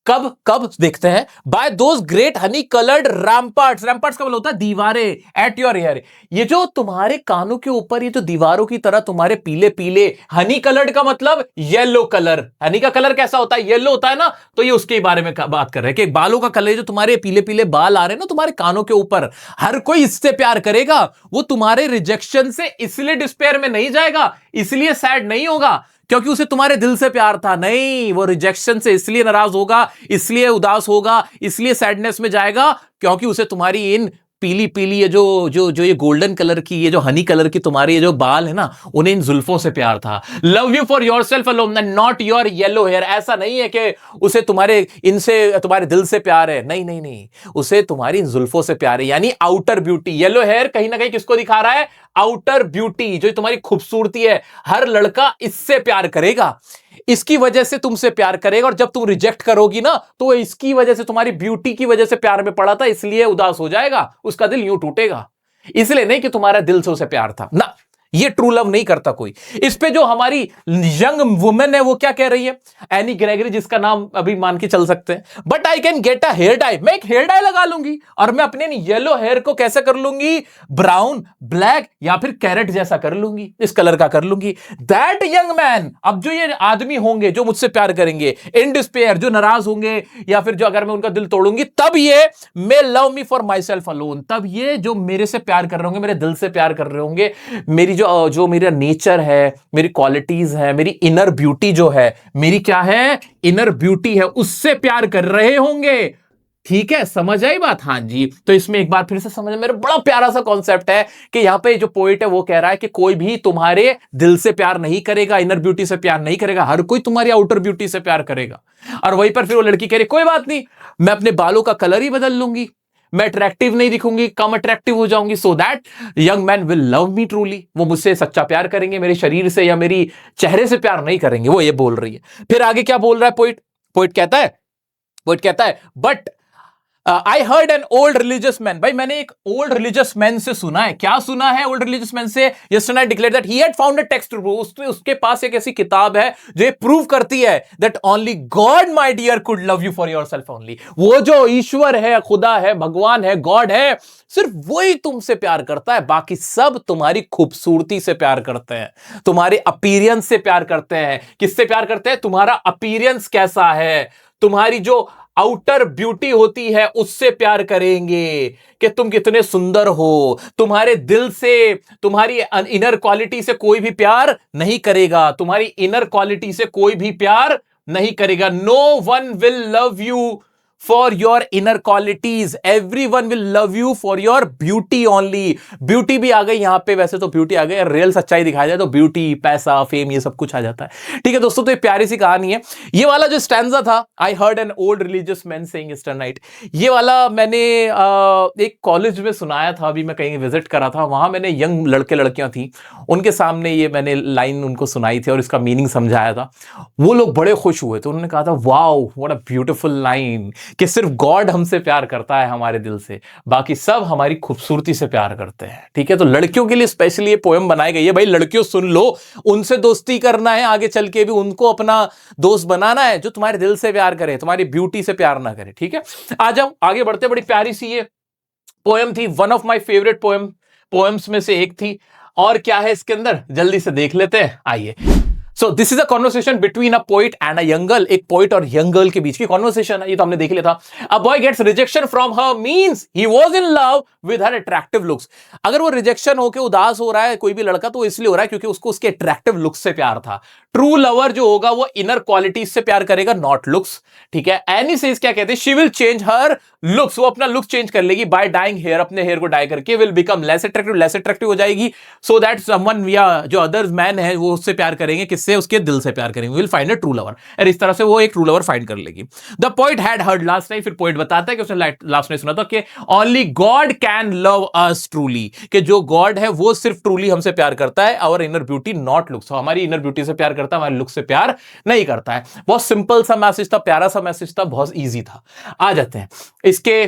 कब कब देखते हैं, by those great honey coloured ramparts. Ramparts का मतलब होता है दीवारें एट योर ईयर। ये जो तुम्हारे कानों के ऊपर ये जो दीवारों की तरह तुम्हारे पीले पीले, हनी कलर्ड का मतलब येलो कलर। हनी का कलर कैसा होता है, येलो होता है ना, तो ये उसके बारे में बात कर रहे हैं कि बालों का कलर, जो तुम्हारे पीले पीले बाल आ रहे हैं ना तुम्हारे कानों के ऊपर, हर कोई इससे प्यार करेगा। वो तुम्हारे रिजेक्शन से इसलिए डिस्पेयर में नहीं जाएगा, इसलिए सैड नहीं होगा क्योंकि उसे तुम्हारे दिल से प्यार था। नहीं, वो रिजेक्शन से इसलिए नाराज होगा, इसलिए उदास होगा, इसलिए सैडनेस में जाएगा क्योंकि उसे तुम्हारी इन पीली पीली ये जो जो जो ये गोल्डन कलर की, ये जो हनी कलर की तुम्हारे ये जो बाल है ना, उन्हें इन जुल्फों से प्यार था। Love you for your self alone and not your yellow hair. ऐसा नहीं है कि उसे तुम्हारे इनसे तुम्हारे दिल से प्यार है, नहीं नहीं नहीं, उसे तुम्हारी इन जुल्फों से प्यार है, यानी आउटर ब्यूटी। येलो हेयर कहीं ना कहीं किसको दिखा रहा है, आउटर ब्यूटी, जो तुम्हारी खूबसूरती है। हर लड़का इससे प्यार करेगा, इसकी वजह से तुमसे प्यार करेगा, और जब तुम रिजेक्ट करोगी ना तो इसकी वजह से, तुम्हारी ब्यूटी की वजह से प्यार में पड़ा था इसलिए उदास हो जाएगा, उसका दिल यूं टूटेगा। इसलिए नहीं कि तुम्हारा दिल से उसे प्यार था ना, ये ट्रू लव नहीं करता कोई। इस पे जो हमारी यंग वुमेन है वो क्या कह रही है, एनी ग्रेगरी, जिसका नाम अभी मान के चल सकते हैं, but I can get a hair dye. मैं एक हेयर डाई लगा लूंगी और मैं अपने येलो हेयर को कैसे कर लूंगी, ब्राउन, ब्लैक या फिर कैरेट जैसा कर लूंगी, इस कलर का कर लूंगी। दैट यंग मैन, अब जो ये आदमी होंगे जो मुझसे प्यार करेंगे इन डिस्पेयर, जो नाराज होंगे या फिर जो अगर मैं उनका दिल तोड़ूंगी, तब ये मे love me for my self alone. तब ये जो मेरे से प्यार कर रहे होंगे, मेरे दिल से प्यार कर रहे होंगे, मेरी जो मेरा नेचर है, मेरी क्वालिटीज है, मेरी इनर ब्यूटी जो है, मेरी क्या है, इनर ब्यूटी है, उससे प्यार कर रहे होंगे। ठीक है, समझ आई बात? हाँ जी। तो इसमें एक बार फिर से समझ, मेरा बड़ा प्यारा सा कॉन्सेप्ट है कि यहां पे जो पोइट है वो कह रहा है कि कोई भी तुम्हारे दिल से प्यार नहीं करेगा, इनर ब्यूटी से प्यार नहीं करेगा, हर कोई तुम्हारी आउटर ब्यूटी से प्यार करेगा। और वहीं पर फिर वो लड़की कह रही कोई बात नहीं, मैं अपने बालों का कलर ही बदल लूंगी, मैं अट्रैक्टिव नहीं दिखूंगी, कम अट्रैक्टिव हो जाऊंगी, so that young man will love me truly. वो मुझसे सच्चा प्यार करेंगे, मेरे शरीर से या मेरी चेहरे से प्यार नहीं करेंगे। वो ये बोल रही है। फिर आगे क्या बोल रहा है पोइट, पोइट कहता है but I heard an old religious man. भाई मैंने एक ओल्ड रिलीजियस मैन से सुना है। क्या सुना है ओल्ड रिलीजियस मैन से? Yesterday declared that he had found a text to prove, उसके पास एक ऐसी किताब है जो ये प्रूव करती है that only God my dear could love you for yourself only. वो जो ईश्वर है, खुदा है, भगवान है, गॉड है, सिर्फ वही तुमसे प्यार करता है, बाकी सब तुम्हारी खूबसूरती से प्यार करते हैं, तुम्हारे अपीयरेंस से प्यार करते हैं। किससे प्यार करते हैं? तुम्हारा अपीयरेंस कैसा है, तुम्हारी जो आउटर ब्यूटी होती है उससे प्यार करेंगे कि तुम कितने सुंदर हो। तुम्हारे दिल से, तुम्हारी इनर क्वालिटी से कोई भी प्यार नहीं करेगा, तुम्हारी इनर क्वालिटी से कोई भी प्यार नहीं करेगा। No one will love you for your inner qualities, everyone will love you for your beauty only. Beauty भी आ गई यहां पे, वैसे तो ब्यूटी आ गई, रियल सच्चाई दिखाया जाए तो ब्यूटी, पैसा, फेम, ये सब कुछ आ जाता है। ठीक है दोस्तों, तो ये प्यारी सी कहानी है। ये वाला जो स्टैंजा था, I heard an old religious man saying yesterday night, ये वाला मैंने एक कॉलेज में सुनाया था। अभी मैं कहीं विजिट करा था, वहां मैंने यंग लड़के लड़कियां थी, उनके सामने ये मैंने लाइन उनको सुनाई थी और इसका मीनिंग समझाया था। वो लोग बड़े खुश हुए थे, उन्होंने कहा था wow what a beautiful line, कि सिर्फ गॉड हमसे प्यार करता है हमारे दिल से, बाकी सब हमारी खूबसूरती से प्यार करते हैं। ठीक है, तो लड़कियों के लिए स्पेशली ये पोएम बनाई गई है। भाई लड़कियों सुन लो, उनसे दोस्ती करना है, आगे चल के भी उनको अपना दोस्त बनाना है जो तुम्हारे दिल से प्यार करे, तुम्हारी ब्यूटी से प्यार ना करे। ठीक है, आ जाओ आगे बढ़ते। बड़ी प्यारी सी ये पोएम थी, one of my favourite poems में से एक थी। और क्या है इसके अंदर, जल्दी से देख लेते हैं, आइए। So this is a conversation between a poet and a young girl। एक poet और young girl के बीच की conversation है, ये तो हमने देख लिया था। A boy gets rejection from her means he was in love with her attractive looks। अगर वो rejection होके उदास हो रहा है कोई भी लड़का, तो इसलिए हो रहा है क्योंकि उसको उसके attractive looks से प्यार था। ट्रू लवर जो होगा वो इनर क्वालिटीज से प्यार करेगा, नॉट लुक्स। ठीक है, एनी सेज क्या कहते हैं, she will change her looks, वो अपना लुक चेंज कर लेगी बाय डाइंग हेयर, अपने हेयर को डाई करके, विल बिकम लेस अट्रैक्टिव हो जाएगी, सो दैट समवन या जो अदर्स मैन है वो उससे प्यार करेंगे, किससे, उसके दिल से प्यार करेंगे, will find a true lover. और इस तरह से वो एक ट्रू लवर फाइंड कर लेगी। The poet had heard last night, फिर पोएट बताता है कि उसने लास्ट नाइट सुना था कि only God can love us truly, कि जो गॉड है वो सिर्फ ट्रूली हमसे प्यार करता है, our inner beauty not looks, हमारी इनर ब्यूटी से प्यार करता है, हमारे लुक से प्यार नहीं करता है। बहुत सिंपल सा मैसेज था, प्यारा सा मैसेज था, बहुत इजी था। आ जाते हैं इसके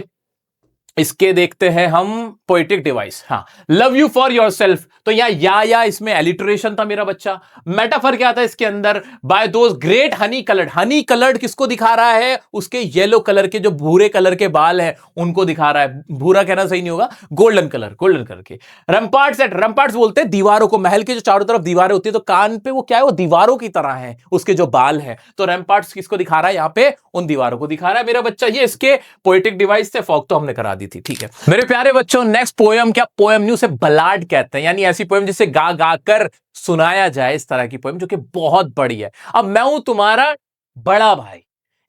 इसके देखते हैं हम पोएटिक डिवाइस। हाँ, love you for your self, तो या इसमें एलिटरेशन था मेरा बच्चा। मेटाफर क्या था इसके अंदर? By those great honey coloured. Honey coloured किसको दिखा रहा है? उसके येलो कलर के जो भूरे कलर के बाल हैं उनको दिखा रहा है। भूरा कहना सही नहीं होगा, गोल्डन कलर के। रैम्पार्ट्स एट, रैम्पार्ट्स बोलते हैं दीवारों को, महल के जो चारों तरफ दीवारें होती है तो कान पे वो क्या है, वो दीवारों की तरह है उसके जो बाल है। तो रैम्पार्ट्स किसको दिखा रहा है यहाँ पे? उन दीवारों को दिखा रहा है मेरा बच्चा। ये इसके पोएटिक डिवाइस से, फॉग तो हमने करा दी थी, ठीक है मेरे प्यारे बच्चों। नेक्स्ट पोयम, क्या पोयम नहीं, उसे बलाड कहते हैं, यानी ऐसी पोयम जिसे गा गा कर सुनाया जाए, इस तरह की पोयम जो कि बहुत बड़ी है। अब मैं हूं तुम्हारा बड़ा भाई,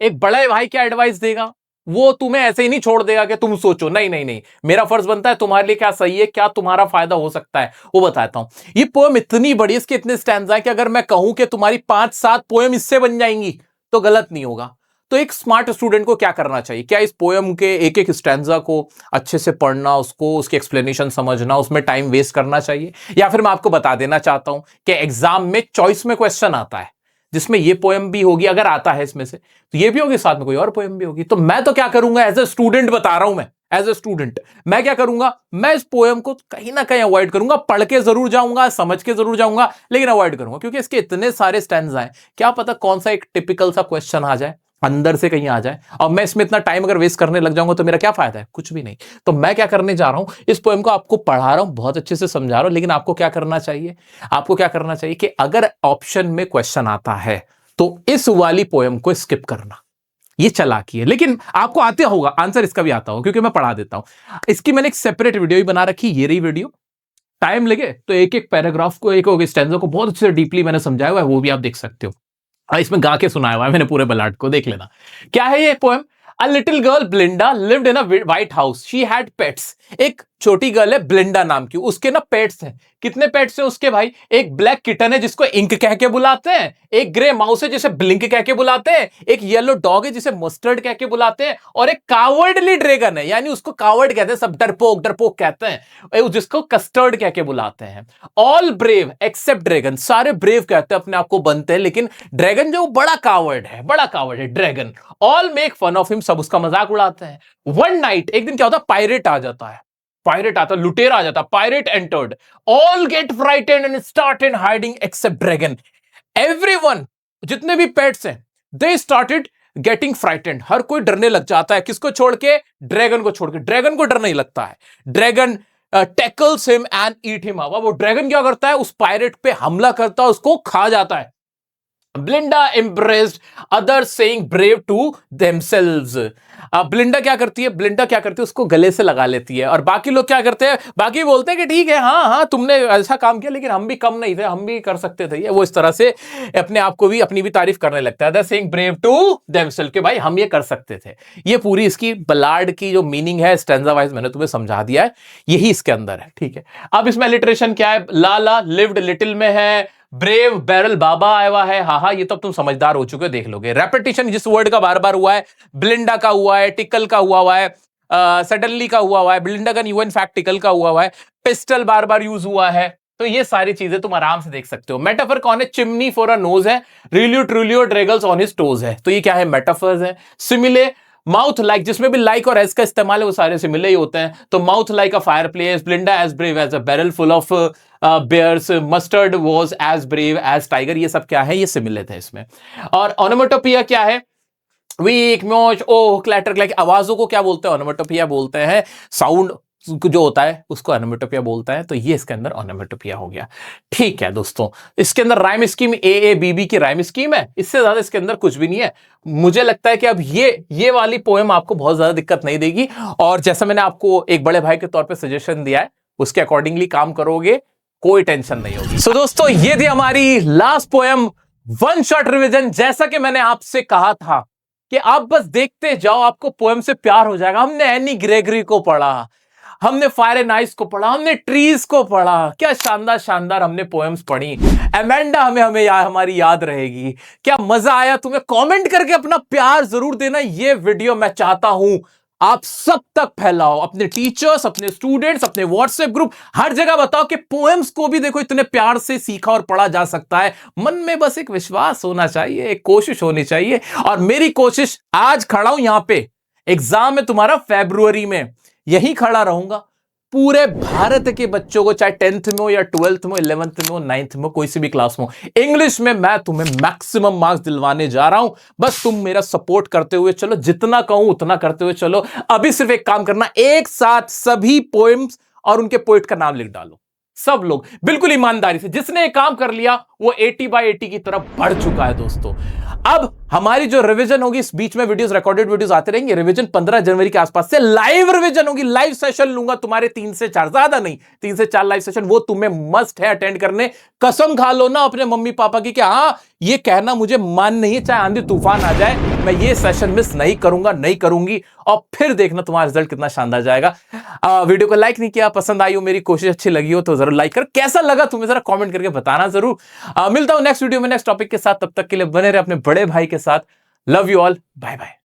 एक बड़े भाई क्या एडवाइस देगा? वो तुम्हें ऐसे ही नहीं छोड़ देगा कि तुम सोचो, नहीं, मेरा फर्ज बनता है तुम्हारे लिए क्या सही है, क्या तुम्हारा फायदा हो सकता है, वो बताता हूं। ये पोयम इतनी बड़ी है, इसके इतने स्टैंजा है कि अगर मैं कहूं कि तुम्हारी 5-7 पोयम इससे बन जाएंगी तो गलत नहीं होगा। तो एक स्मार्ट स्टूडेंट को क्या करना चाहिए? क्या इस पोयम के एक एक स्टैंजा को अच्छे से पढ़ना, उसको उसकी एक्सप्लेनेशन समझना, उसमें टाइम वेस्ट करना चाहिए? या फिर मैं आपको बता देना चाहता हूं कि एग्जाम में चॉइस में क्वेश्चन आता है जिसमें ये पोयम भी होगी, अगर आता है इसमें से तो ये भी होगी, साथ में कोई और पोयम भी होगी। तो मैं तो क्या करूंगा, एज ए स्टूडेंट बता रहा हूं, मैं एज ए स्टूडेंट मैं क्या करूंगा, मैं इस पोयम को कहीं ना कहीं अवॉइड करूंगा। पढ़ के जरूर जाऊंगा, समझ के जरूर जाऊंगा, लेकिन अवॉइड करूंगा, क्योंकि इसके इतने सारे स्टैंजा हैं, क्या पता कौन सा एक टिपिकल सा क्वेश्चन आ जाए, अंदर से कहीं आ जाए, और मैं इसमें इतना टाइम अगर वेस्ट करने लग जाऊंगा तो मेरा क्या फायदा है? कुछ भी नहीं। तो मैं क्या करने जा रहा हूं, इस पोएम को आपको पढ़ा रहा हूं, बहुत अच्छे से समझा रहा हूं, लेकिन आपको क्या करना चाहिए? आपको क्या करना चाहिए कि अगर ऑप्शन में क्वेश्चन आता है तो इस वाली पोएम को स्किप करना। ये चालाकी है, लेकिन आपको आते होगा, आंसर इसका भी आता होगा क्योंकि मैं पढ़ा देता हूं। इसकी मैंने एक सेपरेट वीडियो भी बना रखी, ये रही वीडियो। टाइम लगे तो एक एक पैराग्राफ को, एक स्टैंजा को बहुत अच्छे से डीपली मैंने समझाया हुआ है, वो भी आप देख सकते हो। इसमें गा के सुनाया हुआ है मैंने पूरे बलाट को, देख लेना। क्या है ये poem? A little girl ब्लिंडा lived in a white house, she had pets. एक छोटी गर्ल है ब्लिंडा नाम की, उसके ना पेट्स हैं। कितने पेट्स हैं उसके भाई? एक ब्लैक किटन है जिसको इंक कह के बुलाते हैं, एक ग्रे माउस है जिसे ब्लिंक कह के बुलाते हैं, एक येलो डॉग है जिसे मस्टर्ड कह के बुलाते हैं, और एक कावर्डली ड्रैगन है, यानी उसको कावर्ड कहते हैं, सब डरपोक कहते हैं, जिसको कस्टर्ड कह के बुलाते हैं। ऑल ब्रेव एक्सेप्ट ड्रैगन, सारे ब्रेव कहते हैं अपने आप को बनते हैं, लेकिन ड्रैगन जो बड़ा कावर्ड है dragon. All make fun of him, सब उसका मजाक उड़ाते हैं। वन नाइट, एक दिन क्या होता है, पायरेट आ जाता है, लुटेरा आ जाता, pirate entered, all get frightened and started hiding except dragon. Everyone, जितने भी पेट्स हैं, दे स्टार्टेड गेटिंग फ्राइटेंड, हर कोई डरने लग जाता है। किसको छोड़ के? ड्रैगन को छोड़ के। ड्रैगन को डर नहीं लगता है। Dragon tackles him and eat him up. वो ड्रैगन क्या करता है? उस पायरेट पे हमला करता है, उसको खा जाता है। ब्लिंडा embraced others saying brave to themselves। ब्लिंडा क्या करती है? उसको गले से लगा लेती है, और बाकी लोग क्या करते हैं? बाकी बोलते हैं कि ठीक है, हाँ तुमने ऐसा काम किया, लेकिन हम भी कम नहीं थे, हम भी कर सकते थे। वो इस तरह से अपने आप को भी, अपनी भी तारीफ करने लगता है। They're saying brave to themselves, कि भाई हम ये कर सकते थे। ये पूरी इसकी बलाड की जो मीनिंग है, स्टैंजा वाइज मैंने तुम्हें समझा दिया है, यही इसके अंदर है, ठीक है। अब इसमें लिटरेशन क्या है? लाला लिव्ड लिटिल में है, ब्रेव बैरल बाबा आया हुआ है, हाँ ये तो तुम समझदार हो चुके हो, देख लोगे। रेपिटेशन जिस वर्ड का बार बार हुआ है, ब्लिंडा का हुआ है, टिकल का हुआ है, सडनली का हुआ है, ब्लिंडा का नहीं हुआ, इनफैक्ट टिकल का हुआ है, पिस्टल बार बार यूज हुआ है। तो ये सारी चीजें तुम आराम से देख सकते हो। मेटाफर कौन है? चिमनी फॉर अ नोज है, रिलियो ट्रुलियो ड्रैगल्स ऑन हिज टोज है। तो ये क्या है? मेटाफर्स है। सिमिले, माउथ लाइक, जिसमें भी लाइक और एज का इस्तेमाल है वो सारे सिमिले ही होते हैं। तो mouth like a fireplace, Belinda as brave as a barrel full of bears, Mustard was as brave as tiger. ये सब क्या है? ये सिमिले थे इसमें। और ओनोमेटोपिया क्या है? वीक, मोच, ओह, क्लैटर, क्लैक, आवाजों को क्या बोलते हैं? ओनोमेटोपिया बोलते हैं। साउंड जो होता है उसको ओनोमेटोपिया बोलता है। तो ये इसके अंदर ओनोमेटोपिया हो गया, ठीक है दोस्तों। इसके अंदर rhyme scheme A B B की राइम स्कीम है, इससे ज्यादा इसके अंदर कुछ भी नहीं है। मुझे लगता है कि अब ये वाली पोएम आपको बहुत ज्यादा दिक्कत नहीं देगी, और जैसा मैंने आपको एक बड़े भाई के तौर पे सजेशन दिया है, उसके अकॉर्डिंगली काम करोगे, कोई टेंशन नहीं होगी। सो दोस्तों, ये थी हमारी last poem, one shot revision. जैसा कि मैंने आपसे कहा था कि आप बस देखते जाओ, आपको पोएम से प्यार हो जाएगा। हमने एनी ग्रेगरी को पढ़ा, हमने फायर एंड आइस को पढ़ा, हमने ट्रीज को पढ़ा, क्या शानदार हमने पोएम्स पढ़ी। एमेंडा हमें हमारी याद रहेगी। क्या मजा आया तुम्हें? कमेंट करके अपना प्यार जरूर देना। ये वीडियो मैं चाहता हूं आप सब तक फैलाओ, अपने टीचर्स, अपने स्टूडेंट्स, अपने व्हाट्सएप ग्रुप, हर जगह बताओ कि पोएम्स को भी देखो इतने प्यार से सीखा और पढ़ा जा सकता है। मन में बस एक विश्वास होना चाहिए, एक कोशिश होनी चाहिए। और मेरी कोशिश, आज खड़ा हूं यहां पे, एग्जाम है तुम्हारा फरवरी में, यहीं खड़ा रहूंगा, पूरे भारत के बच्चों को, चाहे 10th में हो या 12th में हो, 11th में हो, 9th में हो, कोई सी भी क्लास में हो, इंग्लिश में मैं तुम्हें मैक्सिमम मार्क्स दिलवाने जा रहा हूं। बस तुम मेरा सपोर्ट करते हुए चलो, जितना कहूं उतना करते हुए चलो। अभी सिर्फ एक काम करना, एक साथ सभी पोएम्स और उनके पोएट का नाम लिख डालो, सब लोग बिल्कुल ईमानदारी से। जिसने ये काम कर लिया वो 80/80 की तरफ बढ़ चुका है दोस्तों। अब हमारी जो रिवीजन होगी, इस बीच में वीडियोस, रिकॉर्डेड वीडियोस आते रहेंगे। रिवीजन 15 जनवरी के आसपास से लाइव रिवीजन होगी, लाइव सेशन लूंगा तुम्हारे 3 से 4, ज्यादा नहीं, 3 से 4 लाइव सेशन, वो तुम्हें मस्ट है अटेंड करने। कसम खा लो ना अपने मम्मी पापा की कि हां, ये कहना मुझे मान नहीं है, चाहे आंधी तूफान आ जाए, मैं ये सेशन मिस नहीं करूंगा, नहीं करूंगी। और फिर देखना तुम्हारा रिजल्ट कितना शानदार जाएगा। वीडियो को लाइक नहीं किया, पसंद आई हो, मेरी कोशिश अच्छी लगी हो तो जरूर लाइक कर। कैसा लगा तुम्हें जरा कमेंट करके बताना जरूर। मिलता हूं नेक्स्ट वीडियो में नेक्स्ट टॉपिक के साथ, तब तक के लिए बने रहे अपने बड़े भाई के साथ। Love you all, bye bye.